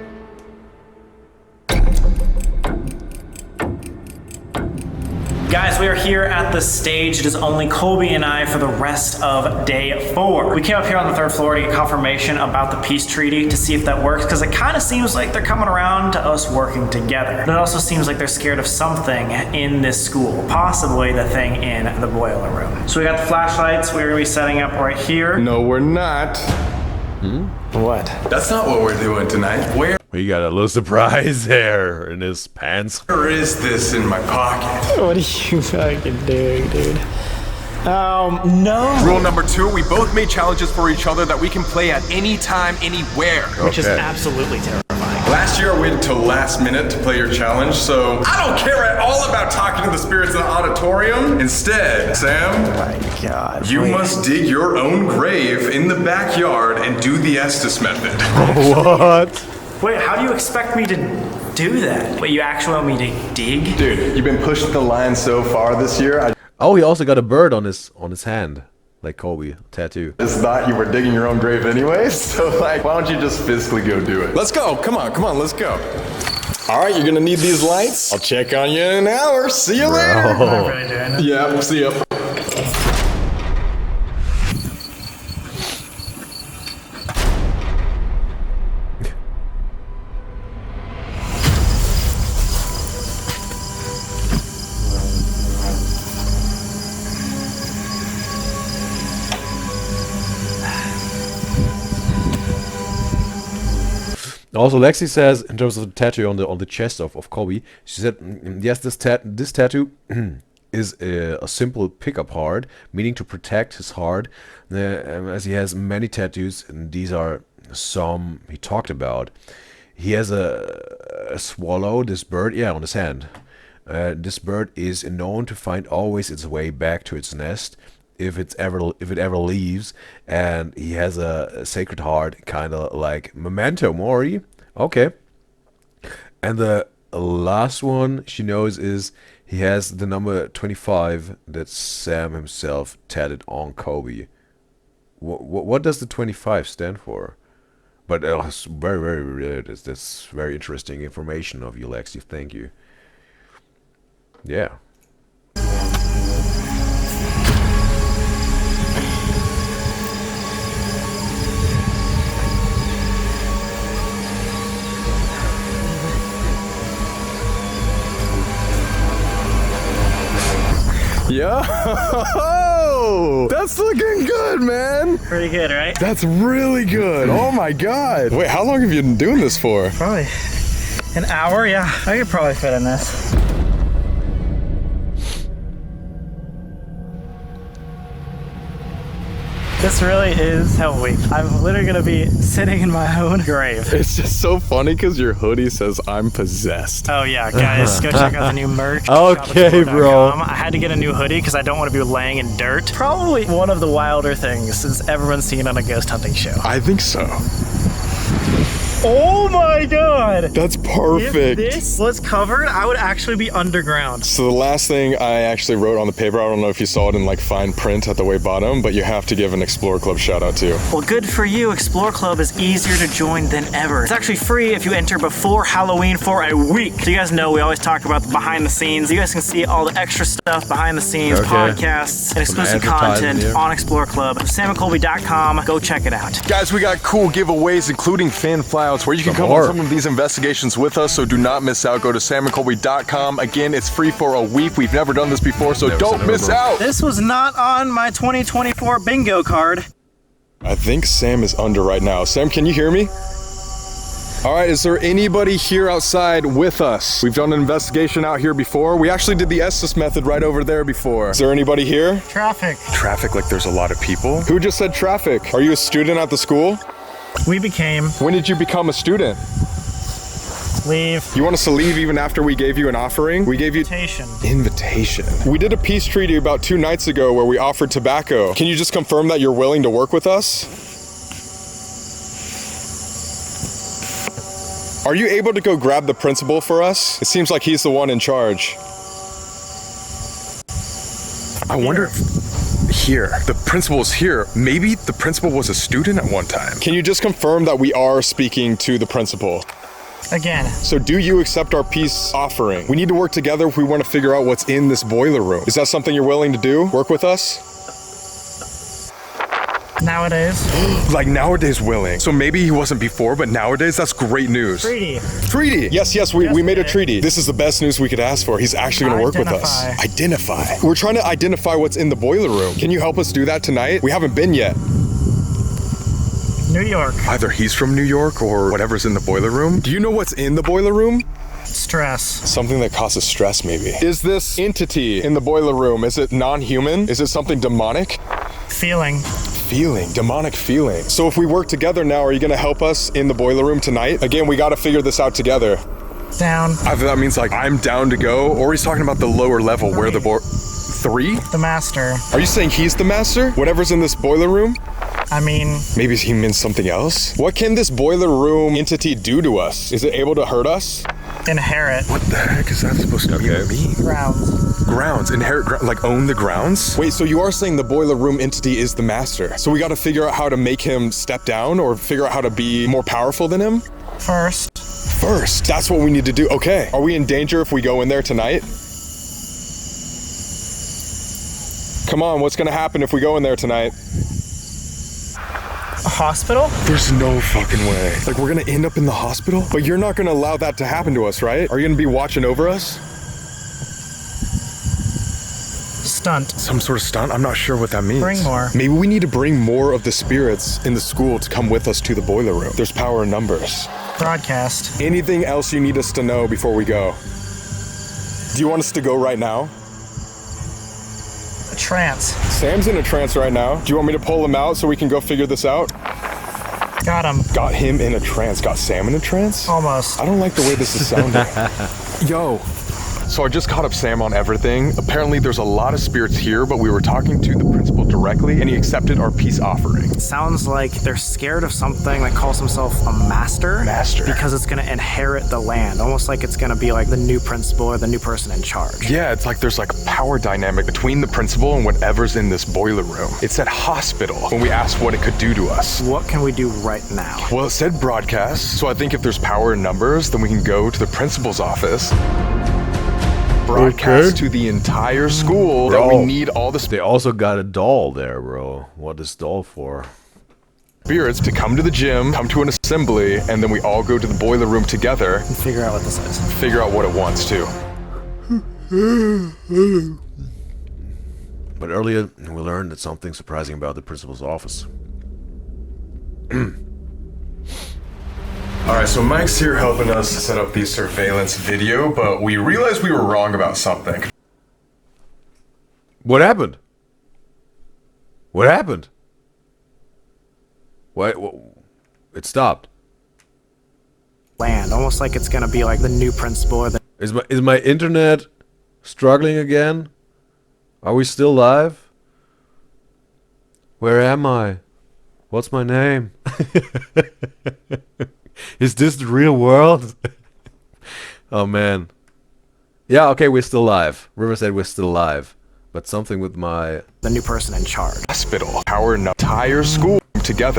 Guys, we are here at the stage. It is only Colby and I for the rest of day 4. We came up here on the 3rd floor to get confirmation about the peace treaty to see if that works, because it kind of seems like they're coming around to us working together. But it also seems like they're scared of something in this school, possibly the thing in the boiler room. So we got the flashlights. We're gonna be setting up right here. No, we're not. What? That's not what we're doing tonight. Where We got a little surprise there in his pants. Where is this in my pocket? What are you fucking doing, dude? No. Rule number 2, we both made challenges for each other that we can play at any time, anywhere. Which is absolutely terrifying. Last year I waited till last minute to play your challenge, so I don't care at all about talking to the spirits in the auditorium. Instead, Sam, Oh my God. you must dig your own grave in the backyard and do the Estes method. What? Wait, how do you expect me to do that? Wait, you actually want me to dig? Dude, you've been pushing the line so far this year. Oh, he also got a bird on his hand, like Colby, tattoo. I just thought you were digging your own grave anyways, so like, why don't you just physically go do it? Let's go, come on, let's go. All right, you're gonna need these lights. I'll check on you in an hour. See you later. Am I really doing it? Yeah, see ya. Also, Lexi says, in terms of the tattoo on the chest of Colby, she said, yes, this tattoo is a simple pickup heart, meaning to protect his heart, as he has many tattoos, and these are some he talked about. He has a swallow, this bird, yeah, on his hand. This bird is known to find always its way back to its nest if it ever leaves, and he has a sacred heart, kind of like memento mori. Okay. And the last one she knows is he has the number 25 that Sam himself tatted on Colby. What does the 25 stand for? But it's very that's very interesting information of you, Lexi. Thank you. Yeah. Yo, that's looking good, man. Pretty good, right? That's really good. Oh my God. Wait, how long have you been doing this for? Probably an hour, yeah. I could probably fit in this. This really is Halloween. I'm literally gonna be sitting in my own grave. It's just so funny because your hoodie says I'm possessed. Oh yeah, guys, go check out the new merch. Okay, bro. I had to get a new hoodie because I don't want to be laying in dirt. Probably one of the wilder things since ever been seen on a ghost hunting show. I think so. Oh my God! That's perfect. If this was covered, I would actually be underground. So the last thing I actually wrote on the paper, I don't know if you saw it in like fine print at the way bottom, but you have to give an Explore Club shout out too. Well, good for you. Explore Club is easier to join than ever. It's actually free if you enter before Halloween for a week. So you guys know we always talk about the behind the scenes. You guys can see all the extra stuff behind the scenes, podcasts, and exclusive content on Explore Club. SamandColby.com. Go check it out. Guys, we got cool giveaways, including fan flyouts where you can come on some of these investigations with us, so do not miss out. Go to SamandColby.com. Again, it's free for a week. We've never done this before, so don't miss out. This was not on my 2024 bingo card. I think Sam is under right now. Sam, can you hear me? All right, is there anybody here outside with us? We've done an investigation out here before. We actually did the Estes method right over there before. Is there anybody here? Traffic. Traffic, like there's a lot of people? Who just said traffic? Are you a student at the school? We became. When did you become a student? Leave. You want us to leave even after we gave you an offering? We gave you invitation. We did a peace treaty about 2 nights ago where we offered tobacco. Can you just confirm that you're willing to work with us? Are you able to go grab the principal for us? It seems like he's the one in charge. I wonder if here, the principal's here. Maybe the principal was a student at one time. Can you just confirm that we are speaking to the principal? Again. So do you accept our peace offering? We need to work together if we want to figure out what's in this boiler room. Is that something you're willing to do? Work with us? Nowadays. Like nowadays willing. So maybe he wasn't before, but nowadays, that's great news. Treaty. Treaty. Yes, we made a treaty. This is the best news we could ask for. He's actually gonna work with us. Identify. We're trying to identify what's in the boiler room. Can you help us do that tonight? We haven't been yet. New York. Either he's from New York or whatever's in the boiler room. Do you know what's in the boiler room? Stress. Something that causes stress, maybe. Is this entity in the boiler room, is it non-human? Is it something demonic? Feeling. Demonic feeling. So if we work together now, are you gonna help us in the boiler room tonight? Again, we gotta figure this out together. Down. Either that means like I'm down to go, or he's talking about the lower level where the 3? The master. Are you saying he's the master? Whatever's in this boiler room? I mean... Maybe he means something else? What can this boiler room entity do to us? Is it able to hurt us? Inherit. What the heck is that supposed to mean? Grounds. Inherit, like own the grounds? Wait, so you are saying the boiler room entity is the master. So we gotta figure out how to make him step down or figure out how to be more powerful than him? First. That's what we need to do. Okay. Are we in danger if we go in there tonight? Come on, what's gonna happen if we go in there tonight? A hospital? There's no fucking way. Like, we're gonna end up in the hospital? But you're not gonna allow that to happen to us, right? Are you gonna be watching over us? Stunt. Some sort of stunt? I'm not sure what that means. Bring more. Maybe we need to bring more of the spirits in the school to come with us to the boiler room. There's power in numbers. Broadcast. Anything else you need us to know before we go? Do you want us to go right now? A trance. Sam's in a trance right now. Do you want me to pull him out so we can go figure this out? Got him. Got him in a trance. Got Sam in a trance? Almost. I don't like the way this is sounding. Yo. So I just caught up Sam on everything. Apparently there's a lot of spirits here, but we were talking to the principal directly and he accepted our peace offering. It sounds like they're scared of something that calls himself a master. Because it's gonna inherit the land. Almost like it's gonna be like the new principal or the new person in charge. Yeah, it's like there's like a power dynamic between the principal and whatever's in this boiler room. It said hospital when we asked what it could do to us. What can we do right now? Well, it said broadcast. So I think if there's power in numbers, then we can go to the principal's office. Broadcast to the entire school that we need all the They also got a doll there, bro. What is doll for? spirits to come to the gym, come to an assembly, and then we all go to the boiler room together. And figure out what this is. Figure out what it wants to. But earlier, we learned that something surprising about the principal's office. Alright, so Mike's here helping us set up the surveillance video, but we realized we were wrong about something. What happened? What happened? What? It stopped. Land, almost like it's gonna be like the new principal or the Is my internet struggling again? Are we still live? Where am I? What's my name? Is this the real world? Oh man. Yeah, okay, we're still live. River said we're still live. But something with the new person in charge. Hospital. Our entire school together.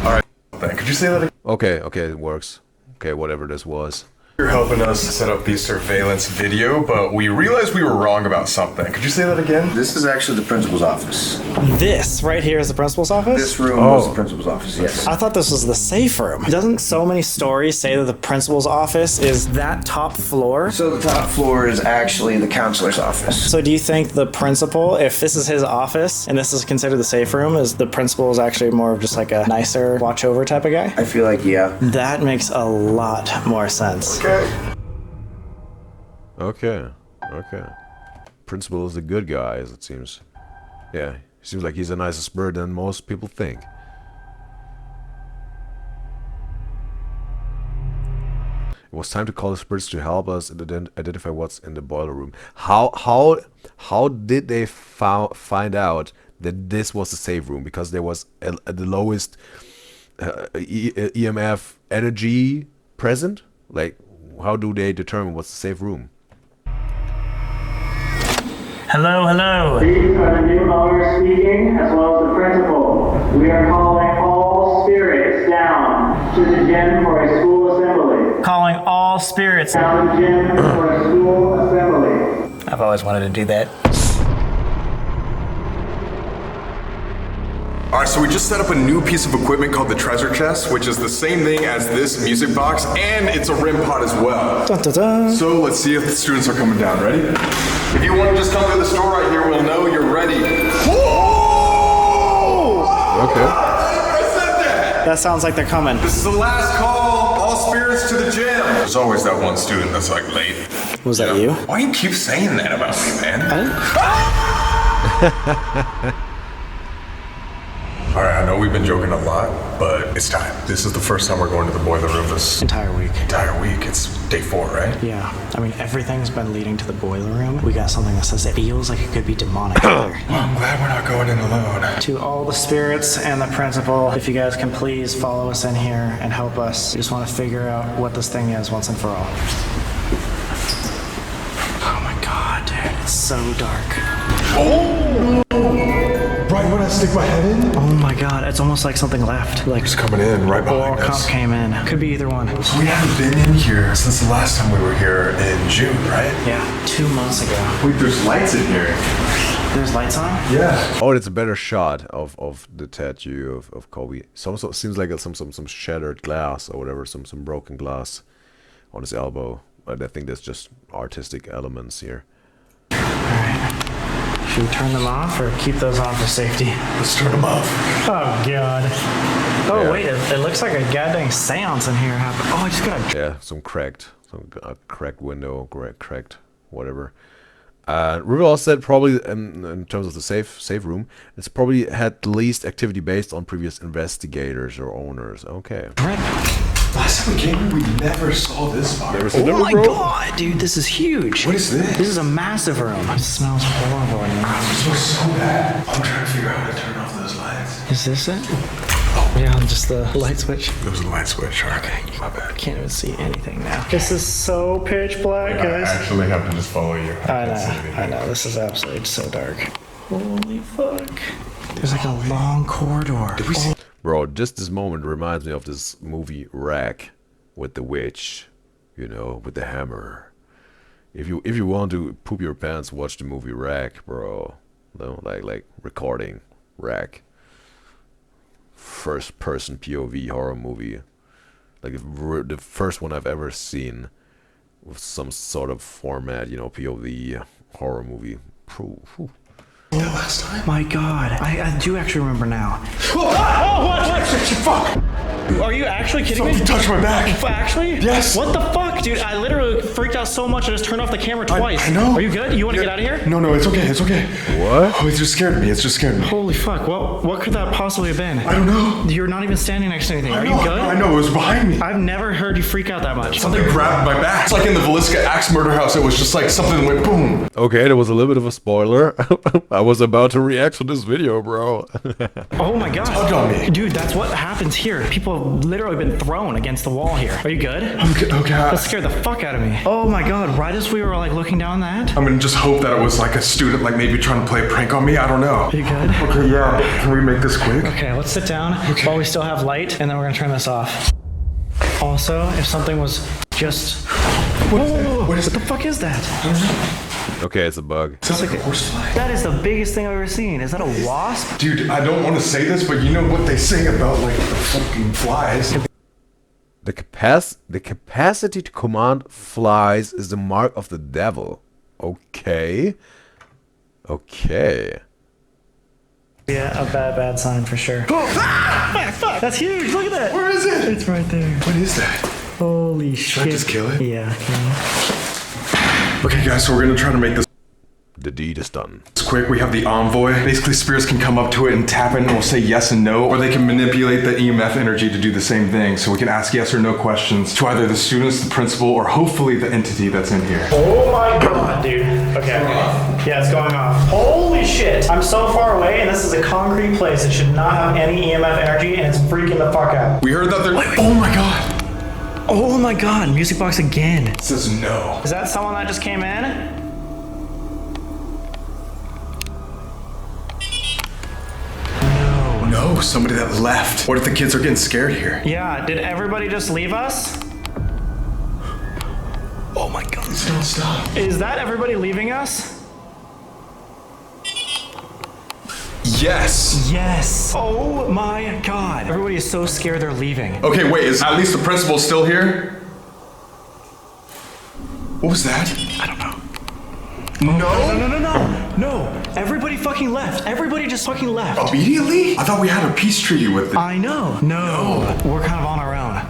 Alright, could you say that again? Okay, it works. Okay, whatever this was. You're helping us set up the surveillance video, but we realized we were wrong about something. Could you say that again? This is actually the principal's office. This right here is the principal's office? This room was the principal's office, yes. I thought this was the safe room. Doesn't so many stories say that the principal's office is that top floor? So the top floor is actually the counselor's office. So do you think the principal, if this is his office and this is considered the safe room, is the principal is actually more of just like a nicer watch over type of guy? I feel like, yeah. That makes a lot more sense. Okay. Principal is the good guy, as it seems. Yeah, seems like he's a nicer spirit than most people think. It was time to call the spirits to help us identify what's in the boiler room. How did they find out that this was the safe room? Because there was the lowest EMF energy present? Like, how do they determine what's the safe room? Hello. These are the new owners speaking, as well as the principal. We are calling all spirits down to the gym for a school assembly. Calling all spirits down to the gym for a school assembly. I've always wanted to do that. Alright, so we just set up a new piece of equipment called the treasure chest, which is the same thing as this music box, and it's a REM pod as well. Dun, dun, dun. So let's see if the students are coming down. Ready? If you want to just come to the store right here, we'll know you're ready. Whoa! Okay. That sounds like they're coming. This is the last call. All spirits to the gym. There's always that one student that's like late. Was that you? Why do you keep saying that about me, man? Alright, I know we've been joking a lot, but it's time. This is the first time we're going to the boiler room this entire week. It's day 4, right? Yeah. I mean, everything's been leading to the boiler room. We got something that says it feels like it could be demonic out there. Well, I'm glad we're not going in alone. To all the spirits and the principal, if you guys can please follow us in here and help us. We just want to figure out what this thing is once and for all. Oh my god, dude. It's so dark. Oh! Right when I stick my head in? Oh my god, it's almost like something left. Like it's coming in right behind us. us. Came in. Could be either one. So we haven't been in here since the last time we were here in June, right? Yeah, 2 months ago. Wait, there's lights in here. There's lights on? Yeah. Oh, it's a better shot of the tattoo of Colby. So seems like some shattered glass or whatever, some broken glass on his elbow. But I think there's just artistic elements here. Alright. Should we turn them off or keep those on for safety? Let's turn them off. Oh god. Oh Yeah. wait, it looks like a goddamn seance in here happening. Oh, I just got Yeah, some cracked window, cracked whatever. Riverall said probably in terms of the safe room, it's probably had the least activity based on previous investigators or owners. Okay. Last time we came here, we never saw this far. Oh my god, dude, this is huge. What is this? This is a massive room. It smells horrible in here. It smells so bad. I'm trying to figure out how to turn off those lights. Is this it? Oh. Yeah, just the light switch. There was a light switch. Okay, my bad. I can't even see anything now. This is so pitch black, guys. I actually have to just follow you. I know. This is absolutely so dark. Holy fuck. There's like a long corridor. Did we see? Bro, just this moment reminds me of this movie Rack with the witch, you know, with the hammer. If you want to poop your pants, watch the movie Rack, bro. No, like recording Rack. First person POV horror movie, like the first one I've ever seen with some sort of format, you know, POV horror movie. last time? My God, I do actually remember now. Oh, what? Fuck! Are you actually kidding me? Something touched my back. Actually? Yes. What the fuck, dude? I literally freaked out so much I just turned off the camera twice. I know. Are you good? You want to get out of here? No, it's okay. What? Oh, it just scared me. Holy fuck, what could that possibly have been? I don't know. You're not even standing next to anything. Are you good? I know, it was behind me. I've never heard you freak out that much. Something grabbed my back. It's like in the Velisca Axe murder house. It was just like something went boom. Okay, there was a little bit of a spoiler. I was about to react to this video, bro. Oh my God. Tugged on me. Dude, that's what happens here. People have literally been thrown against the wall here. Are you good? I'm good. Okay. That scared the fuck out of me. Oh my God, right as we were like looking down that. I'm gonna just hope that it was like a student like maybe trying to play a prank on me. I don't know. Are you good? Okay, yeah. Can we make this quick? Okay, let's sit down while we still have light, and then we're gonna turn this off. Also, if something was just... What the fuck is that? Okay, it's a bug. Sounds like a horsefly. That is the biggest thing I've ever seen. Is that a wasp? Dude, I don't want to say this, but you know what they say about like the fucking flies? The capacity to command flies is the mark of the devil. Okay. Okay. Yeah, a bad sign for sure. Fuck! That's huge. Look at that. Where is it? It's right there. What is that? Holy shit. Should I just kill it? Yeah. Okay, guys, so we're gonna try to make this The deed is done. quick. We have the envoy. Basically, spirits can come up to it and tap it and we'll say yes and no, or they can manipulate the EMF energy to do the same thing. So we can ask yes or no questions to either the students, the principal, or hopefully the entity that's in here. Oh my God, dude. Okay. Yeah, it's going off. Holy shit. I'm so far away and this is a concrete place. It should not have any EMF energy and it's freaking the fuck out. We heard that they're... Oh my God. Oh my God, music box again. It says no. Is that someone that just came in? No, somebody that left. What if the kids are getting scared here? Yeah, did everybody just leave us? Oh my God. Don't stop. Is that everybody leaving us? Yes. Yes. Oh my God. Everybody is so scared they're leaving. Okay, wait, is at least the principal still here? What was that? I don't know. No. No. Everybody fucking left. Everybody just fucking left. Immediately? I thought we had a peace treaty with it. I know. No. We're kind of on our own.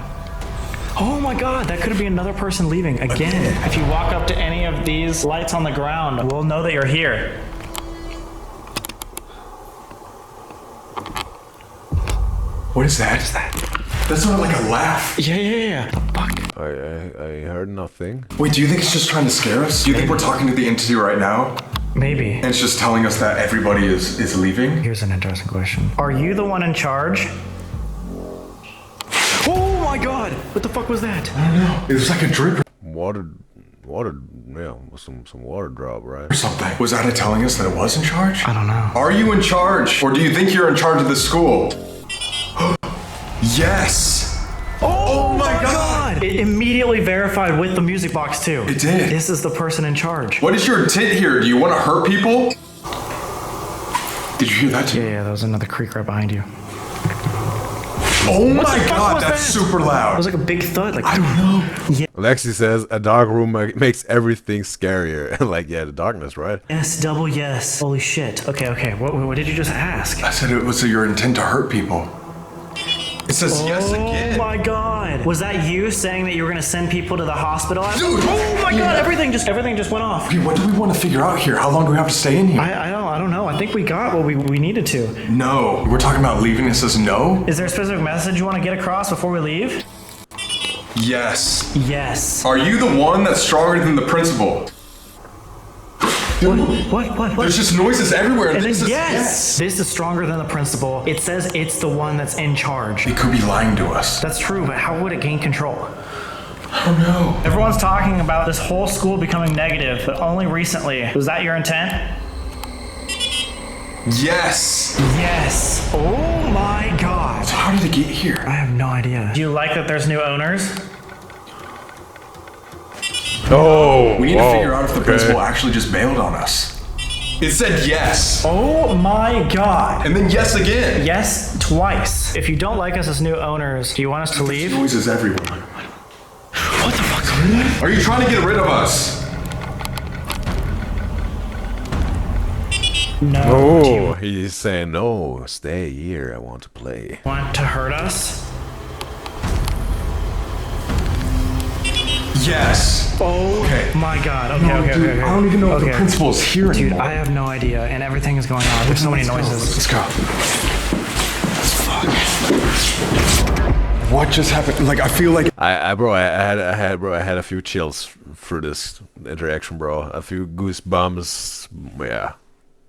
Oh my God, that could be another person leaving again. If you walk up to any of these lights on the ground, we'll know that you're here. What is that? That sounded like a laugh. Yeah. The fuck? I heard nothing. Wait, do you think it's just trying to scare us? Do you think we're talking to the entity right now? Maybe. And it's just telling us that everybody is leaving? Here's an interesting question. Are you the one in charge? Oh my God! What the fuck was that? I don't know. It was like a drip Water, yeah, some water drop, right? or something. Was that it telling us that it was in charge? I don't know. Are you in charge? Or do you think you're in charge of the school? Yes! Oh my God! It immediately verified with the music box too. It did. This is the person in charge. What is your intent here? Do you want to hurt people? Did you hear that too? Yeah, that was another creak right behind you. Oh What my the fuck God, was that's that? super It loud. was like a big thud. Like I don't know. Yeah. Lexi says a dark room makes everything scarier. Like, yeah, the darkness, right? Yes, double yes. Holy shit. Okay. What did you just ask? I said it was your intent to hurt people. It says yes again. Oh my God. Was that you saying that you were gonna send people to the hospital? Dude. Oh my God, everything just went off. Okay, what do we want to figure out here? How long do we have to stay in here? I don't know. I think we got what we needed to. No. We're talking about leaving. It says no? Is there a specific message you want to get across before we leave? Yes. Yes. Are you the one that's stronger than the principal? What? There's just noises everywhere. And then this is yes. This is stronger than the principal. It says it's the one that's in charge. It could be lying to us. That's true, but how would it gain control? I don't know. Everyone's talking about this whole school becoming negative, but only recently. Was that your intent? Yes. Yes. Oh my God. So how did it get here? I have no idea. Do you like that there's new owners? Oh, We need to figure out if the principal actually just bailed on us. It said yes. Oh my God. And then yes again. Yes, twice. If you don't like us as new owners, do you want us to leave? Noises everywhere. What the fuck? Are you trying to get rid of us? No. Oh, he's saying no. Stay here. I want to play. Want to hurt us? Yes. Oh Okay. my god. Okay, No, okay, dude, okay, okay. I don't even know if the Okay. principal is here Dude, anymore. I have no idea, and everything is going on. There's so many noises. Let's go. What just happened? Like, I feel like I had a few chills through this interaction, bro. A few goosebumps. Yeah.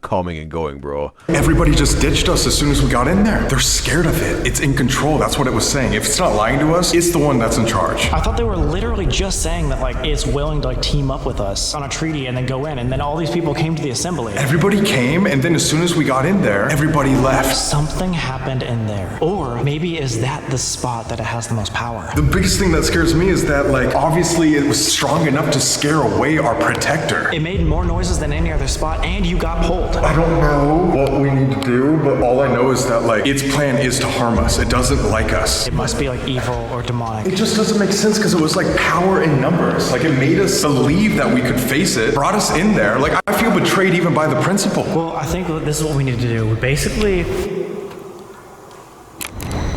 Coming and going, bro. everybody just ditched us as soon as we got in there. They're scared of it. It's in control. That's what it was saying. If it's not lying to us, it's the one that's in charge. I thought they were literally just saying that like it's willing to like team up with us on a treaty and then go in, and then all these people came to the assembly. Everybody came, and then as soon as we got in there, everybody left. Something happened in there. Or maybe is that the spot that it has the most power? The biggest thing that scares me is that, like, obviously it was strong enough to scare away our protector. It made more noises than any other spot, and you got pulled. I don't know what we need to do, but all I know is that, like, its plan is to harm us. It doesn't like us. It must be like evil or demonic. It just doesn't make sense because it was like power in numbers. Like, it made us believe that we could face it, brought us in there. Like, I feel betrayed even by the principal. Well, I think this is what we need to do. Basically,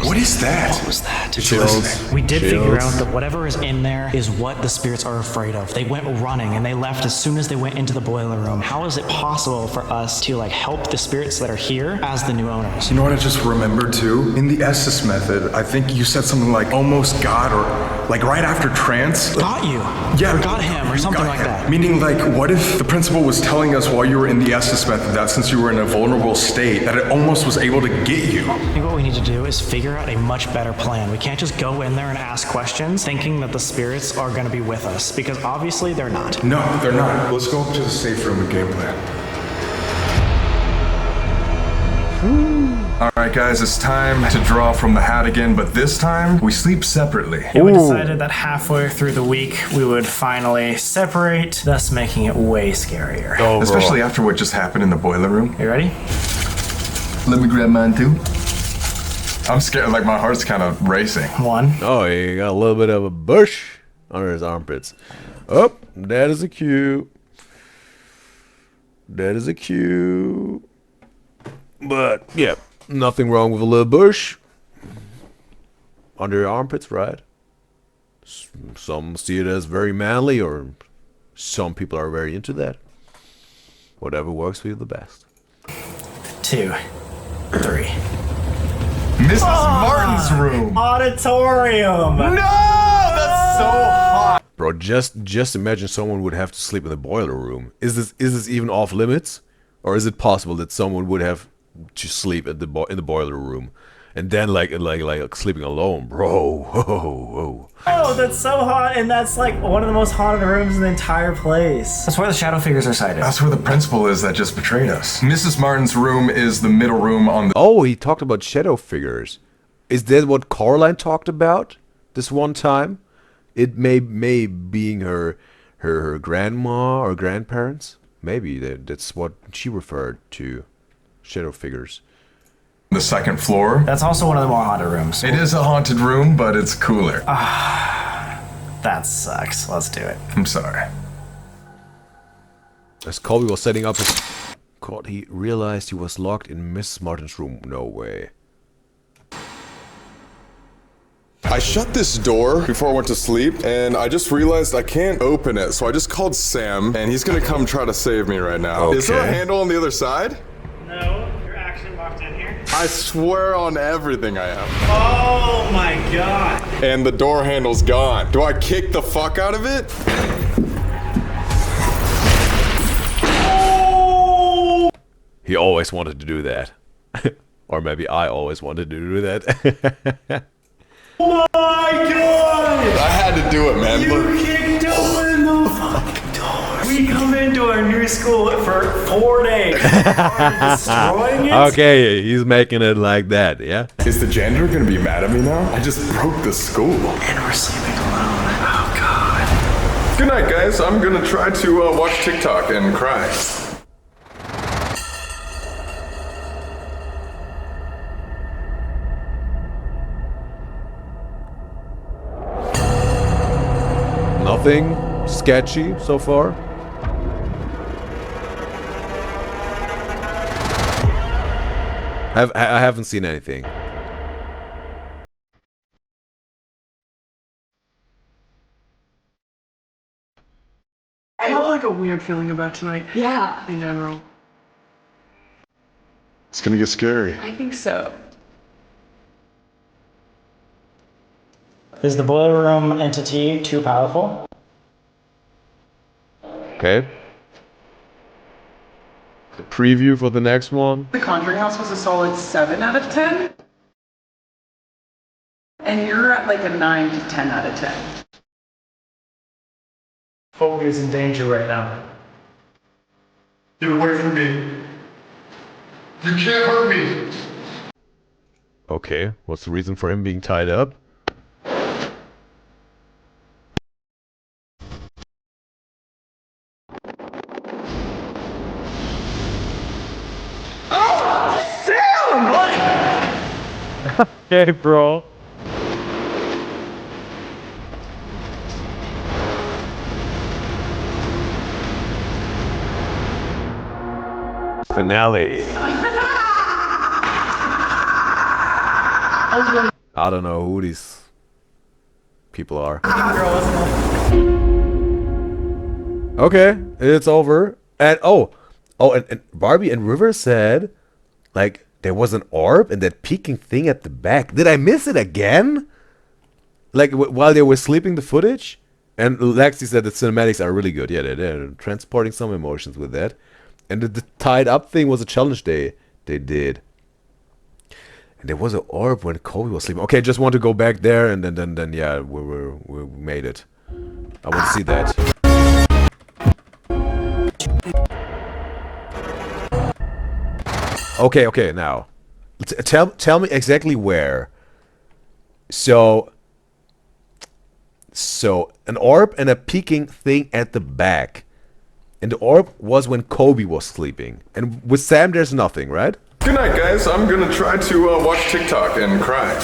What is that? what was that? Chills. We did figure Chills. out that whatever is in there is what the spirits are afraid of. They went running and they left as soon as they went into the boiler room. How is it possible for us to like help the spirits that are here as the new owners? You know what I just remembered too? In the Estes method, I think you said something like almost got, or like right after trance. Got you. Yeah. Or got him or something like that. Meaning, like, what if the principal was telling us while you were in the Estes method that since you were in a vulnerable state, that it almost was able to get you? I think what we need to do is figure out a much better plan. We can't just go in there and ask questions thinking that the spirits are going to be with us, because obviously they're not. No, they're not. Let's go up to the safe room and game plan. Alright guys, it's time to draw from the hat again, but this time we sleep separately. And we decided that halfway through the week we would finally separate, thus making it way scarier. Oh, Especially after what just happened in the boiler room. You ready? Let me grab mine too. I'm scared, like my heart's kind of racing. One. Oh, he got a little bit of a bush under his armpits. Oh, that is a cue. That is a cue. But, yeah, nothing wrong with a little bush under your armpits, right? Some see it as very manly, or some people are very into that. Whatever works for you the best. 2, 3. Mrs. Martin's room! Auditorium! No! That's so hot! Bro, just imagine someone would have to sleep in the boiler room. Is this even off limits? Or is it possible that someone would have to sleep at in the boiler room? And then like sleeping alone, bro. Whoa. Oh, that's so hot, and that's like one of the most haunted rooms in the entire place. That's where the shadow figures are sighted. That's where the principal is that just betrayed us. Mrs. Martin's room is the middle room on the... Oh, he talked about shadow figures. Is that what Coraline talked about this one time? It may being her grandma or grandparents. Maybe that's what she referred to. Shadow figures. The second floor. That's also one of the more haunted rooms. It is a haunted room, but it's cooler. That sucks. Let's do it. I'm sorry. As Colby was setting up his code, he realized he was locked in Mrs. Martin's room. No way. I shut this door before I went to sleep, and I just realized I can't open it, so I just called Sam, and he's gonna come try to save me right now. Is there a Okay. handle on the other side? No, you're actually locked in here. I swear on everything I am. Oh my god. And the door handle's gone. Do I kick the fuck out of it? He always wanted to do that. Or maybe I always wanted to do that. Oh my god! I had to do it, man. You kicked open the fucking door. We come into our new school for 4 days. Are destroying it? Okay, he's making it like that, yeah? Is the janitor gonna be mad at me now? I just broke the school. And we're sleeping alone. Oh god. Good night, guys. I'm gonna try to watch TikTok and cry. Nothing sketchy so far. I haven't seen anything. I have like a weird feeling about tonight. Yeah. In general. It's gonna get scary. I think so. Is the boiler room entity too powerful? Okay. The preview for the next one. The Conjuring House was a solid 7 out of 10. And you're at like a 9 to 10 out of 10. Colby is in danger right now. Get away from me. You can't hurt me. Okay, what's the reason for him being tied up? Okay, bro. Finale. I don't know who these people are. Okay, it's over. And and Barbie and River said, like, there was an orb and that peeking thing at the back. Did I miss it again? Like, while they were sleeping the footage? And Lexi said the cinematics are really good. Yeah, they're transporting some emotions with that. And the tied up thing was a challenge they did. And there was an orb when Colby was sleeping. Okay, just want to go back there and then yeah, we made it. I want to see that. Okay, now. Tell me exactly where. So an orb and a peeking thing at the back. And the orb was when Colby was sleeping. And with Sam, there's nothing, right? Good night, guys. I'm gonna try to watch TikTok and cry.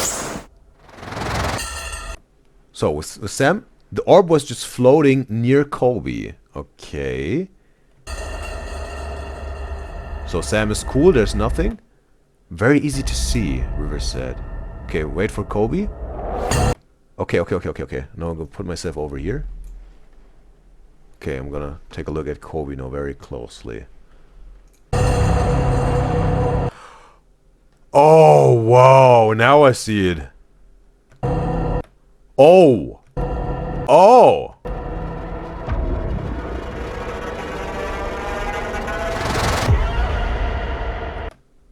So with Sam, the orb was just floating near Colby. Okay. So Sam is cool, there's nothing. Very easy to see, River said. Okay, wait for Colby. Okay. Now I'm gonna put myself over here. Okay, I'm gonna take a look at Colby now very closely. Oh, wow, now I see it. Oh.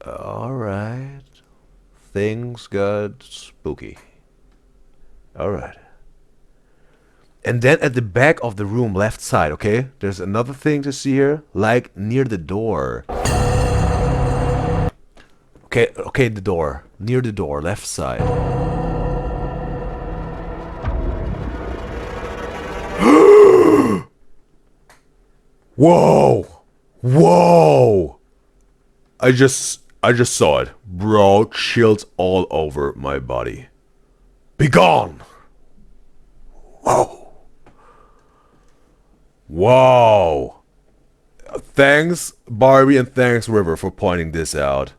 Alright. Things got spooky. Alright. And then at the back of the room, left side, okay? There's another thing to see here, like near the door. Okay, the door. Near the door, left side. Whoa! I just saw it. Bro, chills all over my body. Be gone! Whoa! Thanks, Barbie, and thanks, River, for pointing this out.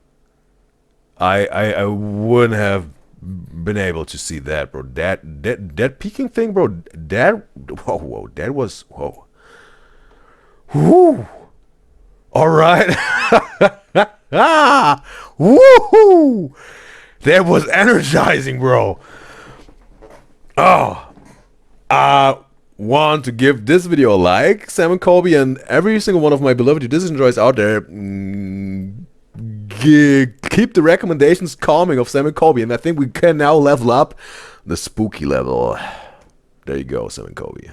I wouldn't have been able to see that, bro. That peeking thing, bro. That was whoa. Whoo! All right. Woohoo! That was energizing, bro. Oh. Want to give this video a like, Sam and Colby, and every single one of my beloved Udyzyz enjoys out there. Keep the recommendations coming of Sam and Colby, and I think we can now level up the spooky level. There you go, Sam and Colby.